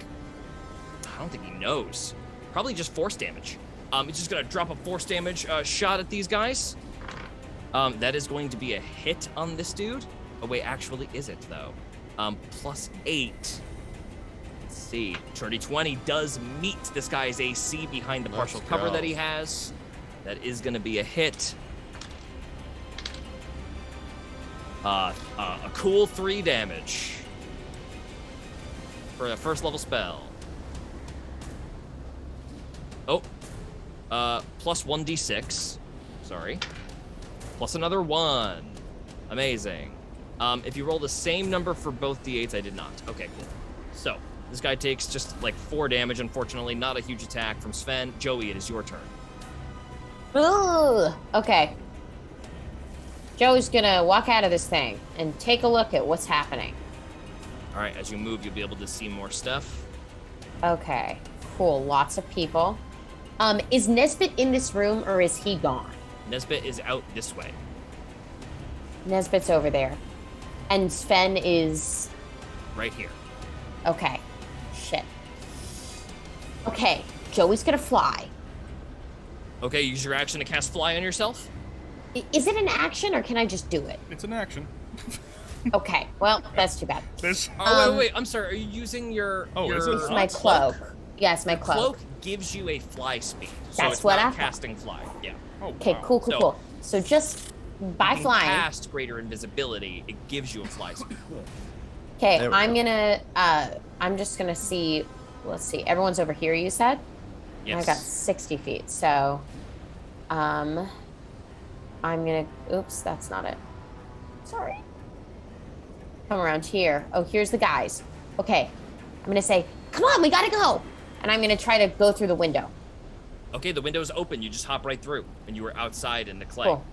Speaker 2: I don't think he knows. Probably just force damage. He's just going to drop a force damage shot at these guys. That is going to be a hit on this dude. Oh, wait, actually, is it, though? +8. Let's see. 20 does meet this guy's AC behind the partial cover that he has. That is going to be a hit. A cool 3 damage for a first level spell. Oh, plus 1d6. Sorry. Plus another 1. Amazing. If you roll the same number for both d8s, I did not. Okay, cool. So, this guy takes just like 4 damage, unfortunately. Not a huge attack from Sven. Joey, it is your turn.
Speaker 3: Ugh. Okay. Joey's gonna walk out of this thing and take a look at what's happening.
Speaker 2: All right, as you move, you'll be able to see more stuff.
Speaker 3: Okay, cool. Lots of people. Is Nesbit in this room or is he gone?
Speaker 2: Nesbit is out this way.
Speaker 3: Nesbit's over there. And Sven is...
Speaker 2: right here.
Speaker 3: Okay. Shit. Okay, Joey's gonna fly.
Speaker 2: Okay, use your action to cast Fly on yourself.
Speaker 3: Is it an action or can I just do it?
Speaker 6: It's an action.
Speaker 3: Okay, well, that's too bad.
Speaker 2: Wait, I'm sorry. Are you using your...
Speaker 3: It's my cloak. Yes, my cloak.
Speaker 2: Cloak gives you a fly speed. So
Speaker 3: That's
Speaker 2: it's
Speaker 3: what
Speaker 2: not
Speaker 3: I
Speaker 2: casting fly. Yeah.
Speaker 3: Okay, cool. So just by flying.
Speaker 2: Cast greater invisibility, it gives you a fly speed.
Speaker 3: Okay, I'm just gonna see. Let's see. Everyone's over here. You said.
Speaker 2: Yes.
Speaker 3: I got 60 feet. So, I'm gonna. Oops, that's not it. Sorry. Come around here. Oh, here's the guys. Okay, I'm gonna say, "Come on, we gotta go," and I'm gonna try to go through the window.
Speaker 2: Okay, the window's open. You just hop right through, and you are outside in the clay.
Speaker 3: Cool.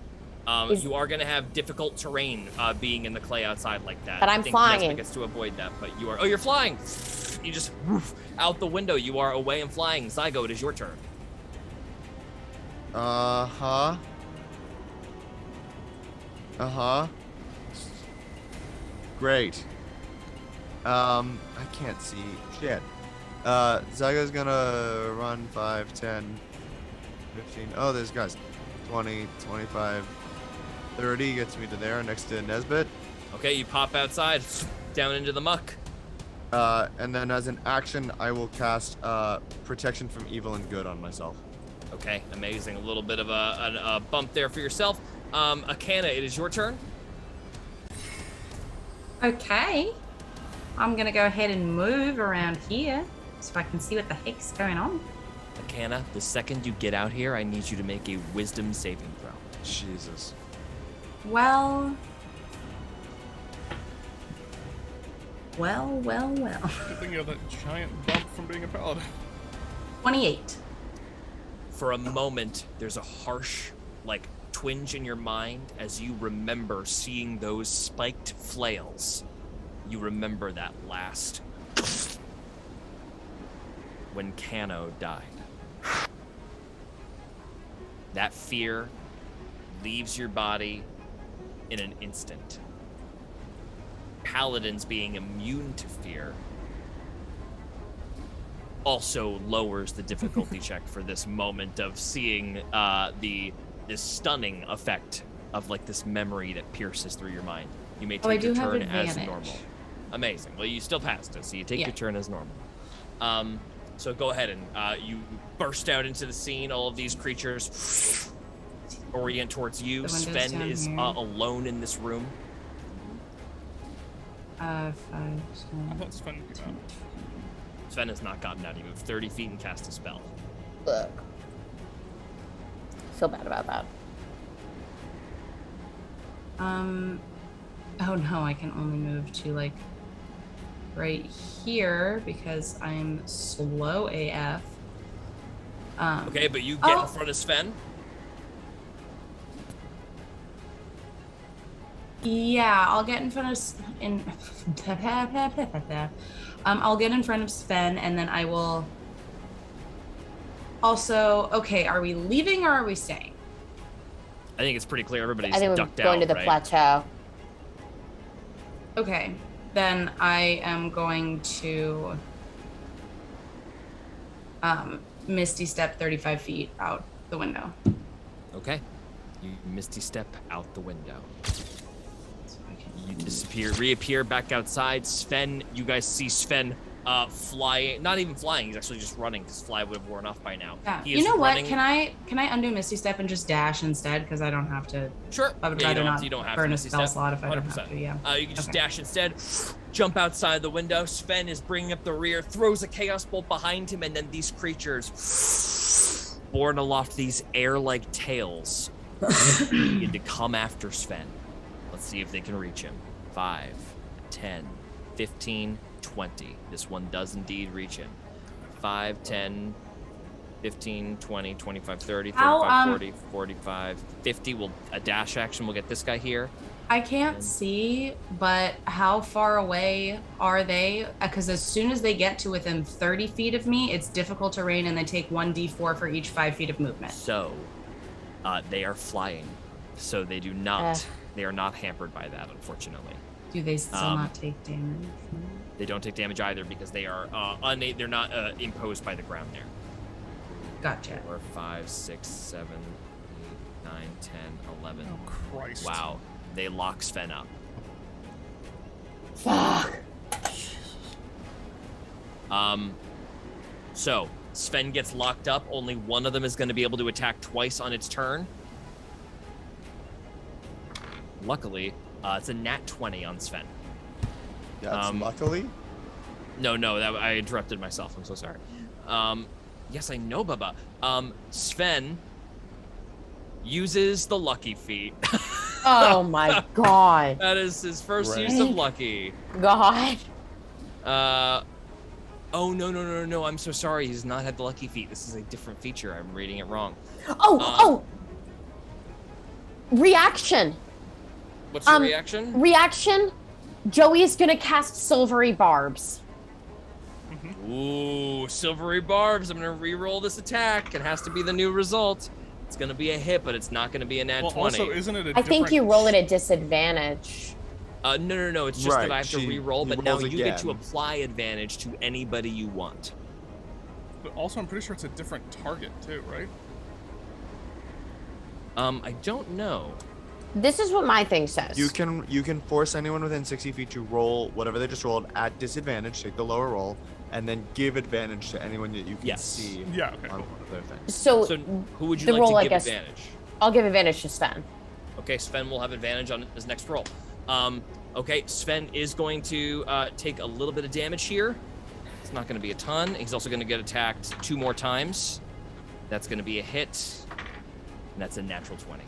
Speaker 2: You are going to have difficult terrain being in the clay outside like that.
Speaker 3: But I'm flying.
Speaker 2: Nesbit gets to avoid that, but you are... Oh, you're flying! You just woof, out the window. You are away and flying. Zygo, it is your turn.
Speaker 4: Great. I can't see shit. Zygo's gonna run 5, 10, 15. Oh, there's guys. 20, 25, 30 gets me to there next to Nesbit.
Speaker 2: Okay, you pop outside, down into the muck.
Speaker 4: And then as an action, I will cast Protection from Evil and Good on myself.
Speaker 2: Okay, amazing. A little bit of a bump there for yourself. Akana, it is your turn.
Speaker 1: Okay. I'm going to go ahead and move around here so I can see what the heck's going on.
Speaker 2: Akana, the second you get out here, I need you to make a wisdom saving throw.
Speaker 4: Jesus.
Speaker 1: Well.
Speaker 6: Good thing you have that giant bump from being a paladin.
Speaker 1: 28.
Speaker 2: For a moment, there's a harsh, like, twinge in your mind as you remember seeing those spiked flails. You remember that last when Kano died. That fear leaves your body in an instant. Paladins being immune to fear also lowers the difficulty check for this moment of seeing this stunning effect of like this memory that pierces through your mind. You may take your turn as normal. Amazing. Well, you still passed it, so you take your turn as normal. So go ahead and you burst out into the scene. All of these creatures orient towards you. Sven is alone in this room.
Speaker 1: 5, 10.
Speaker 6: I thought Sven came out.
Speaker 2: Sven has not gotten out. He moved 30 feet and cast a spell.
Speaker 3: Look. Feel bad about that.
Speaker 1: Oh no, I can only move to like right here because I'm slow AF.
Speaker 2: Okay, but you get in front of Sven.
Speaker 1: Yeah, I'll get in front of I'll get in front of Sven, and then I will also. Okay, are we leaving or are we staying?
Speaker 2: I think it's pretty clear everybody's
Speaker 3: I think we're
Speaker 2: ducked
Speaker 3: going
Speaker 2: out,
Speaker 3: to the
Speaker 2: right?
Speaker 3: plateau.
Speaker 1: Okay, then I am going to Misty Step 35 feet out the window.
Speaker 2: Okay. You Misty Step out the window. You disappear, reappear back outside. Sven, you guys see Sven flying, not even flying, he's actually just running because fly would have worn off by now.
Speaker 1: Yeah.
Speaker 2: He
Speaker 1: You
Speaker 2: is
Speaker 1: know what?
Speaker 2: running-
Speaker 1: Can I undo Misty Step and just dash instead? Because I don't have to.
Speaker 2: Sure.
Speaker 1: I would
Speaker 2: Yeah,
Speaker 1: rather not
Speaker 2: you don't have
Speaker 1: burn
Speaker 2: to
Speaker 1: a
Speaker 2: Misty
Speaker 1: spell
Speaker 2: Step.
Speaker 1: slot if I don't
Speaker 2: 100%.
Speaker 1: have to. Yeah.
Speaker 2: You can just
Speaker 1: Okay.
Speaker 2: dash instead, jump outside the window. Sven is bringing up the rear, throws a chaos bolt behind him, and then these creatures, borne aloft these air-like tails, begin to come after Sven. Let's see if they can reach him. 5, 10, 15, 20. This one does indeed reach him. 5, 10, 15, 20, 25, 30, 35, 40, 45, 50. A dash action will get this guy here.
Speaker 1: I can't see, but how far away are they? Because as soon as they get to within 30 feet of me, it's difficult terrain, and they take 1d4 for each 5 feet of movement.
Speaker 2: So, they are flying. So they do not. They are not hampered by that, unfortunately.
Speaker 1: Do they still not take damage?
Speaker 2: They don't take damage either because they are they're not imposed by the ground there.
Speaker 1: Gotcha.
Speaker 2: 4, 5, 6, 7, 8, 9, 10, 11.
Speaker 6: Oh, Christ.
Speaker 2: Wow. They lock Sven up.
Speaker 3: Fuck.
Speaker 2: So Sven gets locked up. Only one of them is going to be able to attack twice on its turn. Luckily, it's a nat 20 on Sven.
Speaker 4: That's luckily?
Speaker 2: No, I interrupted myself. I'm so sorry. Yes, I know, Bubba. Sven uses the lucky feat.
Speaker 3: Oh my god.
Speaker 2: That is his first use of lucky.
Speaker 3: God.
Speaker 2: Oh, no. I'm so sorry. He's not had the lucky feat. This is a different feature. I'm reading it wrong.
Speaker 3: Reaction.
Speaker 2: What's your reaction?
Speaker 3: Reaction. Joey's gonna cast silvery barbs.
Speaker 2: Ooh, silvery barbs. I'm gonna re-roll this attack. It has to be the new result. It's gonna be a hit, but it's not gonna be a nat 20.
Speaker 6: Also, isn't it
Speaker 3: I think you roll at a disadvantage.
Speaker 2: No. It's just that I have to re-roll, but now you get to
Speaker 4: again.
Speaker 2: apply advantage to anybody you want.
Speaker 6: But also, I'm pretty sure it's a different target too, right?
Speaker 2: I don't know.
Speaker 3: This is what my thing says.
Speaker 4: You can force anyone within 60 feet to roll whatever they just rolled at disadvantage, take the lower roll, and then give advantage to anyone that you can see on one of their things.
Speaker 3: So
Speaker 2: who would you
Speaker 3: the
Speaker 2: like
Speaker 3: roll,
Speaker 2: to
Speaker 3: I
Speaker 2: give
Speaker 3: guess,
Speaker 2: advantage?
Speaker 3: I'll give advantage to Sven.
Speaker 2: Okay, Sven will have advantage on his next roll. Okay, Sven is going to take a little bit of damage here. It's not going to be a ton. He's also going to get attacked 2 more times. That's going to be a hit, and that's a natural 20.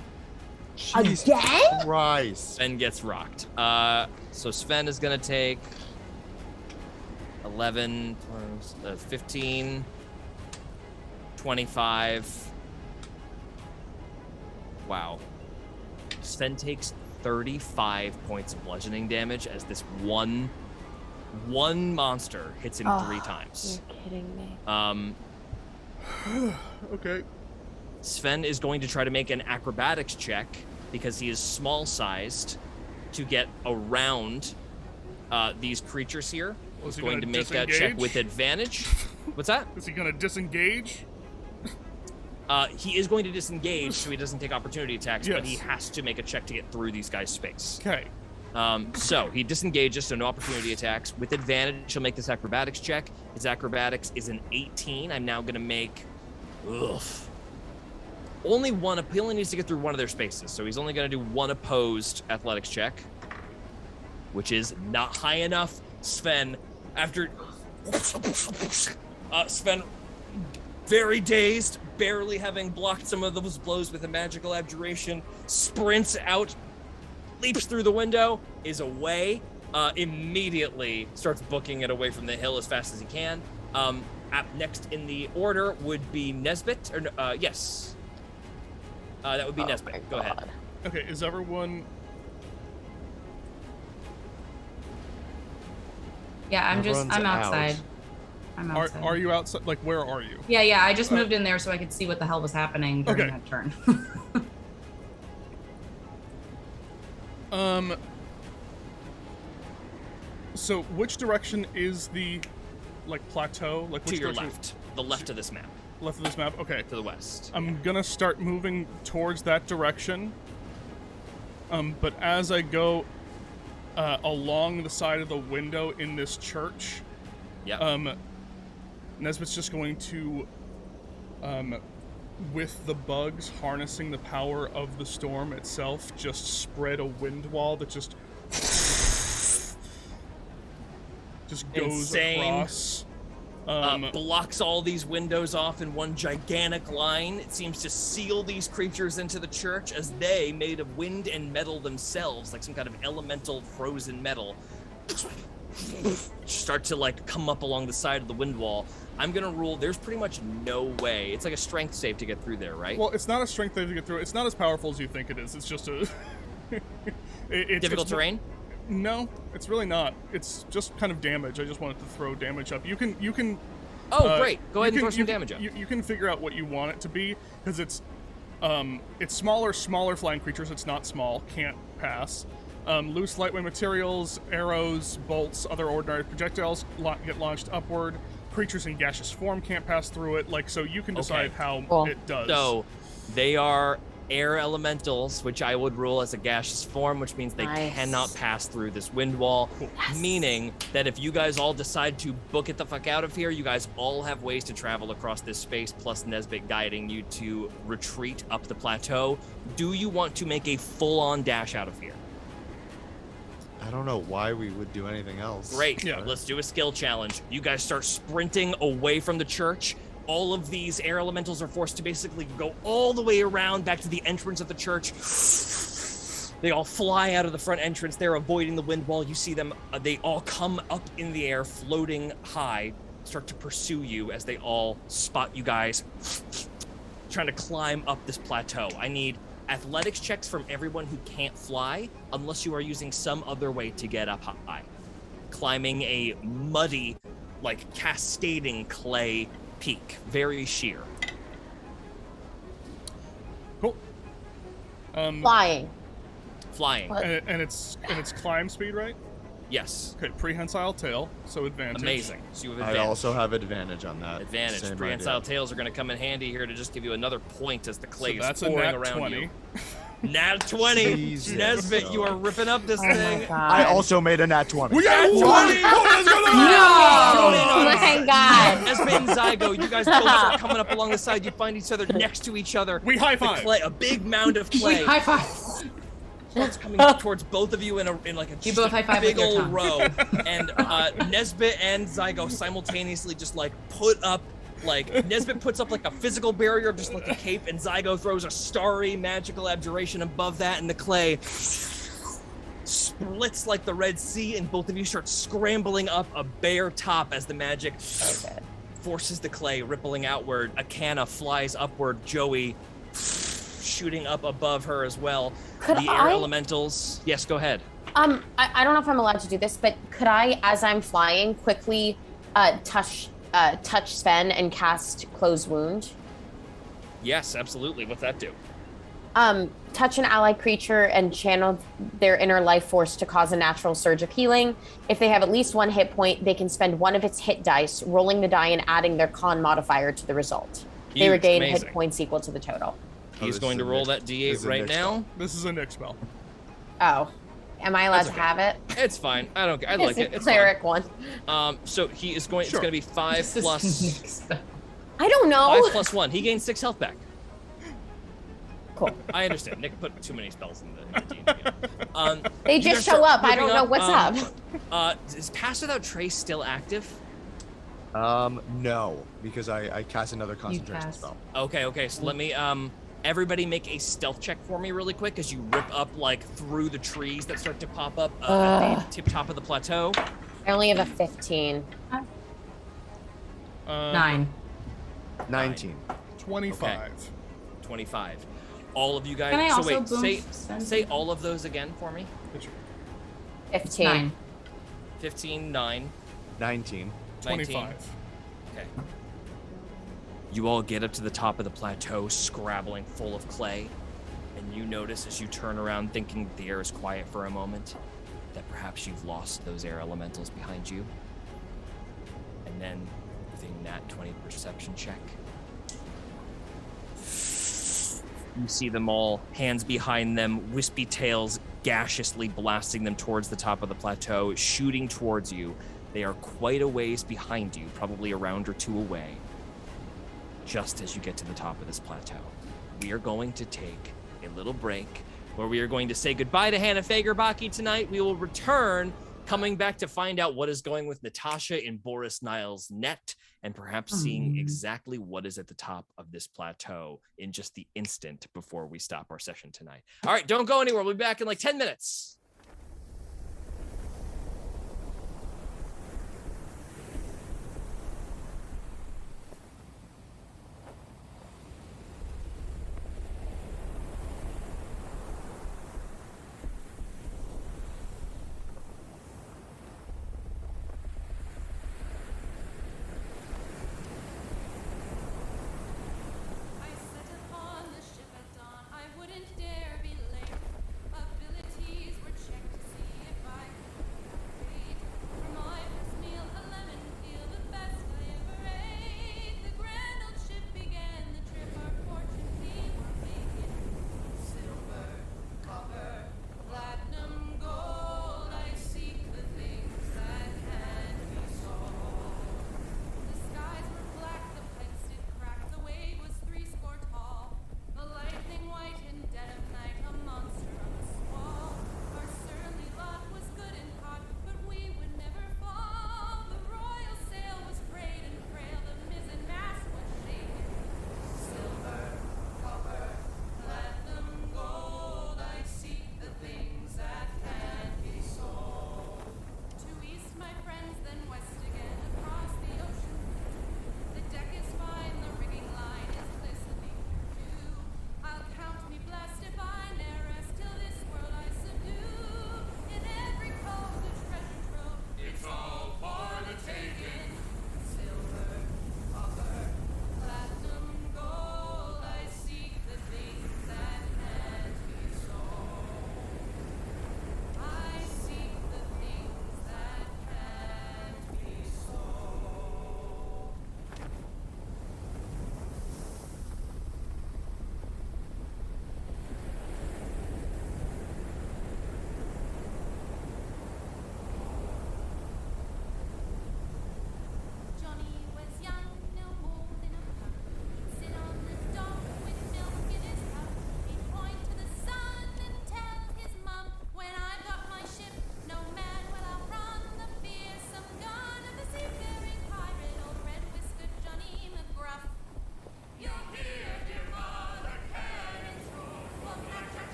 Speaker 3: Again?
Speaker 4: Christ.
Speaker 2: Sven gets rocked. So Sven is going to take 11, 15, 25. Wow. Sven takes 35 points of bludgeoning damage as this one monster hits him 3 times.
Speaker 3: You're kidding me.
Speaker 6: Okay.
Speaker 2: Sven is going to try to make an acrobatics check because he is small-sized to get around these creatures here. He's going to make that check with advantage. What's that?
Speaker 6: Is he gonna disengage?
Speaker 2: He is going to disengage so he doesn't take opportunity attacks, but he
Speaker 6: Yes.
Speaker 2: has to make a check to get through these guys' space.
Speaker 6: Okay.
Speaker 2: So he disengages, so no opportunity attacks. With advantage, he'll make this acrobatics check. His acrobatics is an 18. I'm now going to make... Only one. He only needs to get through one of their spaces, so he's only going to do one opposed athletics check, which is not high enough. Sven, after Sven, very dazed, barely having blocked some of those blows with a magical abjuration, sprints out, leaps through the window, is away, immediately starts booking it away from the hill as fast as he can. Up next in the order would be Nesbit, or yes. That would be Nesbit. Go ahead.
Speaker 6: Okay, is everyone...
Speaker 1: Yeah, I'm outside.
Speaker 4: out.
Speaker 1: I'm outside.
Speaker 6: Are you outside? Like, where are you?
Speaker 1: Yeah, I just moved in there so I could see what the hell was happening during that turn.
Speaker 6: So which direction is the, like, plateau? Like, which
Speaker 2: to your
Speaker 6: direction?
Speaker 2: left. The left of this map.
Speaker 6: Left of this map? Okay.
Speaker 2: To the west.
Speaker 6: I'm gonna start moving towards that direction. But as I go along the side of the window in this church, Nesbit's just going to, with the bugs harnessing the power of the storm itself, just spread a wind wall that just goes across.
Speaker 2: Blocks all these windows off in one gigantic line. It seems to seal these creatures into the church as they, made of wind and metal themselves, like some kind of elemental frozen metal, start to like come up along the side of the wind wall. I'm gonna rule there's pretty much no way. It's like a strength save to get through there, right?
Speaker 6: Well, it's not a strength save to get through. It's not as powerful as you think it is. It's just a...
Speaker 2: Difficult terrain?
Speaker 6: No, it's really not. It's just kind of damage. I just wanted to throw damage up. You can.
Speaker 2: Oh, great! Go ahead and throw some damage up.
Speaker 6: You can figure out what you want it to be because it's smaller flying creatures. It's not small. Can't pass. Loose lightweight materials, arrows, bolts, other ordinary projectiles get launched upward. Creatures in gaseous form can't pass through it. Like, so you can decide how it does.
Speaker 2: So they are air elementals, which I would rule as a gaseous form, which means they cannot pass through this wind wall, meaning that if you guys all decide to book it the fuck out of here, you guys all have ways to travel across this space, plus Nesbit guiding you to retreat up the plateau. Do you want to make a full-on dash out of here?
Speaker 4: I don't know why we would do anything else.
Speaker 2: Great. Yeah. Let's do a skill challenge. You guys start sprinting away from the church. All of these air elementals are forced to basically go all the way around back to the entrance of the church. They all fly out of the front entrance. They're avoiding the wind wall. You see them. They all come up in the air, floating high, start to pursue you as they all spot you guys trying to climb up this plateau. I need athletics checks from everyone who can't fly, unless you are using some other way to get up high. Climbing a muddy, like cascading clay peak, very sheer.
Speaker 6: Cool.
Speaker 3: Flying.
Speaker 6: And it's climb speed, right?
Speaker 2: Yes.
Speaker 6: Okay, prehensile tail, so advantage.
Speaker 2: Amazing. So you have advantage.
Speaker 4: I also have advantage on that.
Speaker 2: Advantage. Prehensile tails are going to come in handy here to just give you another point as the clay is pouring around 20. You. Nat 20.
Speaker 4: Jesus.
Speaker 2: Nesbit, you are ripping up this thing.
Speaker 4: I also made a nat 20.
Speaker 6: We got 20!
Speaker 3: No! Oh my god.
Speaker 2: Nesbit and Zygo, you guys both start coming up along the side. You find each other next to each other.
Speaker 6: We high five.
Speaker 2: Clay, a big mound of clay.
Speaker 1: We high five.
Speaker 2: Starts coming towards both of you in like a big old row, and Nesbit and Zygo simultaneously just like put up, like Nesbit puts up like a physical barrier, just like a cape, and Zygo throws a starry magical abjuration above that, and the clay splits like the Red Sea, and both of you start scrambling up a bare top as the magic forces the clay rippling outward. Akana flies upward. Joey shooting up above her as well. The air elementals. Yes, go ahead.
Speaker 3: I don't know if I'm allowed to do this, but could I, as I'm flying, quickly touch Sven and cast Close Wound?
Speaker 2: Yes, absolutely. What's that do?
Speaker 3: Touch an allied creature and channel their inner life force to cause a natural surge of healing. If they have at least one hit point, they can spend one of its hit dice, rolling the die and adding their con modifier to the result.
Speaker 2: Huge,
Speaker 3: they regain
Speaker 2: amazing.
Speaker 3: hit points equal to the total.
Speaker 2: He's going to roll that D8 right now.
Speaker 6: This is a Nick spell.
Speaker 3: Oh. Am I allowed to have it?
Speaker 2: It's fine. I like it.
Speaker 3: It's a cleric one.
Speaker 2: So he is going. It's going to be 5 plus.
Speaker 3: I don't know.
Speaker 2: 5 plus 1. He gains 6 health back.
Speaker 3: Cool.
Speaker 2: I understand. Nick put too many spells in the D&D.
Speaker 3: They just show up. I don't know what's up.
Speaker 2: Is Pass Without Trace still active?
Speaker 4: No, because I cast another concentration
Speaker 1: cast.
Speaker 4: spell.
Speaker 2: Okay, so let me, everybody make a stealth check for me really quick as you rip up, like, through the trees that start to pop up at the tip top of the plateau.
Speaker 3: I only have a 15.
Speaker 1: 9.
Speaker 4: 19.
Speaker 6: 25.
Speaker 2: Okay. 25. All of you guys.
Speaker 1: Can I
Speaker 2: so
Speaker 1: also
Speaker 2: wait,
Speaker 1: boost
Speaker 2: say all of those again for me.
Speaker 3: 15.
Speaker 1: 9.
Speaker 2: 15, 9,
Speaker 4: 19.
Speaker 6: 25.
Speaker 2: Okay. You all get up to the top of the plateau, scrabbling full of clay, and you notice as you turn around thinking the air is quiet for a moment, that perhaps you've lost those air elementals behind you. And then, with a nat 20 perception check, you see them all, hands behind them, wispy tails gaseously blasting them towards the top of the plateau, shooting towards you. They are quite a ways behind you, probably a round or two away, just as you get to the top of this plateau. We are going to take a little break where we are going to say goodbye to Hannah Fagerbaki tonight. We will return, coming back to find out what is going with Natasha in Boris Niles' net, and perhaps seeing exactly what is at the top of this plateau in just the instant before we stop our session tonight. All right, don't go anywhere. We'll be back in like 10 minutes.
Speaker 9: Upon the ship at dawn, I wouldn't dare be late. Abilities were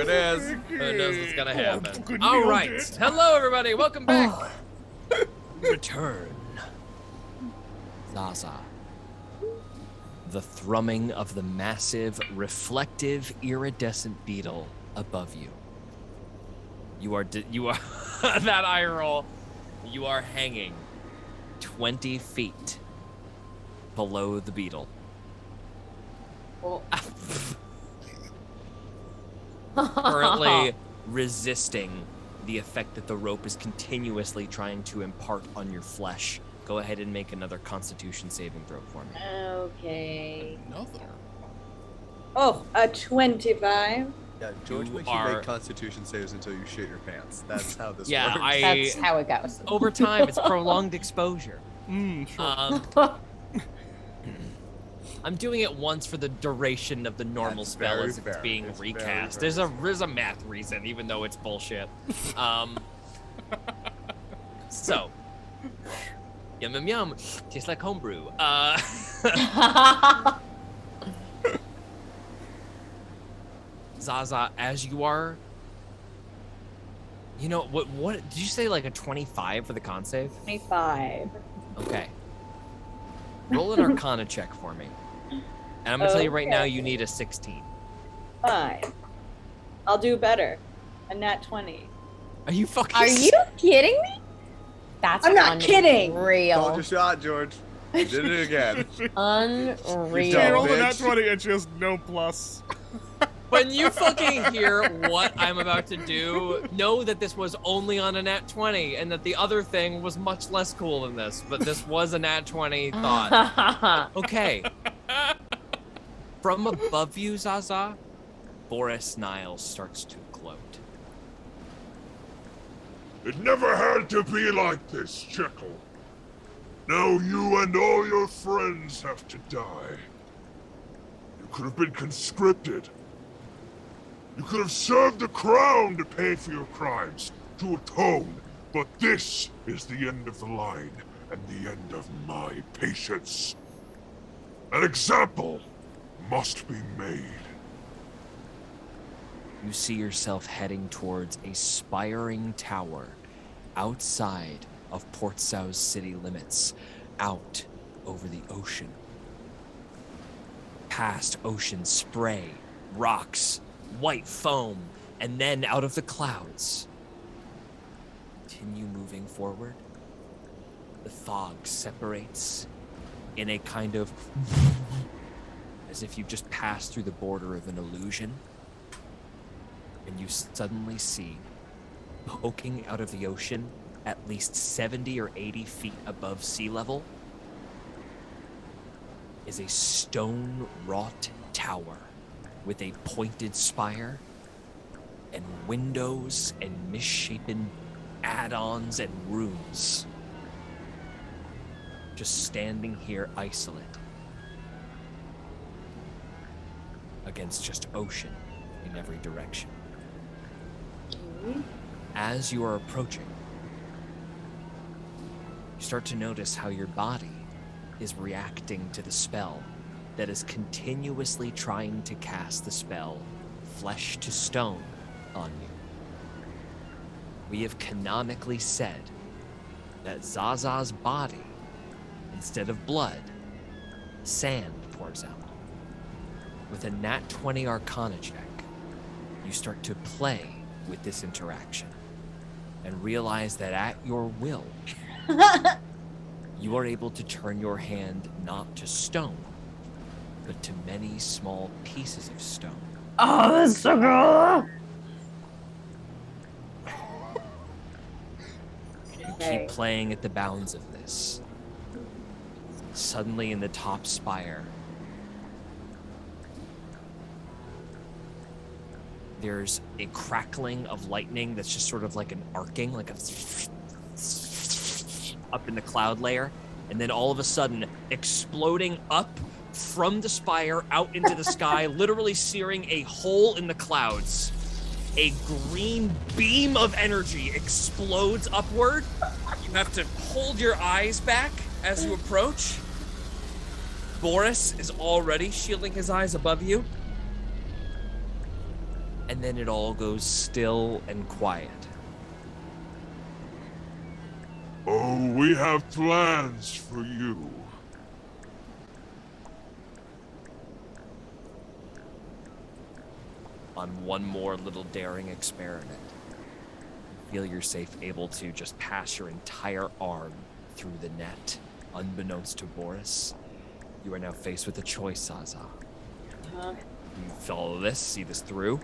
Speaker 2: it is. Who knows what's gonna happen?
Speaker 6: Good
Speaker 2: All
Speaker 6: nailed
Speaker 2: right.
Speaker 6: it.
Speaker 2: Hello, everybody. Welcome back. Return. Zaza. The thrumming of the massive, reflective, iridescent beetle above you. You are that eye roll. You are hanging 20 feet below the beetle. Currently resisting the effect that the rope is continuously trying to impart on your flesh. Go ahead and make another Constitution saving throw for me.
Speaker 5: Okay.
Speaker 6: Another.
Speaker 5: Oh, a 25.
Speaker 4: Yeah, George
Speaker 2: You
Speaker 4: makes you
Speaker 2: are-
Speaker 4: make Constitution saves until you shit your pants. That's how this
Speaker 2: Yeah,
Speaker 4: works.
Speaker 3: That's how it goes.
Speaker 2: over time, it's prolonged exposure.
Speaker 6: Sure.
Speaker 2: I'm doing it once for the duration of the normal
Speaker 4: That's
Speaker 2: spell
Speaker 4: very
Speaker 2: as it's
Speaker 4: fair.
Speaker 2: being
Speaker 4: It's very,
Speaker 2: recast.
Speaker 4: very
Speaker 2: There's a math reason, even though it's bullshit. So, yum yum yum, tastes like homebrew. Zaza, as you are, you know what did you say, like a 25 for the con save?
Speaker 5: 25.
Speaker 2: Okay. Roll an Arcana check for me. And I'm gonna tell you right now, you need a 16.
Speaker 5: Fine. I'll do better. A nat 20.
Speaker 2: Are you fucking?
Speaker 3: Are you kidding me? That's
Speaker 5: I'm not kidding.
Speaker 4: Told
Speaker 3: Unreal.
Speaker 4: your shot, George. You did it again.
Speaker 6: She
Speaker 3: Unreal.
Speaker 6: rolled a nat
Speaker 4: bitch.
Speaker 6: 20 and she has no plus.
Speaker 2: When you fucking hear what I'm about to do, know that this was only on a nat 20, and that the other thing was much less cool than this. But this was a nat 20 thought. Okay. From above you, Zaza, Boris Niles starts to gloat.
Speaker 8: It never had to be like this, Jekyll. Now you and all your friends have to die. You could have been conscripted. You could have served the crown to pay for your crimes, to atone. But this is the end of the line, and the end of my patience. An example must be made.
Speaker 2: You see yourself heading towards a spiring tower outside of Port Sau's city limits, out over the ocean. Past ocean spray, rocks, white foam, and then out of the clouds. Continue moving forward. The fog separates in a kind of as if you've just passed through the border of an illusion. And you suddenly see, poking out of the ocean at least 70 or 80 feet above sea level, is a stone-wrought tower with a pointed spire and windows and misshapen add-ons and rooms. Just standing here isolate against just ocean in every direction. As you are approaching, you start to notice how your body is reacting to the spell that is continuously trying to cast the spell flesh to stone on you. We have canonically said that Zaza's body, instead of blood, sand pours out. With a nat 20 Arcana check, you start to play with this interaction and realize that at your will, you are able to turn your hand not to stone, but to many small pieces of stone.
Speaker 3: Oh, that's so cool.
Speaker 2: You keep playing at the bounds of this. Suddenly in the top spire, there's a crackling of lightning that's just sort of like an arcing, like a up in the cloud layer, and then all of a sudden exploding up from the spire out into the sky, literally searing a hole in the clouds. A green beam of energy explodes upward. You have to hold your eyes back as you approach. Boris is already shielding his eyes above you. and then it all goes still and quiet.
Speaker 8: Oh, we have plans for you.
Speaker 2: On one more little daring experiment, you feel you're safe, able to just pass your entire arm through the net. Unbeknownst to Boris, you are now faced with a choice, Zaza. You follow this, see this through,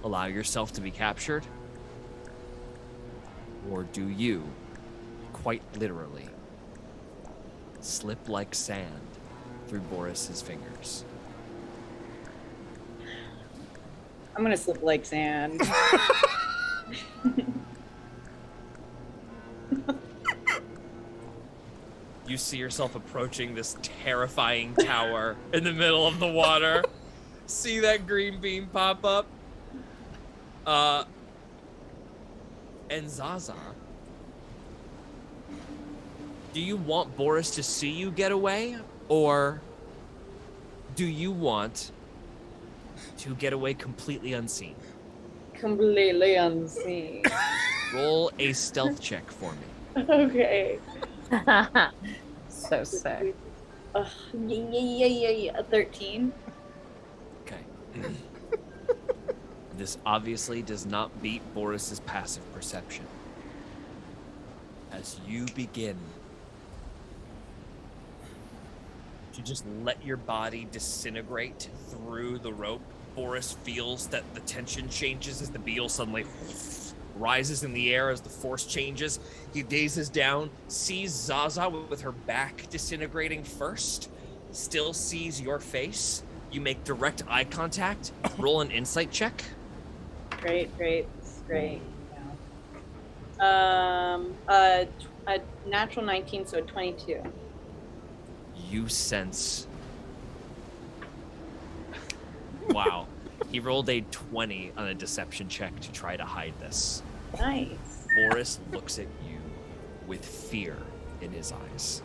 Speaker 2: allow yourself to be captured, or do you, quite literally, slip like sand through Boris's fingers?
Speaker 5: I'm gonna slip like sand.
Speaker 2: You see yourself approaching this terrifying tower in the middle of the water. See that green beam pop up? And Zaza, do you want Boris to see you get away, or do you want to get away completely unseen?
Speaker 5: Completely unseen.
Speaker 2: Roll a stealth check for me.
Speaker 5: Okay.
Speaker 3: So sick.
Speaker 5: Yeah. 13.
Speaker 2: Okay. This obviously does not beat Boris's passive perception. As you begin to just let your body disintegrate through the rope, Boris feels that the tension changes as the beetle suddenly rises in the air as the force changes. He gazes down, sees Zaza with her back disintegrating first, still sees your face. You make direct eye contact. Roll an insight check.
Speaker 5: Great. This is great. Yeah. A natural 19, so 22.
Speaker 2: You sense... Wow. He rolled a 20 on a deception check to try to hide this.
Speaker 5: Nice.
Speaker 2: Boris looks at you with fear in his eyes.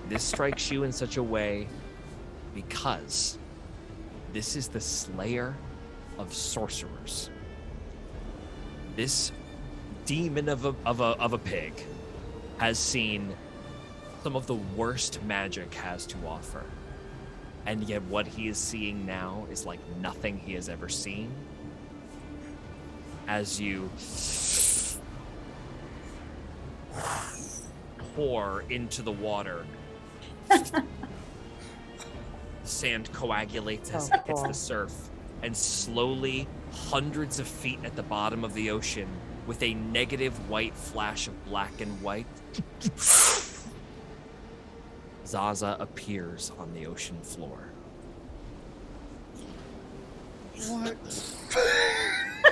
Speaker 2: This strikes you in such a way because this is the slayer of sorcerers. This demon of a pig has seen some of the worst magic has to offer. And yet what he is seeing now is like nothing he has ever seen. As you pour into the water, the sand coagulates as it hits the surf, and slowly, hundreds of feet at the bottom of the ocean, with a negative white flash of black and white, Zaza appears on the ocean floor.
Speaker 6: What?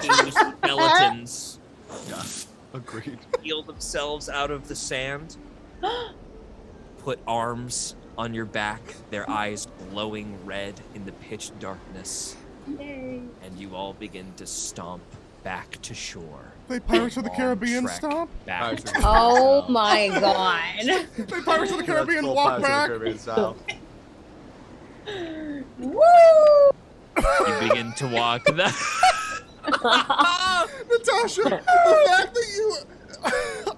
Speaker 2: Two skeletons
Speaker 4: Agreed.
Speaker 2: peel themselves out of the sand, put arms on your back, their eyes glowing red in the pitch darkness.
Speaker 5: Yay.
Speaker 2: And you all begin to stomp back to shore.
Speaker 6: They Pirates of the
Speaker 2: Long
Speaker 6: Caribbean
Speaker 2: trek
Speaker 6: stomp?
Speaker 2: back
Speaker 4: Pirates
Speaker 2: to
Speaker 4: of the
Speaker 2: shore.
Speaker 3: Oh my god.
Speaker 6: They Pirates of the Caribbean
Speaker 4: That's full
Speaker 6: walk
Speaker 4: Pirates of the
Speaker 6: back?
Speaker 4: Caribbean style.
Speaker 5: Woo!
Speaker 2: You begin to walk that.
Speaker 6: Natasha, the fact that you...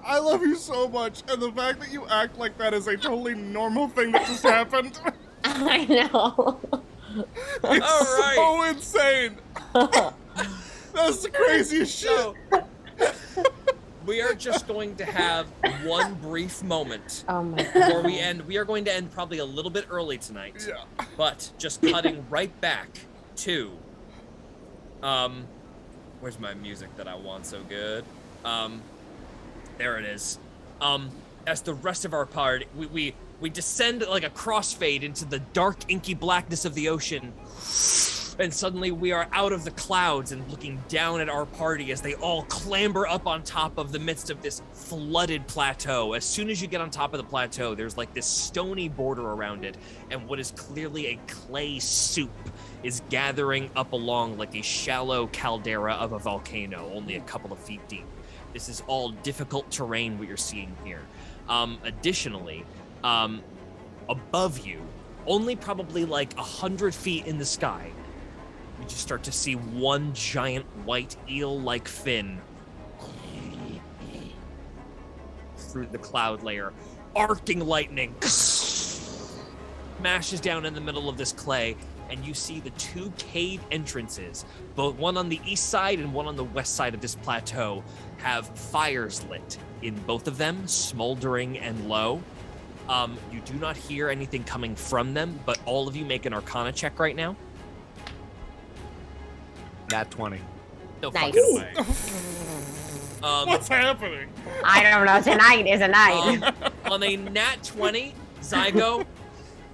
Speaker 6: I love you so much, and the fact that you act like that is a totally normal thing that just happened.
Speaker 3: I know.
Speaker 6: It's
Speaker 2: All
Speaker 6: so insane. That's the craziest shit.
Speaker 2: So, we are just going to have one brief moment
Speaker 3: Oh my
Speaker 2: before
Speaker 3: god.
Speaker 2: we end. We are going to end probably a little bit early tonight.
Speaker 6: Yeah.
Speaker 2: But just cutting right back to where's my music that I want so good? There it is. As the rest of our party, we descend like a crossfade into the dark, inky blackness of the ocean, and suddenly we are out of the clouds and looking down at our party as they all clamber up on top of the midst of this flooded plateau. As soon as you get on top of the plateau, there's like this stony border around it, and what is clearly a clay soup is gathering up along like a shallow caldera of a volcano, only a couple of feet deep. This is all difficult terrain what you're seeing here. Additionally, above you, only probably like 100 feet in the sky, you just start to see one giant white eel-like fin through the cloud layer. Arcing lightning smashes down in the middle of this clay, and you see the two cave entrances, both one on the east side and one on the west side of this plateau, have fires lit in both of them, smoldering and low. You do not hear anything coming from them, but all of you make an Arcana check right now.
Speaker 4: Nat 20.
Speaker 2: No
Speaker 3: Nice.
Speaker 2: fucking way.
Speaker 6: What's happening?
Speaker 3: I don't know. Tonight is a night.
Speaker 2: On a nat 20, Zygo,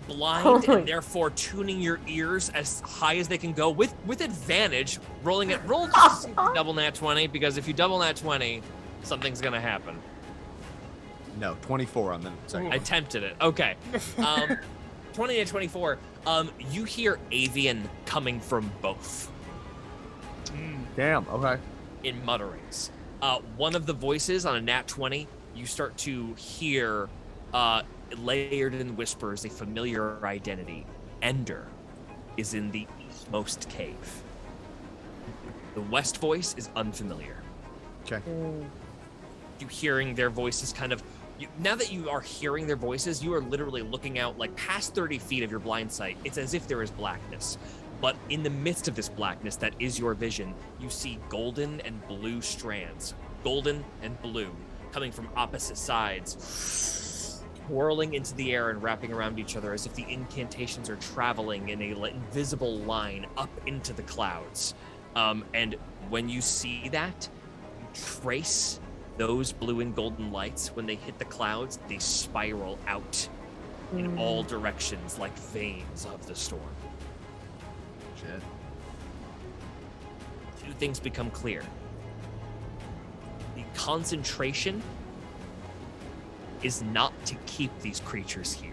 Speaker 2: blind and therefore tuning your ears as high as they can go with advantage, roll just double nat 20, because if you double nat 20, something's gonna happen.
Speaker 4: No, 24 on the second.
Speaker 2: I tempted it. Okay. 20 to 24. You hear avian coming from both.
Speaker 4: Damn, okay.
Speaker 2: In mutterings. One of the voices on a nat 20, you start to hear layered in whispers a familiar identity. Ender is in the eastmost cave. The west voice is unfamiliar.
Speaker 4: Okay.
Speaker 2: You hearing their voices kind of... now that you are hearing their voices, you are literally looking out like past 30 feet of your blind sight. It's as if there is blackness. But in the midst of this blackness that is your vision, you see golden and blue strands. Golden and blue coming from opposite sides, whirling into the air and wrapping around each other as if the incantations are traveling in a invisible line up into the clouds. And when you see that, you trace those blue and golden lights. When they hit the clouds, they spiral out in all directions like veins of the storm.
Speaker 4: Shit.
Speaker 2: Two things become clear. The concentration is not to keep these creatures here.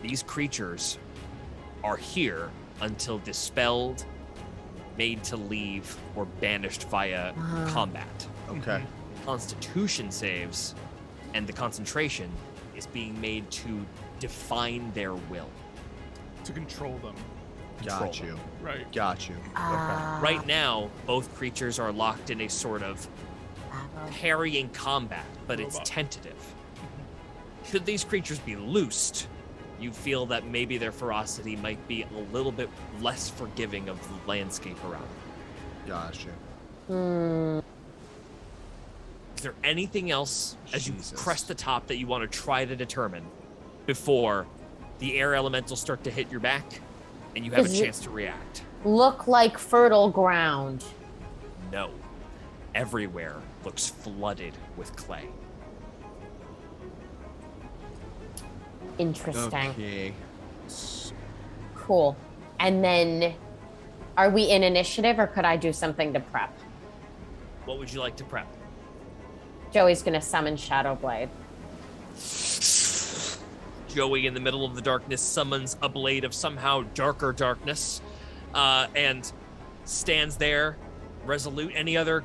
Speaker 2: These creatures are here until dispelled, made to leave, or banished via combat.
Speaker 4: Okay.
Speaker 2: Constitution saves, and the concentration is being made to define their will.
Speaker 6: To control them.
Speaker 4: Got you.
Speaker 6: Right.
Speaker 4: Got you. Okay.
Speaker 2: Right now, both creatures are locked in a sort of parrying combat, but it's tentative. Should these creatures be loosed, you feel that maybe their ferocity might be a little bit less forgiving of the landscape around them.
Speaker 4: Got you.
Speaker 2: Is there anything else as you
Speaker 4: Jesus.
Speaker 2: crest the top that you want to try to determine before the air elementals start to hit your back and you have a chance to react?
Speaker 3: Look like fertile ground.
Speaker 2: No. Everywhere looks flooded with clay.
Speaker 3: Interesting.
Speaker 4: Okay.
Speaker 3: Cool. And then, are we in initiative, or could I do something to prep?
Speaker 2: What would you like to prep?
Speaker 3: Joey's gonna summon Shadow Blade.
Speaker 2: Joey, in the middle of the darkness, summons a blade of somehow darker darkness, and stands there, resolute. Any other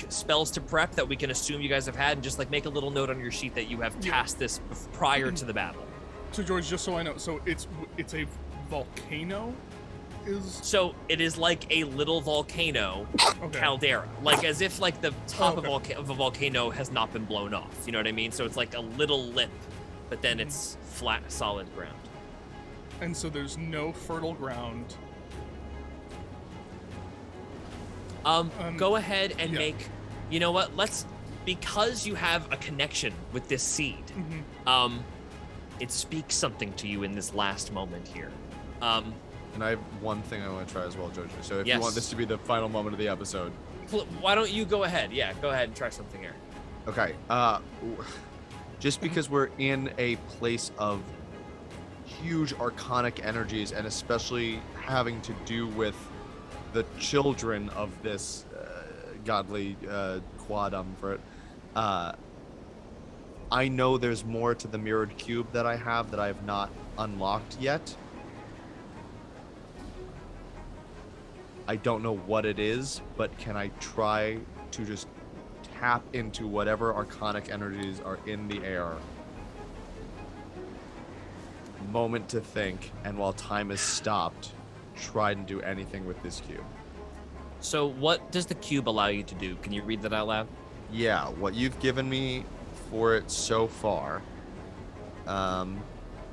Speaker 2: spells to prep that we can assume you guys have had, and just make a little note on your sheet that you have cast this prior to the battle.
Speaker 6: So George, just so I know, so it's a volcano,
Speaker 2: So it is like a little volcano caldera, as if the top of a volcano has not been blown off. You know what I mean? So it's like a little lip, but then it's flat, solid ground.
Speaker 6: And so there's no fertile ground.
Speaker 2: Go ahead and make. You know what? Because you have a connection with this seed. It speaks something to you in this last moment here.
Speaker 4: And I have one thing I want to try as well, Jojo. So if
Speaker 2: Yes.
Speaker 4: you want this to be the final moment of the episode.
Speaker 2: Why don't you go ahead? Yeah, go ahead and try something here.
Speaker 4: Okay. Just because we're in a place of huge arcanic energies, and especially having to do with the children of this godly quadum for it, I know there's more to the mirrored cube that I have that I have not unlocked yet. I don't know what it is, but can I try to just tap into whatever arcanic energies are in the air? Moment to think, and while time is stopped, try and do anything with this cube.
Speaker 2: So what does the cube allow you to do? Can you read that out loud?
Speaker 4: Yeah, what you've given me for it so far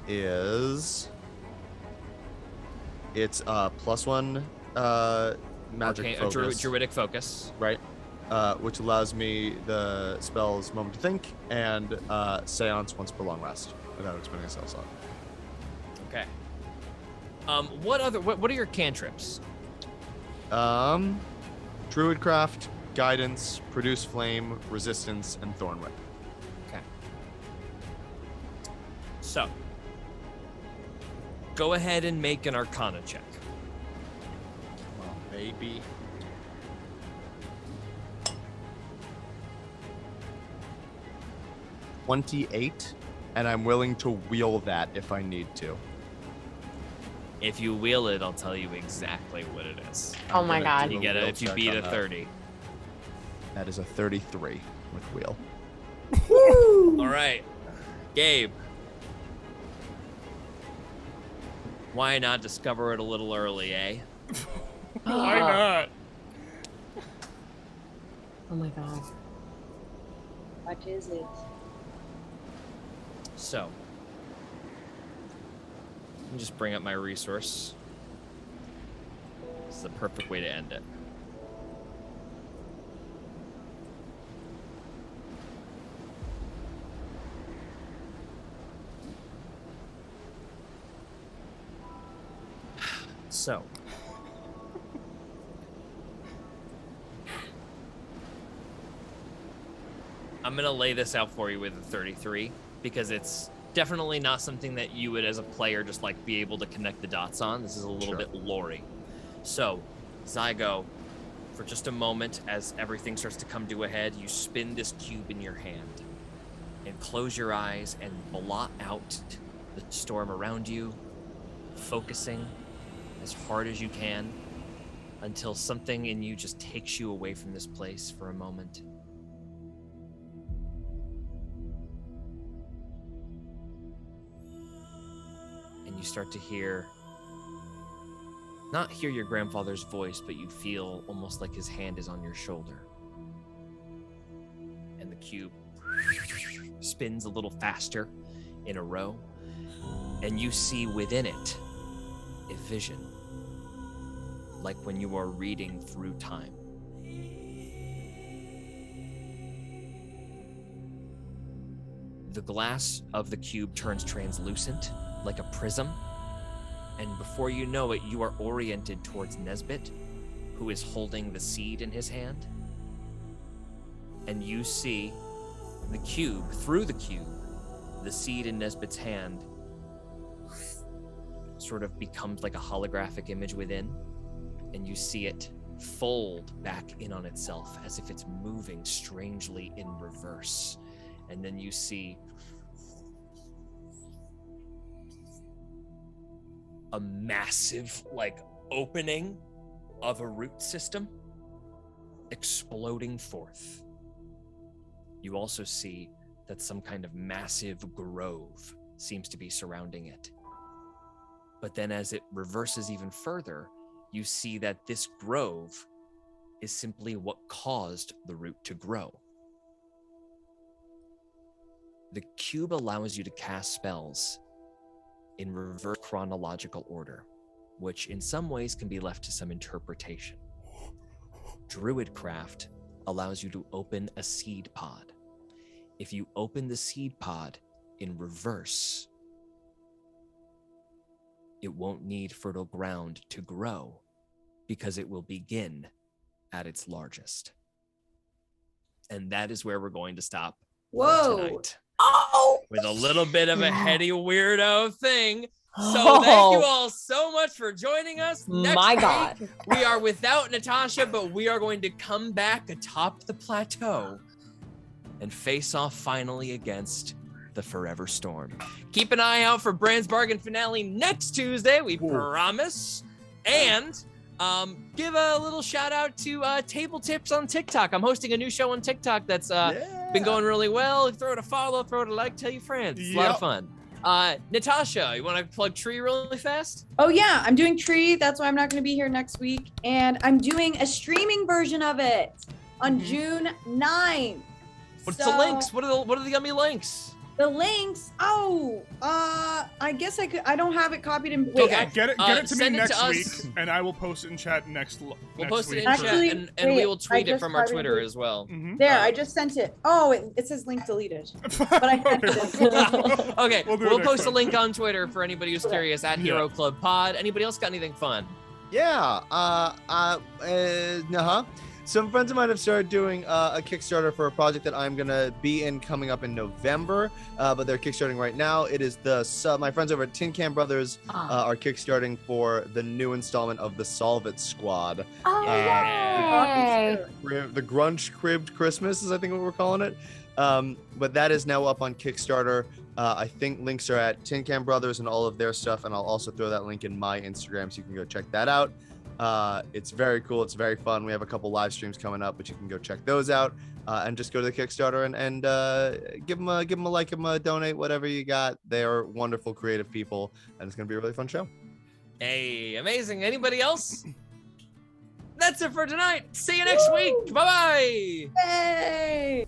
Speaker 4: is it's +1 magic focus,
Speaker 2: druidic focus,
Speaker 4: right? Which allows me the spells Moment to Think and Seance once per long rest without expending a spell slot.
Speaker 2: Okay. What are your cantrips?
Speaker 4: Druidcraft, Guidance, Produce Flame, Resistance, and Thorn Whip.
Speaker 2: Okay. So, go ahead and make an Arcana check.
Speaker 4: Well, baby. $28, and I'm willing to wheel that if I need to.
Speaker 2: If you wheel it, I'll tell you exactly what it is.
Speaker 3: Oh my god.
Speaker 2: You get it if you beat a 30.
Speaker 4: That is a 33 with wheel.
Speaker 2: All right, Gabe. Why not discover it a little early, eh?
Speaker 6: Why not?
Speaker 3: Oh my god.
Speaker 5: What is it?
Speaker 2: So, let me just bring up my resource. This is the perfect way to end it. So, I'm going to lay this out for you with a 33 because it's definitely not something that you would as a player just like be able to connect the dots on. This is a little bit lore-y. So, Zygo, for just a moment as everything starts to come to a head, you spin this cube in your hand and close your eyes and blot out the storm around you, focusing as hard as you can until something in you just takes you away from this place for a moment. And you start to not hear your grandfather's voice, but you feel almost like his hand is on your shoulder. And the cube spins a little faster in a row, and you see within it a vision, like when you are reading through time. The glass of the cube turns translucent, like a prism, and before you know it, you are oriented towards Nesbit, who is holding the seed in his hand. And you see the cube, through the cube, the seed in Nesbit's hand sort of becomes like a holographic image within, and you see it fold back in on itself as if it's moving strangely in reverse. And then you see a massive opening of a root system exploding forth. You also see that some kind of massive grove seems to be surrounding it. But then as it reverses even further, you see that this grove is simply what caused the root to grow. The cube allows you to cast spells in reverse chronological order, which in some ways can be left to some interpretation. Druidcraft allows you to open a seed pod. If you open the seed pod in reverse, it won't need fertile ground to grow because it will begin at its largest. And that is where we're going to stop tonight.
Speaker 5: Oh!
Speaker 2: With a little bit of a heady weirdo thing. So thank you all so much for joining us. Next week, we are without Natasha, but we are going to come back atop the plateau and face off finally against the Forever Storm. Keep an eye out for Brand's Bargain finale next Tuesday, we promise. And give a little shout out to Table Tips on TikTok. I'm hosting a new show on TikTok that's been going really well. Throw it a follow, throw it a like, tell your friends. It's a lot of fun. Natasha, you want to plug Tree really fast?
Speaker 5: Oh yeah, I'm doing Tree. That's why I'm not going to be here next week. And I'm doing a streaming version of it on June 9th.
Speaker 2: What's the links? What are the yummy links?
Speaker 5: The links. Oh, I guess I don't have it copied in. Wait,
Speaker 2: Okay.
Speaker 6: Get it to me next week,
Speaker 2: us.
Speaker 6: and I will post it in chat next
Speaker 2: We'll
Speaker 6: next
Speaker 2: post it
Speaker 6: week.
Speaker 2: in
Speaker 5: Actually,
Speaker 2: chat, and we will tweet
Speaker 5: I
Speaker 2: it from our
Speaker 5: just
Speaker 2: Twitter
Speaker 5: copied it.
Speaker 2: as well.
Speaker 5: There, I just sent it. Oh, it says link deleted. But I sent it.
Speaker 2: Okay,
Speaker 6: We'll do it
Speaker 2: we'll
Speaker 6: next
Speaker 2: post a
Speaker 6: time.
Speaker 2: link on Twitter for anybody who's curious at Hero Club Pod. Anybody else got anything fun?
Speaker 4: Yeah. Some friends of mine have started doing a Kickstarter for a project that I'm gonna be in coming up in November, but they're kickstarting right now. It is my friends over at Tin Can Brothers are kickstarting for the new installment of the Solve It Squad.
Speaker 3: Oh, yay!
Speaker 4: The Grunch Cribbed Christmas is I think what we're calling it. But that is now up on Kickstarter. I think links are at Tin Can Brothers and all of their stuff, and I'll also throw that link in my Instagram so you can go check that out. It's very cool. It's very fun. We have a couple live streams coming up, but you can go check those out and just go to the Kickstarter and give them a like, give them a donate, whatever you got. They are wonderful, creative people, and it's gonna be a really fun show.
Speaker 2: Hey, amazing. Anybody else? That's it for tonight. See you next week. Bye-bye.
Speaker 5: Yay!